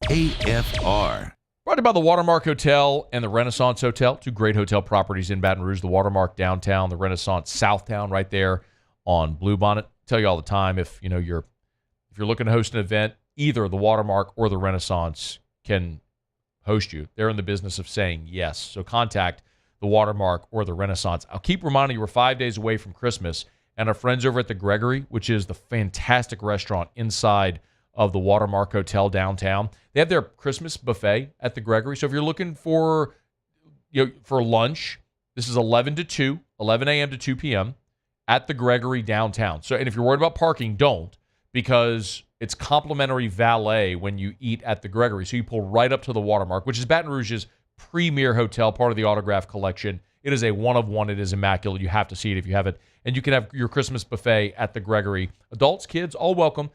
AFR. Brought to you by the Watermark Hotel and the Renaissance Hotel, two great hotel properties in Baton Rouge, the Watermark downtown, the Renaissance Southtown right there on Bluebonnet. I tell you all the time, if you're looking to host an event, either the Watermark or the Renaissance can host you. They're in the business of saying yes. So contact the Watermark or the Renaissance. I'll keep reminding you we're 5 days away from Christmas, and our friends over at the Gregory, which is the fantastic restaurant inside of the Watermark Hotel downtown, they have their Christmas buffet at the Gregory. So if you're looking for lunch, this is 11 a.m. to 2 p.m. at the Gregory downtown. So, and if you're worried about parking, don't, because it's complimentary valet when you eat at the Gregory. So you pull right up to the Watermark, which is Baton Rouge's premier hotel, part of the Autograph Collection. It is a one-of-one. It is immaculate. You have to see it if you haven't. And you can have your Christmas buffet at the Gregory. Adults, kids, all welcome.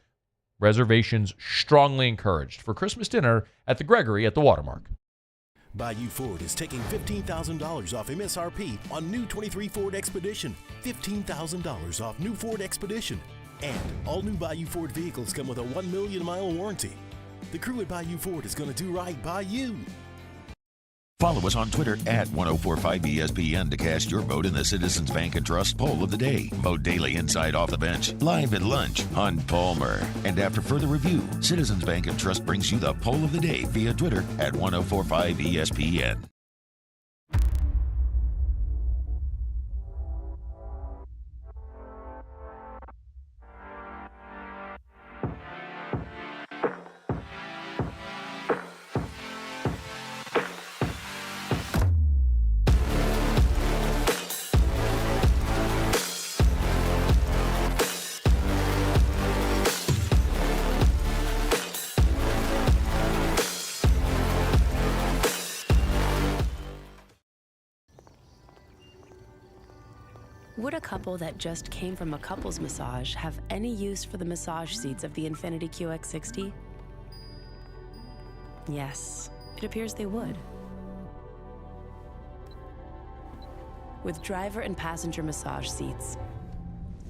Reservations strongly encouraged for Christmas dinner at the Gregory at the Watermark. Bayou Ford is taking $15,000 off MSRP on new 23 Ford Expedition. $15,000 off new Ford Expedition. And all new Bayou Ford vehicles come with a 1 million mile warranty. The crew at Bayou Ford is going to do right by you. Follow us on Twitter at 1045ESPN to cast your vote in the Citizens Bank and Trust Poll of the Day. Vote daily inside Off the Bench, live at lunch on Palmer. And after further review, Citizens Bank and Trust brings you the Poll of the Day via Twitter at 1045ESPN. Would a couple that just came from a couples massage have any use for the massage seats of the Infiniti QX60? Yes, it appears they would. With driver and passenger massage seats,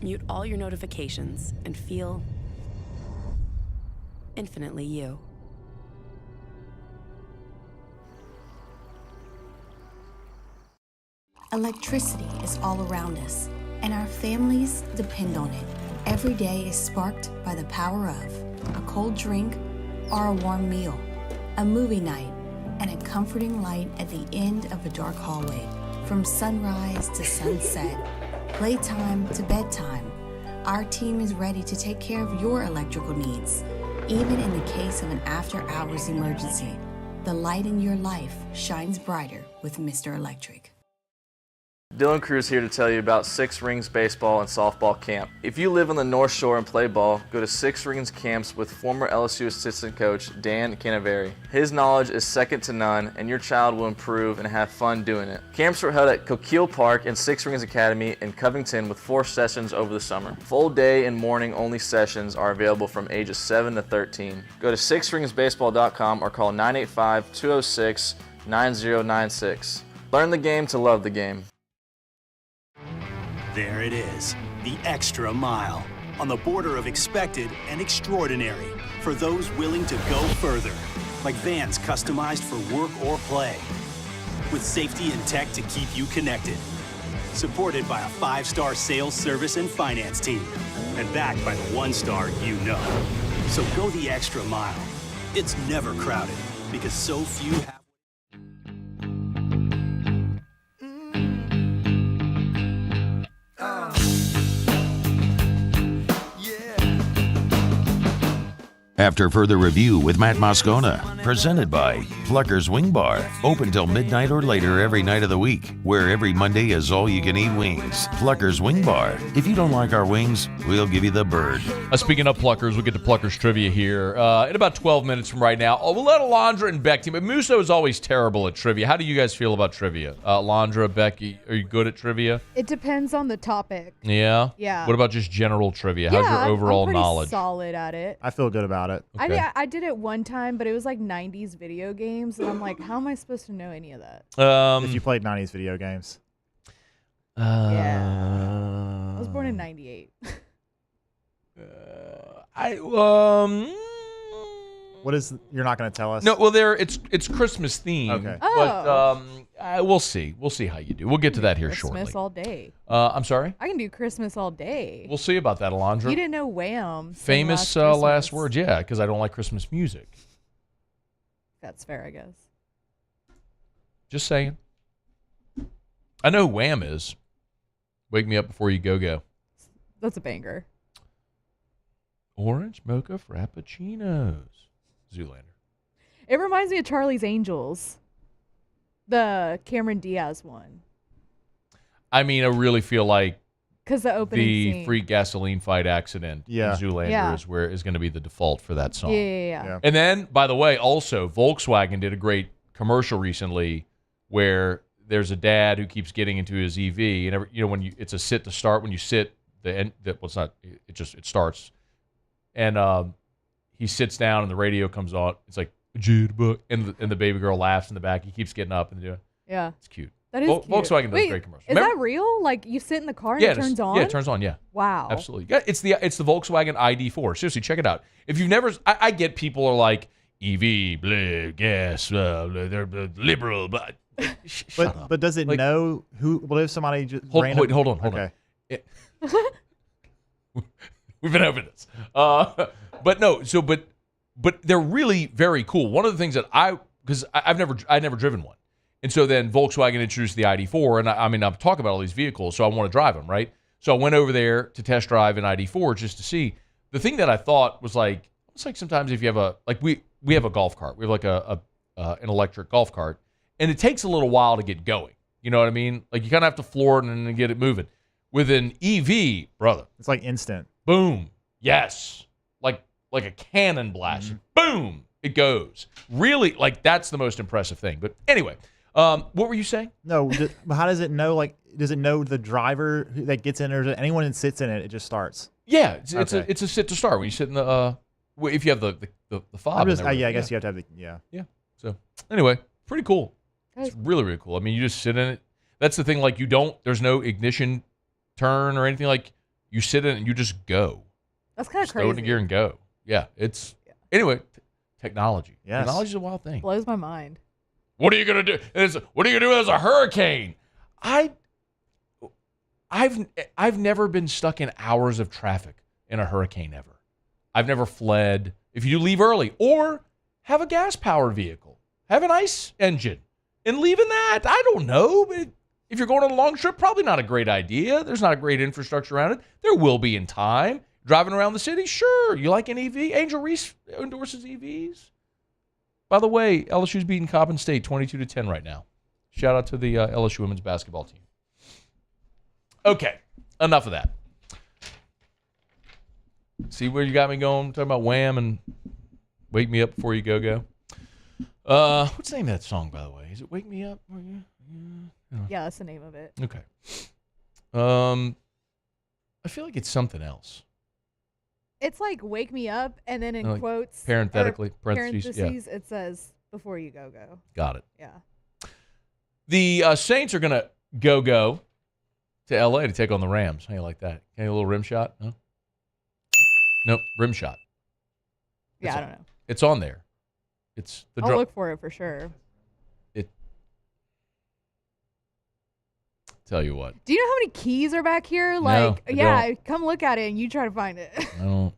mute all your notifications and feel infinitely you. Electricity is all around us, and our families depend on it. Every day is sparked by the power of a cold drink or a warm meal, a movie night, and a comforting light at the end of a dark hallway. From sunrise to sunset, playtime to bedtime, our team is ready to take care of your electrical needs. Even in the case of an after-hours emergency, the light in your life shines brighter with Mr. Electric. Dylan Cruz here to tell you about Six Rings Baseball and Softball Camp. If you live on the North Shore and play ball, go to Six Rings Camps with former LSU assistant coach Dan Canaveri. His knowledge is second to none, and your child will improve and have fun doing it. Camps were held at Coquille Park and Six Rings Academy in Covington with 4 sessions over the summer. Full day and morning only sessions are available from ages 7 to 13. Go to sixringsbaseball.com or call 985-206-9096. Learn the game to love the game. There it is, the extra mile, on the border of expected and extraordinary for those willing to go further, like vans customized for work or play, with safety and tech to keep you connected, supported by a 5-star sales, service, and finance team, and backed by the 1-star you know. So go the extra mile. It's never crowded, because so few have. After further review with Matt Moscona, presented by Plucker's Wing Bar, open till midnight or later every night of the week, where every Monday is all-you-can-eat wings. Plucker's Wing Bar. If you don't like our wings, we'll give you the bird. Speaking of Pluckers, we'll get to Pluckers trivia here in about 12 minutes from right now. We'll let Alondra and Beck team. But Musso is always terrible at trivia. How do you guys feel about trivia? Alondra, Becky, are you good at trivia? It depends on the topic. Yeah? Yeah. What about just general trivia? How's your overall I'm pretty knowledge? solid at it. I feel good about it. Okay. I did it one time, but it was like 90s video games, and I'm like, how am I supposed to know any of that? If you played 90s video games. Yeah. I was born in 98. What is? You're not going to tell us? No, well, it's Christmas themed. Okay. Oh. But we'll see. We'll see how you do. We'll get to that here Christmas shortly. all day. I'm sorry? I can do Christmas all day. We'll see about that, Alondra. You didn't know Wham! Famous last words, yeah, because I don't like Christmas music. That's fair, I guess. Just saying. I know who Wham is. Wake me up before you go. That's a banger. Orange mocha frappuccinos. Zoolander. It reminds me of Charlie's Angels. The Cameron Diaz one. I mean, I really feel like because the opening scene. Free gasoline fight accident in Zoolander is going to be the default for that song. Yeah. And then, by the way, also Volkswagen did a great commercial recently where there's a dad who keeps getting into his EV, and when it's a sit to start. When you sit, it starts, and he sits down and the radio comes on. It's like and the baby girl laughs in the back. He keeps getting up and doing. Yeah, it's cute. That is cute. Volkswagen does great commercials. Is that real? Like you sit in the car and it turns on? Yeah, it turns on. Yeah. Wow. Absolutely. Yeah, it's the Volkswagen ID4. Seriously, check it out. If you've never, I get people are like, EV, blah, gas, they're liberal, but shut up. But does it know who? What if somebody just hold on. Okay. We've been over this, but no. So, but they're really very cool. One of the things that I'd never driven one, and so then Volkswagen introduced the ID4, and I'm talking about all these vehicles, so I want to drive them, right? So I went over there to test drive an ID4 just to see. The thing that I thought was like, it's like sometimes if you have we have a golf cart, we have like an electric golf cart, and it takes a little while to get going. You know what I mean? Like you kind of have to floor it and then get it moving. With an EV, brother, it's like instant. Boom. Yes. Like a cannon blast. Boom. It goes. Really, like that's the most impressive thing. But anyway, what were you saying? No, how does it know? Like, does it know the driver that gets in, or anyone that sits in it? It just starts. Yeah, it's a sit to start when you sit in the. If you have the fob. I guess you have to have the Yeah. So anyway, pretty cool. It's really, really cool. I mean, you just sit in it. That's the thing. Like there's no ignition turn or anything. Like you sit in it and you just go. That's kind of crazy. Throw it in gear and go. Yeah. Anyway, technology. Yes. Technology's a wild thing. Blows my mind. What are you gonna do? What are you gonna do when there's a hurricane? I've never been stuck in hours of traffic in a hurricane ever. I've never fled. If you leave early or have a gas-powered vehicle, have an ICE engine, and leave in that. I don't know, but if you're going on a long trip, probably not a great idea. There's not a great infrastructure around it. There will be in time. Driving around the city, sure. You like an EV? Angel Reese endorses EVs. By the way, LSU's beating Coppin State 22-10 right now. Shout out to the LSU women's basketball team. Okay, enough of that. See where you got me going? Talking about Wham and Wake Me Up Before You Go. What's the name of that song, by the way? Is it Wake Me Up? Yeah, that's the name of it. Okay. I feel like it's something else. It's like "Wake Me Up," and then in quotes, parenthetically, parentheses, it says "Before You Go." Got it. Yeah. The Saints are gonna go to L.A. to take on the Rams. How you like that? Any little rim shot? No? Nope, rim shot. Yeah, I don't know. It's on there. It's the. I'll look for it for sure. Tell you what. Do you know how many keys are back here? No, I don't. Come look at it and you try to find it. I don't.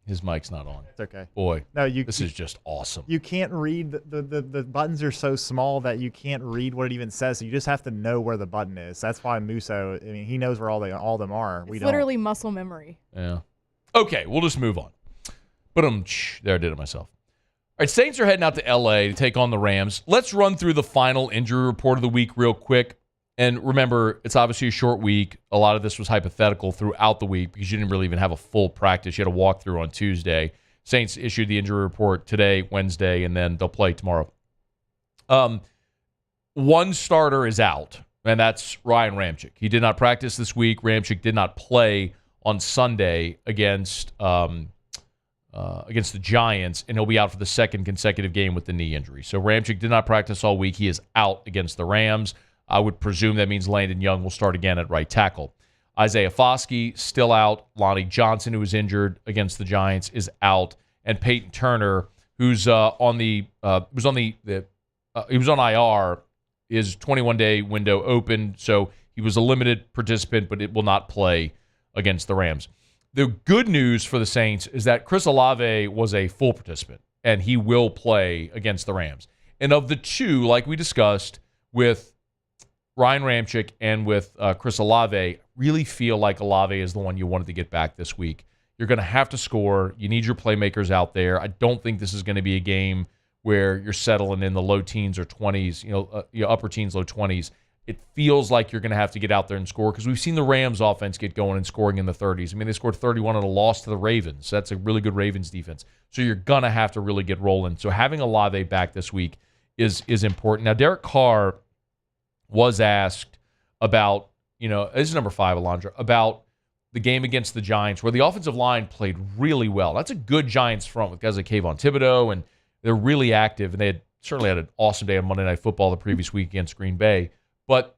His mic's not on. It's okay. Boy, no, this is just awesome. You can't read the buttons are so small that you can't read what it even says. So you just have to know where the button is. That's why Musso. I mean, he knows where all of them are. It's literally muscle memory. Yeah. Okay, we'll just move on. But there I did it myself. All right, Saints are heading out to L.A. to take on the Rams. Let's run through the final injury report of the week real quick. And remember, it's obviously a short week. A lot of this was hypothetical throughout the week because you didn't really even have a full practice. You had a walkthrough on Tuesday. Saints issued the injury report today, Wednesday, and then they'll play tomorrow. One starter is out, and that's Ryan Ramczyk. He did not practice this week. Ramczyk did not play on Sunday against the Giants, and he'll be out for the second consecutive game with the knee injury. So Ramczyk did not practice all week. He is out against the Rams. I would presume that means Landon Young will start again at right tackle. Isaiah Foskey still out. Lonnie Johnson, who was injured against the Giants, is out, and Peyton Turner, who's on IR, his 21-day window opened, so he was a limited participant, but it will not play against the Rams. The good news for the Saints is that Chris Olave was a full participant, and he will play against the Rams. And of the two, like we discussed with Ryan Ramczyk and with Chris Olave, really feel like Olave is the one you wanted to get back this week. You're going to have to score. You need your playmakers out there. I don't think this is going to be a game where you're settling in the low teens or 20s, upper teens, low 20s. It feels like you're going to have to get out there and score because we've seen the Rams offense get going and scoring in the 30s. I mean, they scored 31 on a loss to the Ravens. That's a really good Ravens defense. So you're going to have to really get rolling. So having Olave back this week is important. Now, Derek Carr was asked about, this is number 5, Alondra, about the game against the Giants where the offensive line played really well. That's a good Giants front with guys like Kayvon Thibodeau, and they're really active, and they had certainly had an awesome day on Monday Night Football the previous week against Green Bay. But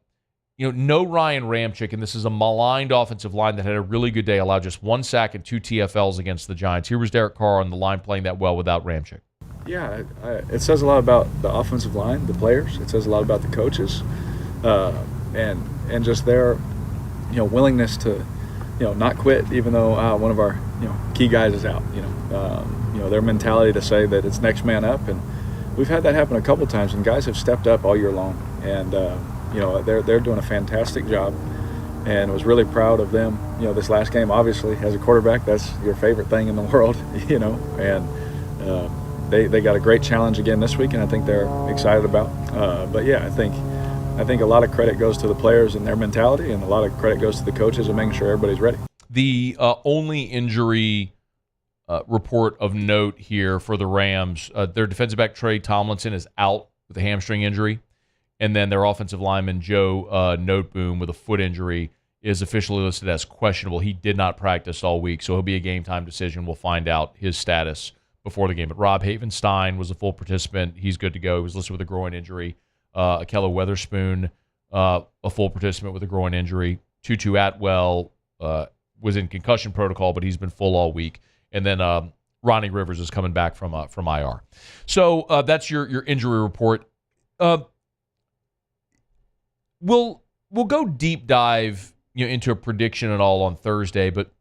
no Ryan Ramczyk, and this is a maligned offensive line that had a really good day, allowed just 1 sack and 2 TFLs against the Giants. Here was Derek Carr on the line playing that well without Ramczyk. Yeah, it says a lot about the offensive line, the players. It says a lot about the coaches, and just their, willingness to, not quit even though one of our, key guys is out. Their mentality to say that it's next man up, and we've had that happen a couple times, and guys have stepped up all year long, and they're doing a fantastic job, and was really proud of them. This last game, obviously, as a quarterback, that's your favorite thing in the world, and. They got a great challenge again this week, and I think they're excited about. But yeah, I think a lot of credit goes to the players and their mentality, and a lot of credit goes to the coaches and making sure everybody's ready. The only injury report of note here for the Rams, their defensive back Trey Tomlinson is out with a hamstring injury, and then their offensive lineman Joe Noteboom with a foot injury is officially listed as questionable. He did not practice all week, so he'll be a game-time decision. We'll find out his status before the game. But Rob Havenstein was a full participant. He's good to go. He was listed with a groin injury. Akello Weatherspoon, a full participant with a groin injury. Tutu Atwell was in concussion protocol, but he's been full all week. And then Ronnie Rivers is coming back from IR. So that's your injury report. We'll go deep dive into a prediction and all on Thursday, but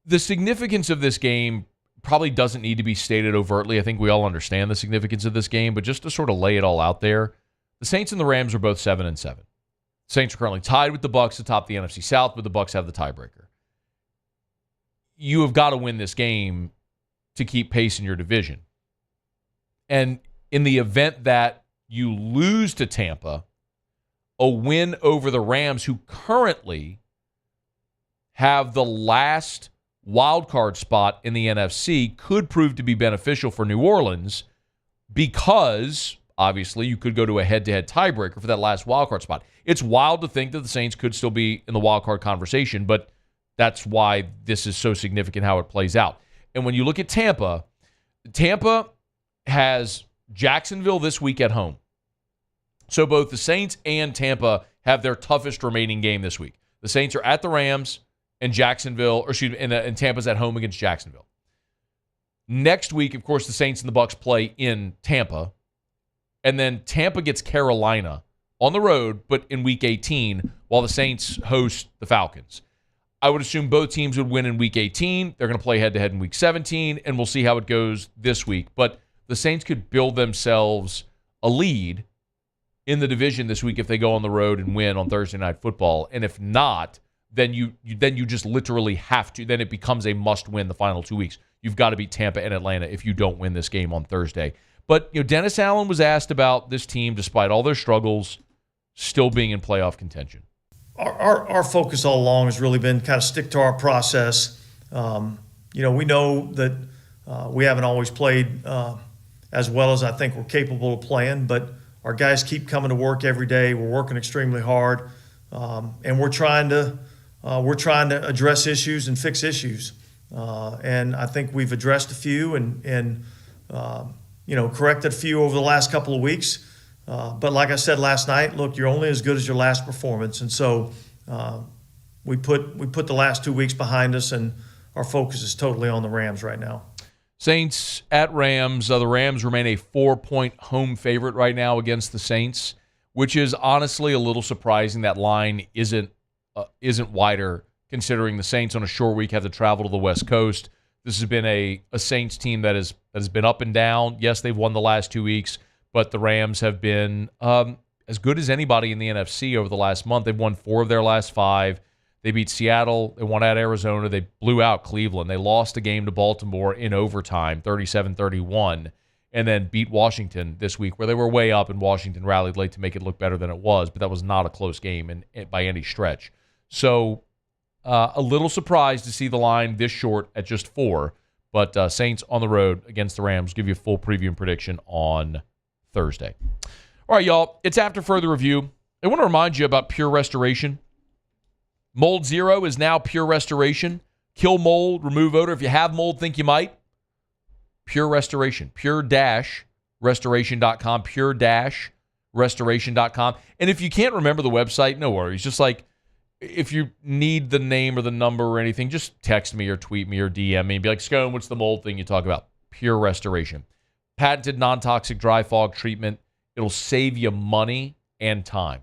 the significance of this game probably doesn't need to be stated overtly. I think we all understand the significance of this game, but just to sort of lay it all out there, the Saints and the Rams are both 7-7. The Saints are currently tied with the Bucs atop the NFC South, but the Bucs have the tiebreaker. You have got to win this game to keep pace in your division. And in the event that you lose to Tampa, a win over the Rams, who currently have the last wild card spot in the NFC, could prove to be beneficial for New Orleans because, obviously, you could go to a head-to-head tiebreaker for that last wild card spot. It's wild to think that the Saints could still be in the wild card conversation, but that's why this is so significant how it plays out. And when you look at Tampa, Tampa has Jacksonville this week at home. So both the Saints and Tampa have their toughest remaining game this week. The Saints are at the Rams, and Jacksonville, or excuse me, and Tampa's at home against Jacksonville. Next week, of course, the Saints and the Bucs play in Tampa, and then Tampa gets Carolina on the road, but in Week 18, while the Saints host the Falcons. I would assume both teams would win in Week 18. They're going to play head-to-head in Week 17, and we'll see how it goes this week. But the Saints could build themselves a lead in the division this week if they go on the road and win on Thursday Night Football, and if not, then you just literally have to. Then it becomes a must-win the final 2 weeks. You've got to beat Tampa and Atlanta if you don't win this game on Thursday. But Dennis Allen was asked about this team, despite all their struggles, still being in playoff contention. Our focus all along has really been kind of stick to our process. We know that we haven't always played as well as I think we're capable of playing, but our guys keep coming to work every day. We're working extremely hard, and we're trying to address issues and fix issues. And I think we've addressed a few and corrected a few over the last couple of weeks. But like I said last night, look, you're only as good as your last performance. And so we put the last 2 weeks behind us, and our focus is totally on the Rams right now. Saints at Rams. The Rams remain a 4-point home favorite right now against the Saints, which is honestly a little surprising. That line isn't wider, considering the Saints on a short week have to travel to the West Coast. This has been a Saints team that has been up and down. Yes, they've won the last 2 weeks, but the Rams have been as good as anybody in the NFC over the last month. They've won 4 of their last 5. They beat Seattle. They won at Arizona. They blew out Cleveland. They lost a game to Baltimore in overtime, 37-31, and then beat Washington this week, where they were way up, and Washington rallied late to make it look better than it was, but that was not a close game by any stretch. So a little surprised to see the line this short at just 4, but Saints on the road against the Rams. Give you a full preview and prediction on Thursday. All right, y'all, it's after further review. I want to remind you about Pure Restoration. Mold Zero is now Pure Restoration. Kill mold, remove odor. If you have mold, think you might. Pure Restoration. Pure-restoration.com. Pure-restoration.com. restoration.com. And if you can't remember the website, no worries. Just like if you need the name or the number or anything, just text me or tweet me or DM me and be like, Scone, what's the mold thing you talk about? Pure Restoration. Patented non-toxic dry fog treatment. It'll save you money and time.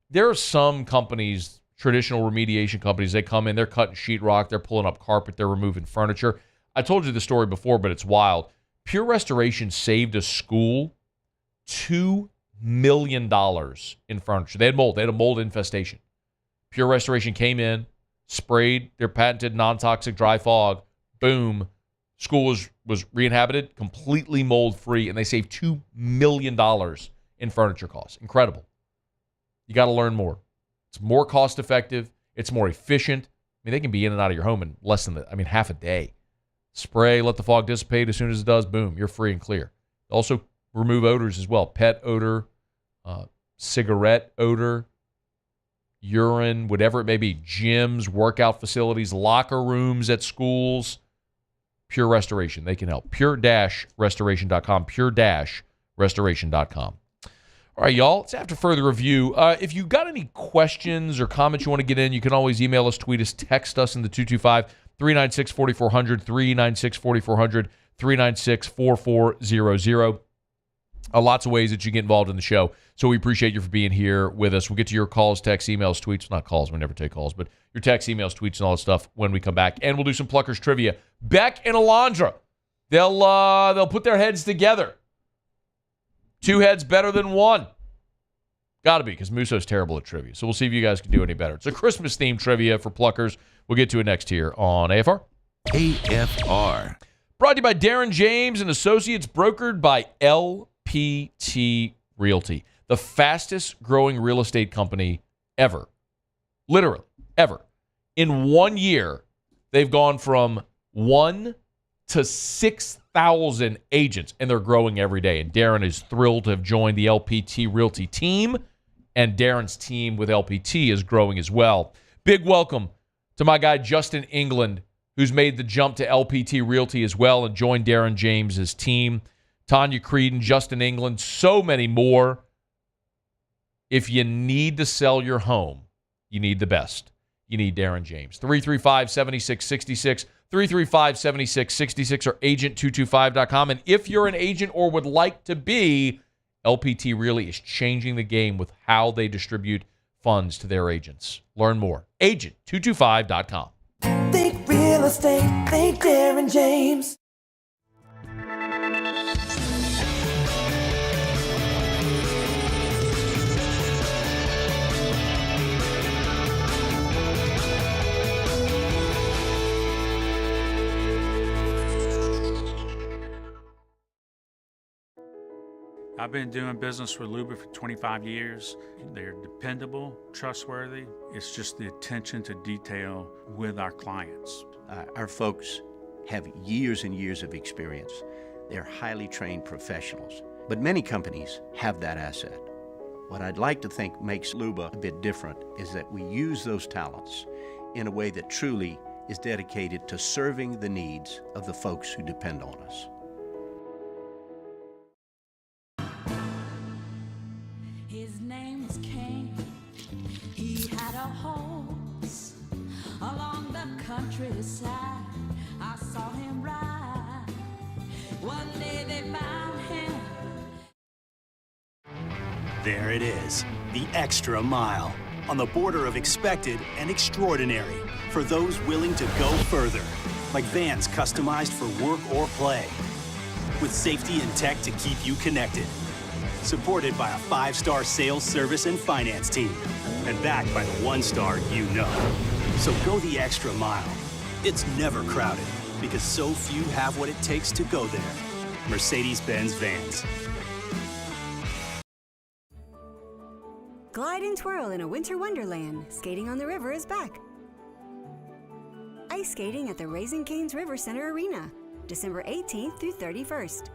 There are some companies, traditional remediation companies, they come in, they're cutting sheetrock, they're pulling up carpet, they're removing furniture. I told you the story before, but it's wild. Pure Restoration saved a school $2 million in furniture. They had mold. They had a mold infestation. Pure Restoration came in, sprayed their patented non-toxic dry fog. Boom. School was re-inhabited, completely mold-free, and they saved $2 million in furniture costs. Incredible. You got to learn more. It's more cost-effective. It's more efficient. I mean, they can be in and out of your home in less than, half a day. Spray, let the fog dissipate. As soon as it does, boom, you're free and clear. Also remove odors as well. Pet odor, cigarette odor, urine, whatever it may be. Gyms, workout facilities, locker rooms at schools. Pure Restoration. They can help. Pure-restoration.com. Pure-restoration.com. All right, y'all. It's after further review. If you got any questions or comments you want to get in, you can always email us, tweet us, text us in the 225-396-4400, 396-4400, 396-4400. Lots of ways that you get involved in the show. So we appreciate you for being here with us. We'll get to your calls, texts, emails, tweets. Not calls. We never take calls. But your texts, emails, tweets, and all that stuff when we come back. And we'll do some Pluckers trivia. Beck and Alondra, they'll put their heads together. Two heads better than one. Got to be, because Musso's terrible at trivia. So we'll see if you guys can do any better. It's a Christmas-themed trivia for Pluckers. We'll get to it next here on AFR. AFR. Brought to you by Darren James and Associates, brokered by LPT Realty, the fastest-growing real estate company ever. Literally, ever. In 1 year, they've gone from 1 to 6,000 agents, and they're growing every day. And Darren is thrilled to have joined the LPT Realty team, and Darren's team with LPT is growing as well. Big welcome to my guy, Justin England, who's made the jump to LPT Realty as well and joined Darren James' team. Tanya Creedon, Justin England, so many more. If you need to sell your home, you need the best. You need Darren James. 335-7666, 335-7666, or agent225.com. And if you're an agent or would like to be, LPT really is changing the game with how they distribute funds to their agents. Learn more. Agent225.com. Think real estate, think Darren James. I've been doing business with Luba for 25 years. They're dependable, trustworthy. It's just the attention to detail with our clients. Our folks have years and years of experience. They're highly trained professionals. But many companies have that asset. What I'd like to think makes Luba a bit different is that we use those talents in a way that truly is dedicated to serving the needs of the folks who depend on us. His name was King. He had a horse along the countryside. I saw him ride. One day they found him. There it is, the extra mile, on the border of expected and extraordinary, for those willing to go further, like vans customized for work or play, with safety and tech to keep you connected. Supported by a 5-star sales, service, and finance team, and backed by the 1-star you know. So go the extra mile. It's never crowded, because so few have what it takes to go there. Mercedes-Benz Vans. Glide and twirl in a winter wonderland. Skating on the river is back. Ice skating at the Raising Cane's River Center Arena, December 18th through 31st.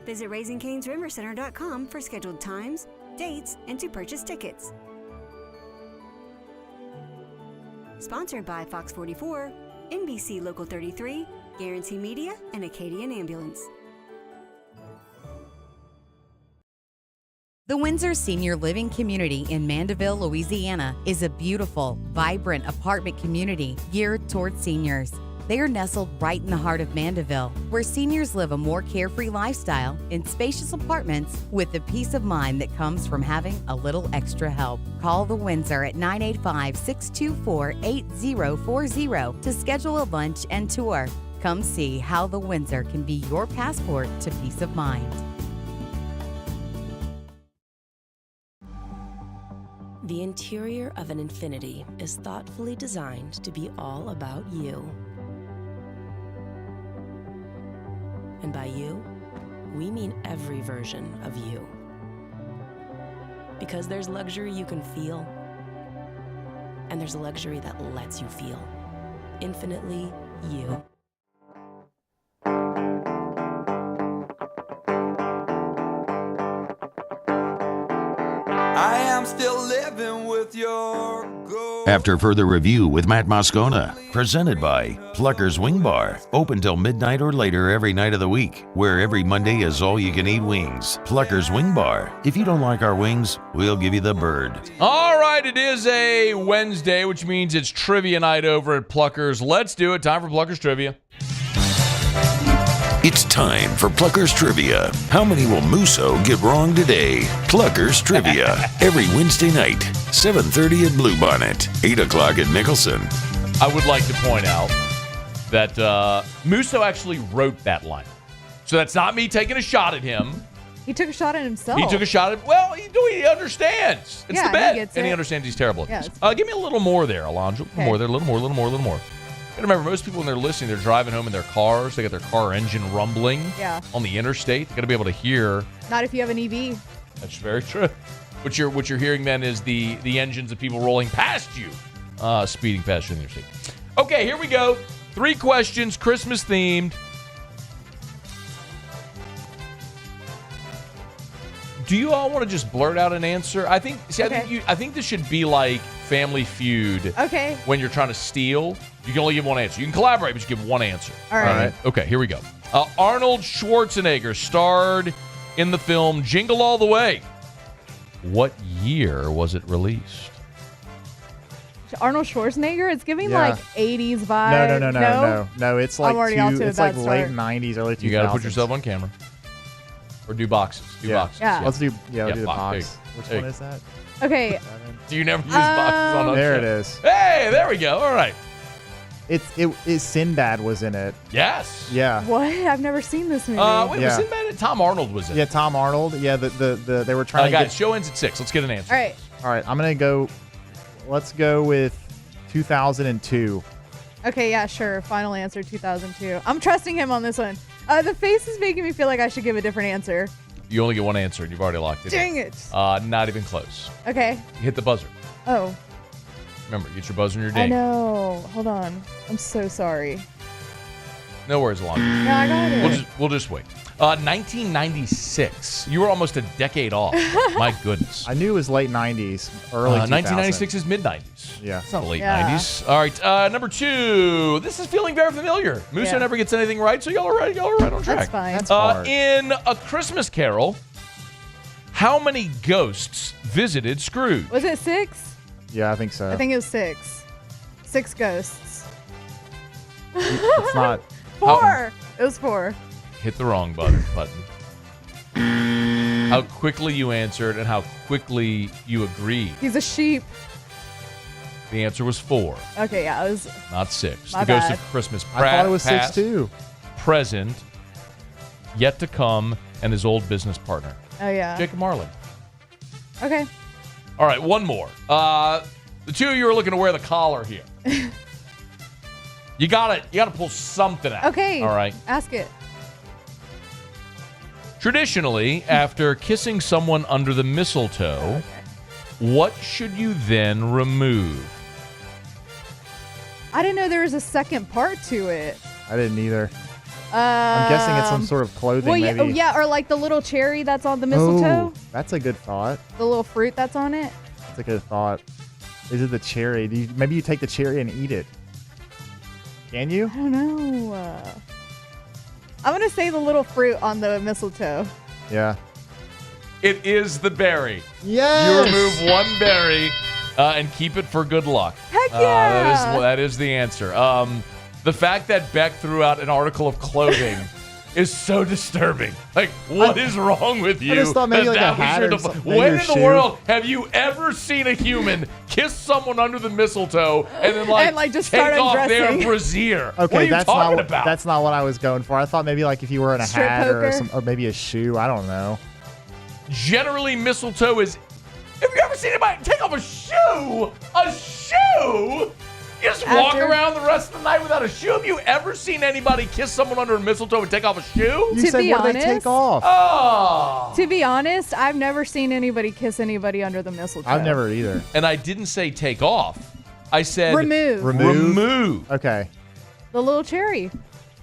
Visit RaisingCanesRiverCenter.com for scheduled times, dates, and to purchase tickets. Sponsored by Fox 44, NBC Local 33, Guarantee Media, and Acadian Ambulance. The Windsor Senior Living Community in Mandeville, Louisiana is a beautiful, vibrant apartment community geared towards seniors. They are nestled right in the heart of Mandeville, where seniors live a more carefree lifestyle in spacious apartments with the peace of mind that comes from having a little extra help. Call the Windsor at 985-624-8040 to schedule a lunch and tour. Come see how the Windsor can be your passport to peace of mind. The interior of an Infiniti is thoughtfully designed to be all about you. And by you, we mean every version of you. Because there's luxury you can feel, and there's luxury that lets you feel. Infinitely you. I am still living with your ghost. After further review with Matt Moscona, presented by Plucker's Wing Bar, open till midnight or later every night of the week, where every Monday is all-you-can-eat wings. Plucker's Wing Bar. If you don't like our wings, we'll give you the bird. All right, it is a Wednesday, which means it's trivia night over at Plucker's. Let's do it. Time for Plucker's Trivia. It's time for Plucker's Trivia. How many will Musso get wrong today? Plucker's Trivia. Every Wednesday night, 7:30 at Bluebonnet, 8 o'clock at Nicholson. I would like to point out that Musso actually wrote that line. So that's not me taking a shot at him. He took a shot at himself. He took a shot at, well, he understands. It's the bet. He gets and he it. understands he's terrible at Yeah, this. Give me a little more there, Alondra. Okay. More there, a little more. And remember, most people when they're listening, they're driving home in their cars. They got their car engine rumbling on the interstate. They got to be able to hear. Not if you have an EV. That's very true. What you're hearing then is the engines of people rolling past you, speeding past you in the interstate. Okay, here we go. 3 questions, Christmas themed. Do you all want to just blurt out an answer? I think this should be like Family Feud. Okay. When you're trying to steal, you can only give one answer. You can collaborate, but you give one answer. All right. Okay, here we go. Arnold Schwarzenegger starred in the film Jingle All the Way. What year was it released? Arnold Schwarzenegger? It's giving like 80s vibe. No. It's like I'm already off to a it's like bad late start. 90s, early 2000s. You got to put yourself on camera. Or do boxes. Do boxes. Yeah. Let's do we'll do the box. box. Which one is that? Okay. Do you never use boxes on There show? it is. Hey, there we go. All right. It Sinbad was in it. Yes. Yeah. What? I've never seen this movie. Was Sinbad? Tom Arnold was in it. Yeah, Tom Arnold. Yeah, the they were trying to guys, get. show ends at 6. Let's get an answer. All right. I'm gonna go. Let's go with 2002. Okay, yeah, sure. Final answer, 2002. I'm trusting him on this one. The face is making me feel like I should give a different answer. You only get one answer, and you've already locked it Dang in. it. Not even close. Okay. You hit the buzzer. Oh. Remember, get your buzzer and your I ding. know. Hold on. I'm so sorry. No worries, Alondra. No, I got it. We'll just wait. 1996. You were almost a decade off. My goodness. I knew it was late 90s, early 2000s. 1996 is mid-90s. Yeah. It's not late 90s. All right, number 2. This is feeling very familiar. Musa never gets anything right, so y'all are right on track. That's fine. That's hard. In A Christmas Carol, how many ghosts visited Scrooge? Was it 6? Yeah, I think so. I think it was 6. 6 ghosts. It's not. 4. It was 4. Hit the wrong button. How quickly you answered and how quickly you agreed. He's a sheep. The answer was 4. Okay, yeah, it was. Not 6. My The Ghost bad. of Christmas I thought it was 6 past, too. Present, yet to come, and his old business partner. Oh, yeah. Jacob Marley. Okay. All right, one more. The two of you are looking to wear the collar here. You gotta pull something out. Okay. All right. Ask it. Traditionally, after kissing someone under the mistletoe, what should you then remove? I didn't know there was a second part to it. I didn't either. I'm guessing it's some sort of clothing, well, maybe. yeah, or like the little cherry that's on the mistletoe. Oh, that's a good thought. The little fruit that's on it. That's a good thought. Is it the cherry? Maybe you take the cherry and eat it. Can you? I don't know. I'm going to say the little fruit on the mistletoe. Yeah. It is the berry. Yes. You remove one berry and keep it for good luck. Heck yeah. That is the answer. The fact that Beck threw out an article of clothing is so disturbing. Like, what is wrong with you? I just thought maybe like a was hat your or something. When in the world have you ever seen a human kiss someone under the mistletoe and then just take start off their undressing? brassiere? Okay, what are you that's talking not about? that's not what I was going for. I thought maybe like if you were in a Strip hat poker? or maybe a shoe. I don't know. Generally, mistletoe is. Have you ever seen anybody take off a shoe? A shoe? You just walk around the rest of the night without a shoe? Have you ever seen anybody kiss someone under a mistletoe and take off a shoe? You said what they take off. Oh. To be honest, I've never seen anybody kiss anybody under the mistletoe. I've never either. And I didn't say take off. I said Remove. remove. Okay. The little cherry.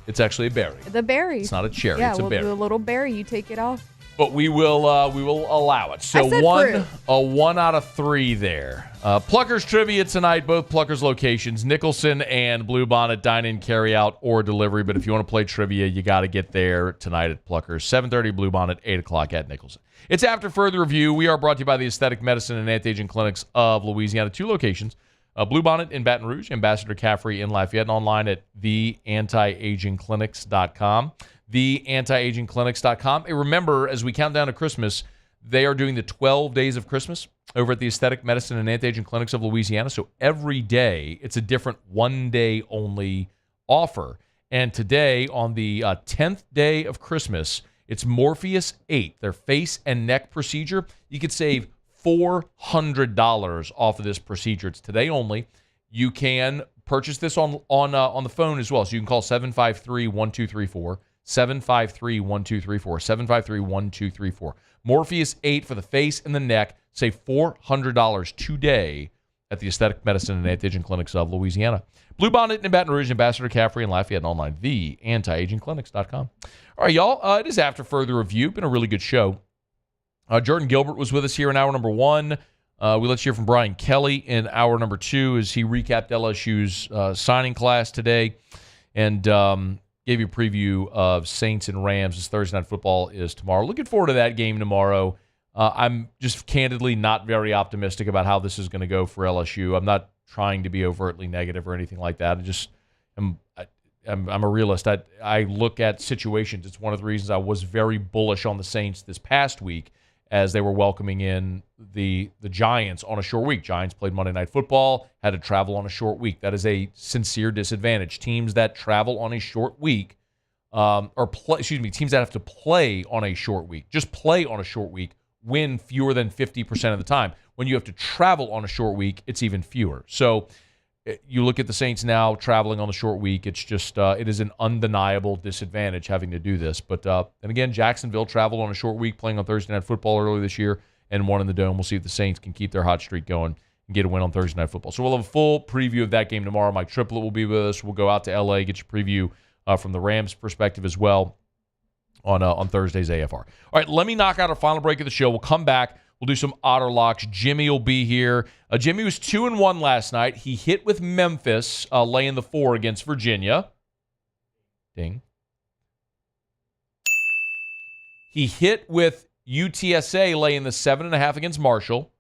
It's actually a berry. The berry. It's not a cherry. Yeah, it's a berry. the little berry, you take it off. But we will allow it. So I said fruit. a 1 out of 3 there. Pluckers trivia tonight, both Pluckers locations, Nicholson and Bluebonnet, dine-in, carry-out, or delivery. But if you want to play trivia, you got to get there tonight at Pluckers. 7:30 Bluebonnet, 8 o'clock at Nicholson. It's After Further Review. We are brought to you by the Aesthetic Medicine and Anti-Aging Clinics of Louisiana. 2 locations. Bluebonnet in Baton Rouge, Ambassador Caffrey in Lafayette, and online at theantiagingclinics.com. theantiagingclinics.com. And remember, as we count down to Christmas, they are doing the 12 days of Christmas over at the Aesthetic Medicine and Anti-Aging Clinics of Louisiana. So every day, it's a different one-day-only offer. And today, on the 10th day of Christmas, it's Morpheus 8, their face and neck procedure. You could save $400 off of this procedure. It's today only. You can purchase this on the phone as well. So you can call 753-1234, 753-1234, 753-1234. Morpheus 8 for the face and the neck. Save $400 today at the Aesthetic Medicine and Anti-Aging Clinics of Louisiana. Bluebonnet in Baton Rouge, Ambassador Caffrey and Lafayette, and online, theantiagingclinics.com. All right, y'all, it is After Further Review. Been a really good show. Jordan Gilbert was with us here in hour number 1. We let's hear from Brian Kelly in hour number 2 as he recapped LSU's signing class today and gave you a preview of Saints and Rams as Thursday Night Football is tomorrow. Looking forward to that game tomorrow. I'm just candidly not very optimistic about how this is going to go for LSU. I'm not trying to be overtly negative or anything like that. I'm a realist. I look at situations. It's one of the reasons I was very bullish on the Saints this past week, as they were welcoming in the Giants on a short week. Giants played Monday Night Football, had to travel on a short week. That is a sincere disadvantage. Teams that travel on a short week, teams that have to play on a short week, just play on a short week, win fewer than 50% of the time. When you have to travel on a short week, it's even fewer. So you look at the Saints now traveling on the short week. It's just it is an undeniable disadvantage having to do this. But and again, Jacksonville traveled on a short week, playing on Thursday Night Football earlier this year and won in the Dome. We'll see if the Saints can keep their hot streak going and get a win on Thursday Night Football. So we'll have a full preview of that game tomorrow. Mike Triplett will be with us. We'll go out to L.A., get your preview from the Rams' perspective as well on Thursday's AFR. All right, let me knock out our final break of the show. We'll come back. We'll do some Otter locks. Jimmy will be here. Jimmy was 2-1 last night. He hit with Memphis, laying the 4 against Virginia. Ding. He hit with UTSA, laying the 7.5 against Marshall.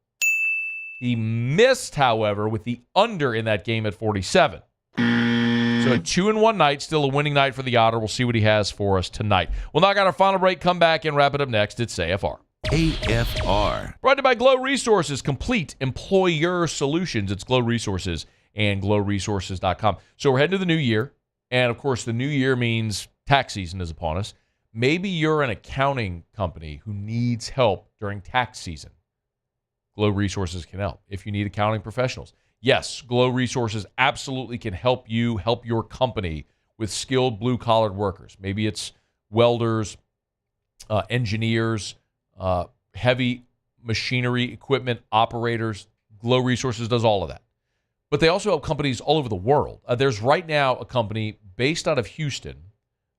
He missed, however, with the under in that game at 47. So a 2-1 night, still a winning night for the Otter. We'll see what he has for us tonight. We'll knock out our final break, come back, and wrap it up next. It's AFR. AFR. Brought to you by Glow Resources, complete employer solutions. It's Glow Resources and glowresources.com. So we're heading to the new year, and of course the new year means tax season is upon us. Maybe you're an accounting company who needs help during tax season. Glow Resources can help. If you need accounting professionals, yes, Glow Resources absolutely can help you, help your company with skilled blue-collar workers. Maybe it's welders, engineers, heavy machinery, equipment operators. Glow Resources does all of that. But they also help companies all over the world. There's right now a company based out of Houston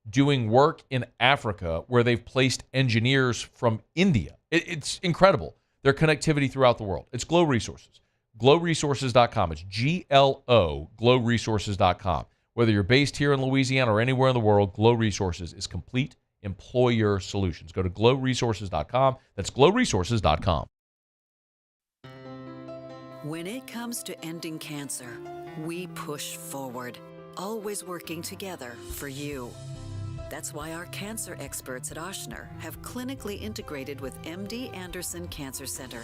doing work in Africa where they've placed engineers from India. It's incredible, their connectivity throughout the world. It's Glow Resources. GlowResources.com. It's GLO, GlowResources.com. Whether you're based here in Louisiana or anywhere in the world, Glow Resources is complete employer solutions. Go to glowresources.com. That's glowresources.com. When it comes to ending cancer, we push forward, always working together for you. That's why our cancer experts at Ochsner have clinically integrated with MD Anderson Cancer Center.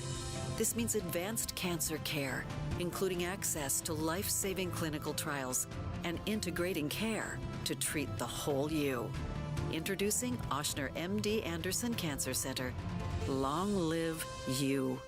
This means advanced cancer care, including access to life-saving clinical trials and integrating care to treat the whole you. Introducing Ochsner MD Anderson Cancer Center. Long live you.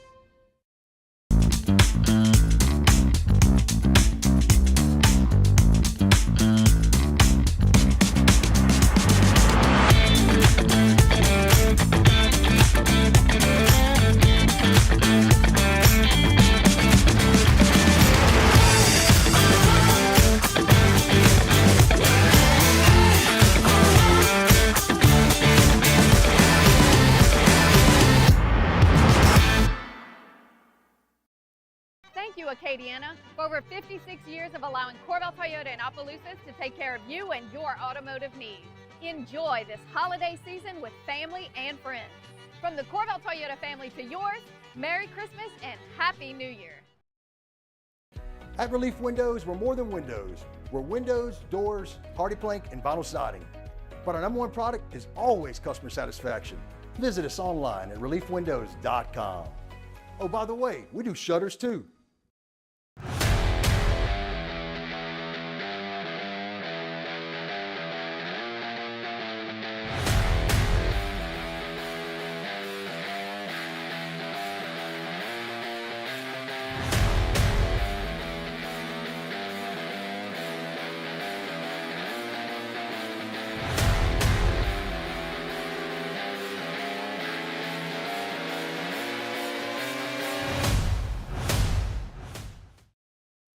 Thank you, Acadiana, for over 56 years of allowing Corvell Toyota in Opelousas to take care of you and your automotive needs. Enjoy this holiday season with family and friends. From the Corvell Toyota family to yours, Merry Christmas and Happy New Year. At Relief Windows, we're more than windows. We're windows, doors, hardy plank, and vinyl siding. But our number one product is always customer satisfaction. Visit us online at reliefwindows.com. Oh, by the way, we do shutters too.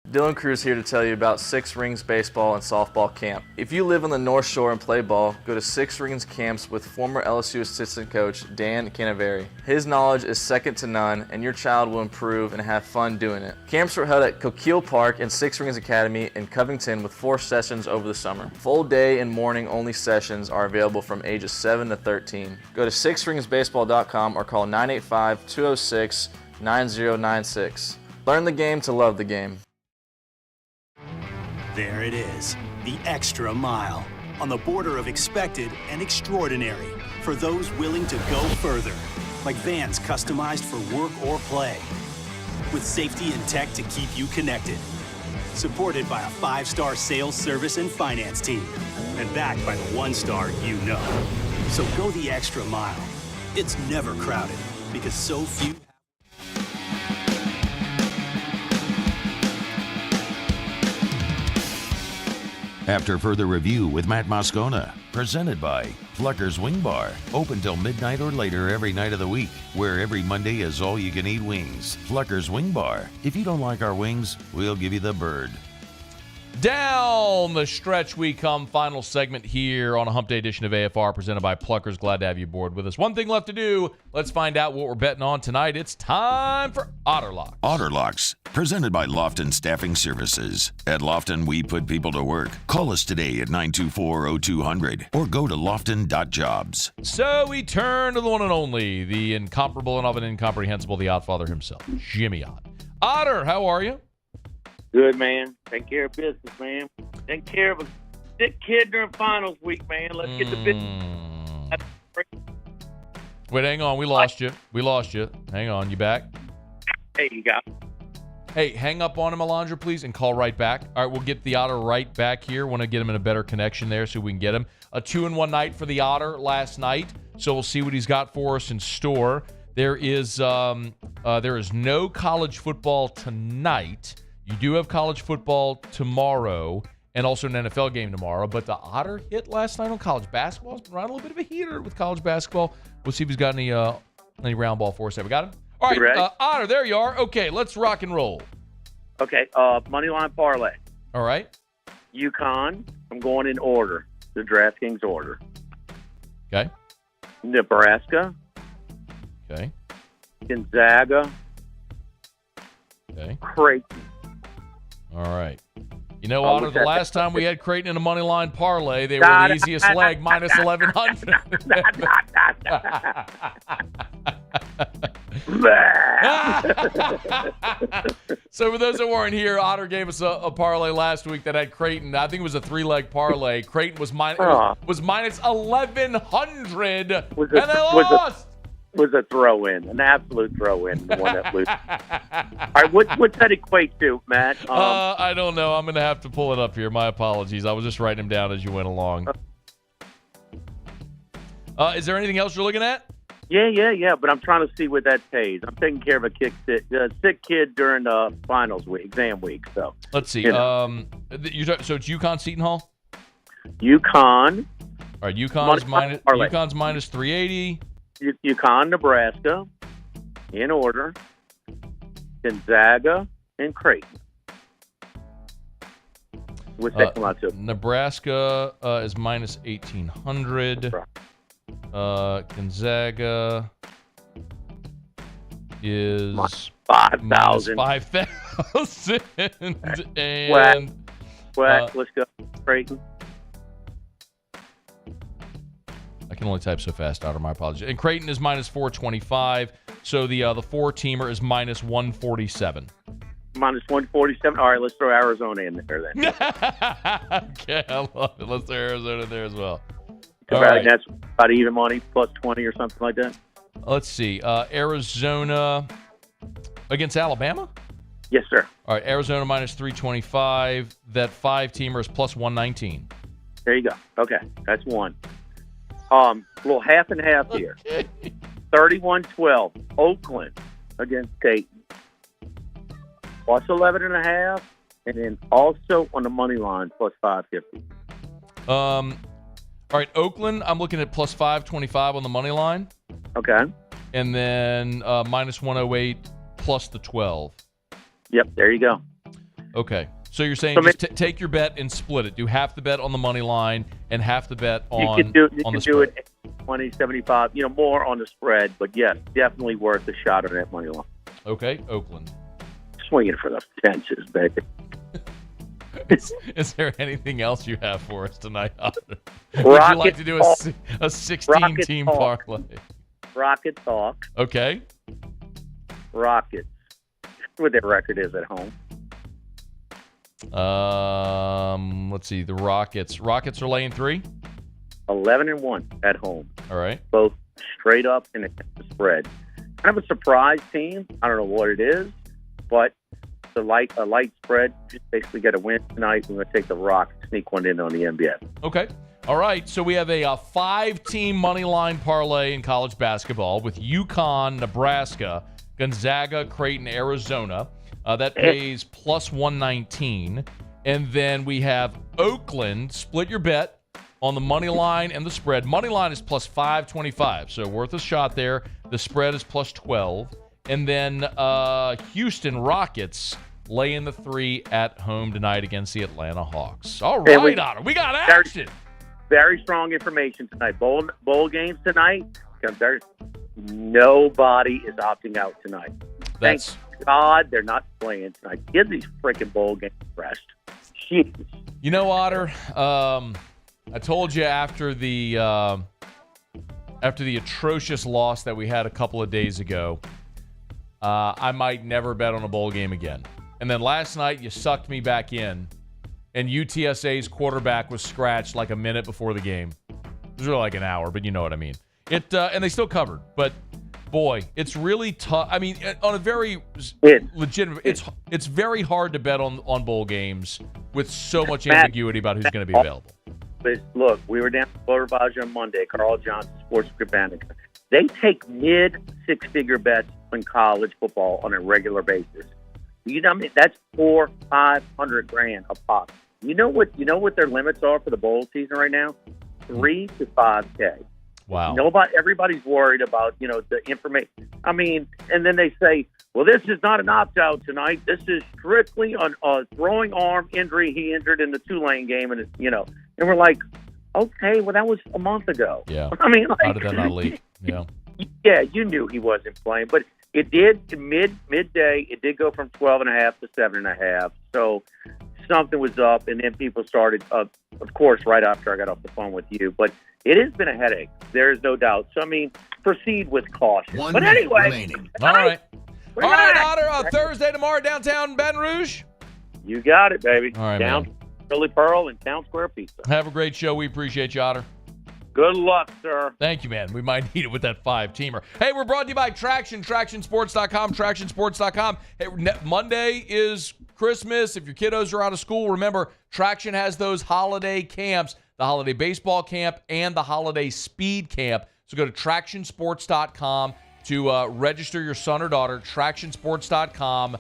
Dylan Cruz here to tell you about Six Rings Baseball and Softball Camp. If you live on the North Shore and play ball, go to Six Rings Camps with former LSU assistant coach Dan Canaveri. His knowledge is second to none, and your child will improve and have fun doing it. Camps were held at Coquille Park and Six Rings Academy in Covington with 4 sessions over the summer. Full day and morning only sessions are available from ages 7 to 13. Go to sixringsbaseball.com or call 985-206-9096. Learn the game to love the game. There it is, the extra mile, on the border of expected and extraordinary for those willing to go further, like vans customized for work or play, with safety and tech to keep you connected, supported by a 5-star sales, service, and finance team, and backed by the 1-star you know. So go the extra mile. It's never crowded, because so few. After further review with Matt Moscona, presented by Flucker's Wing Bar, open till midnight or later every night of the week, where every Monday is all-you-can-eat wings. Flucker's Wing Bar. If you don't like our wings, we'll give you the bird. Down the stretch we come. Final segment here on a Hump Day edition of AFR presented by Pluckers. Glad to have you aboard with us. One thing left to do. Let's find out what we're betting on tonight. It's time for Otter Locks. Otter Locks, presented by Lofton Staffing Services. At Lofton, we put people to work. Call us today at 924-0200 or go to lofton.jobs. So we turn to the one and only, the incomparable and often incomprehensible, the Oddfather himself, Jimmy Ott. Otter, how are you? Good, man. Take care of business, man. Take care of a sick kid during finals week, man. Let's get the business. Wait, hang on. We lost you. Hang on. You back? Hey, you got. Hey, hang up on him, Alondra, please, and call right back. All right, we'll get the Otter right back here. Want to get him in a better connection there so we can get him. A 2-1 night for the Otter last night, so we'll see what he's got for us in store. There is no college football tonight. You do have college football tomorrow and also an NFL game tomorrow, but the Otter hit last night on college basketball. It's been running a little bit of a heater with college basketball. We'll see if he's got any round ball for us there. We got him? All right, Otter, there you are. Okay, let's rock and roll. Okay, money line parlay. All right. UConn, I'm going in order, the DraftKings order. Okay. Nebraska. Okay. Gonzaga. Okay. Creighton. All right. You know, Otter, the last time we had Creighton in a money line parlay, they were the easiest leg, minus 1,100. So for those that weren't here, Otter gave us a parlay last week that had Creighton. I think it was a 3-leg parlay. Creighton was minus 1,100, and they lost. Was a throw-in, an absolute throw-in, the one that loses. All right, what's that equate to, Matt? I don't know. I'm going to have to pull it up here. My apologies. I was just writing them down as you went along. Is there anything else you're looking at? Yeah. But I'm trying to see what that pays. I'm taking care of a sick kid during the finals week, exam week. So let's see. So it's UConn Seton Hall. UConn. All right. UConn's minus 380. UConn, Nebraska, in order. Gonzaga and Creighton. What's that come out to? Nebraska is minus 1,800. Gonzaga is 5,000. 5,000. And let's go. Creighton. I can only type so fast, Otter. My apologies. And Creighton is minus 425. So the 4-teamer is minus 147. Minus 147. All right, let's throw Arizona in there then. Okay, I love it. Let's throw Arizona in there as well. All right. That's about even money, plus 20 or something like that. Let's see. Arizona against Alabama? Yes, sir. All right, Arizona minus 325. That 5-teamer is plus 119. There you go. Okay, that's one. Little half and half here. 31-12. Oakland against Dayton. Plus 11.5, and then also on the money line, plus 550. All right, Oakland, I'm looking at plus 525 on the money line. Okay. And then minus 108 plus the 12. Yep, there you go. Okay. So you're saying just take your bet and split it. Do half the bet on the money line and half the bet on the spread. You can do it 20, 75, more on the spread. But, yes, definitely worth a shot on that money line. Okay, Oakland. Swinging for the fences, baby. Is there anything else you have for us tonight, Otter? Would you like to do a 16-team parlay? Rocket talk. Okay. Rockets. What their record is at home. Let's see. The Rockets. Rockets are laying 3? 11-1 at home. All right. Both straight up and against the spread. Kind of a surprise team. I don't know what it is, but a light spread. Just basically get a win tonight. We're going to take the Rockets, sneak one in on the NBA. Okay. All right. So we have a 5-team money line parlay in college basketball with UConn, Nebraska, Gonzaga, Creighton, Arizona. That pays plus 119. And then we have Oakland. Split your bet on the money line and the spread. Money line is plus 525, so worth a shot there. The spread is plus 12. And then Houston Rockets laying the 3 at home tonight against the Atlanta Hawks. All right, Otter. We got action. Very strong information tonight. Bowl games tonight. Nobody is opting out tonight. Thank God they're not playing tonight. Give these freaking bowl games rest. Jeez. You know, Otter, I told you after the atrocious loss that we had a couple of days ago, I might never bet on a bowl game again. And then last night, you sucked me back in, and UTSA's quarterback was scratched like a minute before the game. It was really like an hour, but you know what I mean. And they still covered, but boy, it's really tough. I mean, on a very legitimate, it's very hard to bet on bowl games with so much ambiguity about who's going to be available. But look, we were down at Clover Baja on Monday. Carl Johnson, Sports Cabana. They take mid-six-figure bets in college football on a regular basis. You know, I mean, that's $400,000-$500,000 a pop. You know what their limits are for the bowl season right now? $3,000 to $5,000. Wow. Everybody's worried about, the information. I mean, and then they say, well, this is not an opt-out tonight. This is strictly a throwing arm injury he injured in the Tulane game. And, and we're like, okay, well, that was a month ago. Yeah. I mean, how did that not leak? Yeah. Yeah, you knew he wasn't playing. But it did, midday, it did go from 12.5 to 7.5. So something was up, and then people started, of course, right after I got off the phone with you. But it has been a headache. There is no doubt. So, I mean, proceed with caution. But anyway. All right. All right, Otter, Thursday tomorrow downtown Baton Rouge. You got it, baby. All right, Down man. Philly Pearl and Town Square Pizza. Have a great show. We appreciate you, Otter. Good luck, sir. Thank you, man. We might need it with that 5-teamer. Hey, we're brought to you by Traction, TractionSports.com, TractionSports.com. Hey, Monday is Christmas. If your kiddos are out of school, remember, Traction has those holiday camps, the holiday baseball camp and the holiday speed camp. So go to TractionSports.com to register your son or daughter. TractionSports.com.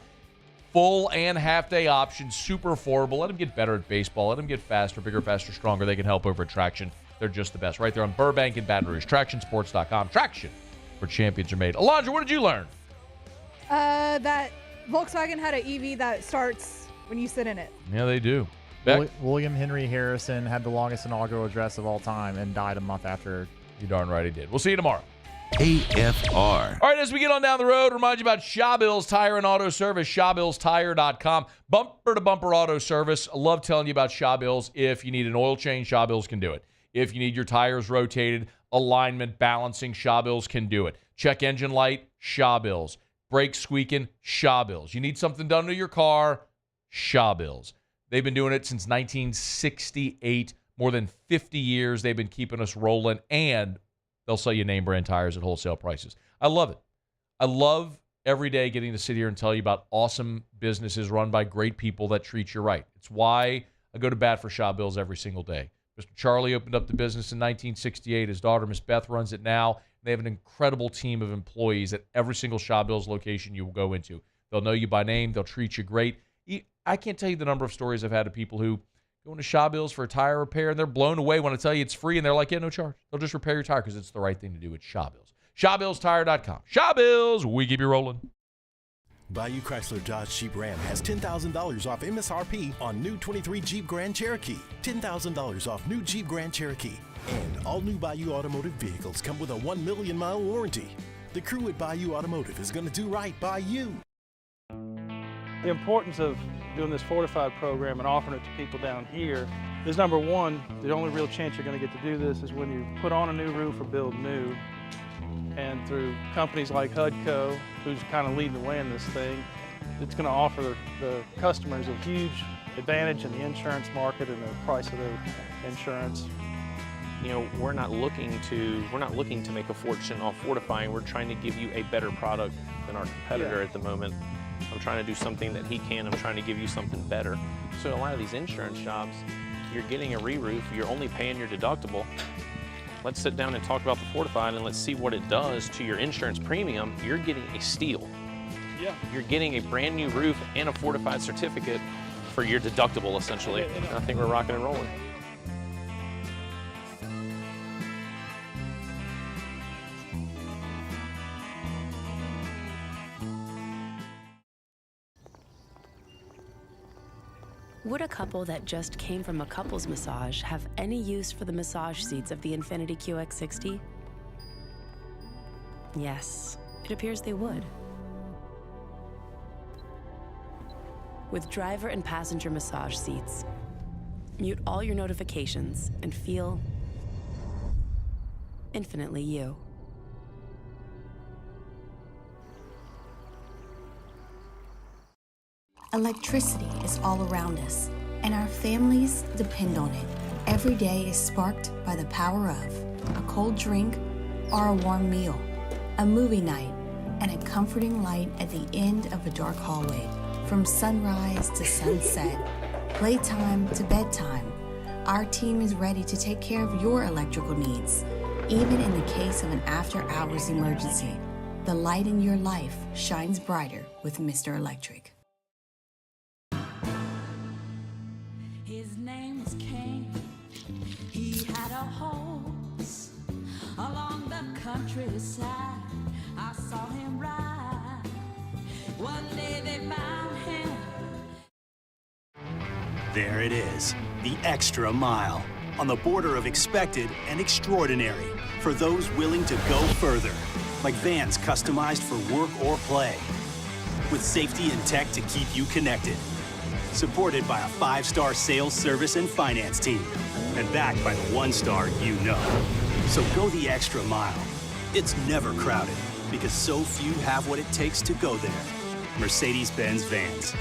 Full and half-day options, super affordable. Let them get better at baseball. Let them get faster, bigger, faster, stronger. They can help over at Traction. They're just the best. Right there on Burbank and Baton Rouge. TractionSports.com. Traction, where champions are made. Alondra, what did you learn? That Volkswagen had an EV that starts when you sit in it. Yeah, they do. Beck? William Henry Harrison had the longest inaugural address of all time and died a month after. You darn right he did. We'll see you tomorrow. AFR. All right, as we get on down the road, remind you about Shawbill's Tire and Auto Service, ShawBillsTire.com. Bumper-to-bumper auto service. I love telling you about Shawbill's. If you need an oil change, Shawbill's can do it. If you need your tires rotated, alignment, balancing, Shawbill's can do it. Check engine light, Shawbill's. Brakes squeaking, Shawbill's. You need something done to your car, Shawbill's. They've been doing it since 1968. More than 50 years they've been keeping us rolling, and they'll sell you name brand tires at wholesale prices. I love it. I love every day getting to sit here and tell you about awesome businesses run by great people that treat you right. It's why I go to bat for Shawbill's every single day. Mr. Charlie opened up the business in 1968. His daughter, Miss Beth, runs it now. They have an incredible team of employees at every single Shawbill's location you will go into. They'll know you by name. They'll treat you great. I can't tell you the number of stories I've had of people who go into Shawbill's for a tire repair, and they're blown away when I tell you it's free, and they're like, yeah, no charge. They'll just repair your tire because it's the right thing to do at Shawbill's. ShawBillsTire.com. Shawbill's, we keep you rolling. Bayou Chrysler Dodge Jeep Ram has $10,000 off MSRP on new 23 Jeep Grand Cherokee, $10,000 off new Jeep Grand Cherokee, and all new Bayou Automotive vehicles come with a 1 million mile warranty. The crew at Bayou Automotive is going to do right by you. The importance of doing this fortified program and offering it to people down here is, number one, the only real chance you're going to get to do this is when you put on a new roof or build new. And through companies like HUDCO, who's kind of leading the way in this thing, it's going to offer the customers a huge advantage in the insurance market and the price of their insurance. You know, we're not looking to make a fortune off fortifying. We're trying to give you a better product than our competitor at the moment. I'm trying to do something that he can. I'm trying to give you something better. So a lot of these insurance shops, you're getting a re-roof, you're only paying your deductible. Let's sit down and talk about the fortified and let's see what it does to your insurance premium. You're getting a steal. Yeah. You're getting a brand new roof and a fortified certificate for your deductible, essentially. I think we're rocking and rolling. Would a couple that just came from a couples massage have any use for the massage seats of the Infiniti QX60? Yes, it appears they would. With driver and passenger massage seats, mute all your notifications and feel infinitely you. Electricity is all around us, and our families depend on it. Every day is sparked by the power of a cold drink or a warm meal, a movie night, and a comforting light at the end of a dark hallway. From sunrise to sunset, playtime to bedtime, our team is ready to take care of your electrical needs. Even in the case of an after-hours emergency, the light in your life shines brighter with Mr. Electric. His name was King. He had a horse along the countryside. I saw him ride. One day they found him. There it is, the extra mile, on the border of expected and extraordinary, for those willing to go further, like vans customized for work or play, with safety and tech to keep you connected. supported by a 5-star sales, service, and finance team, and backed by the 1-star you know. So go the extra mile. It's never crowded because so few have what it takes to go there. Mercedes-Benz Vans.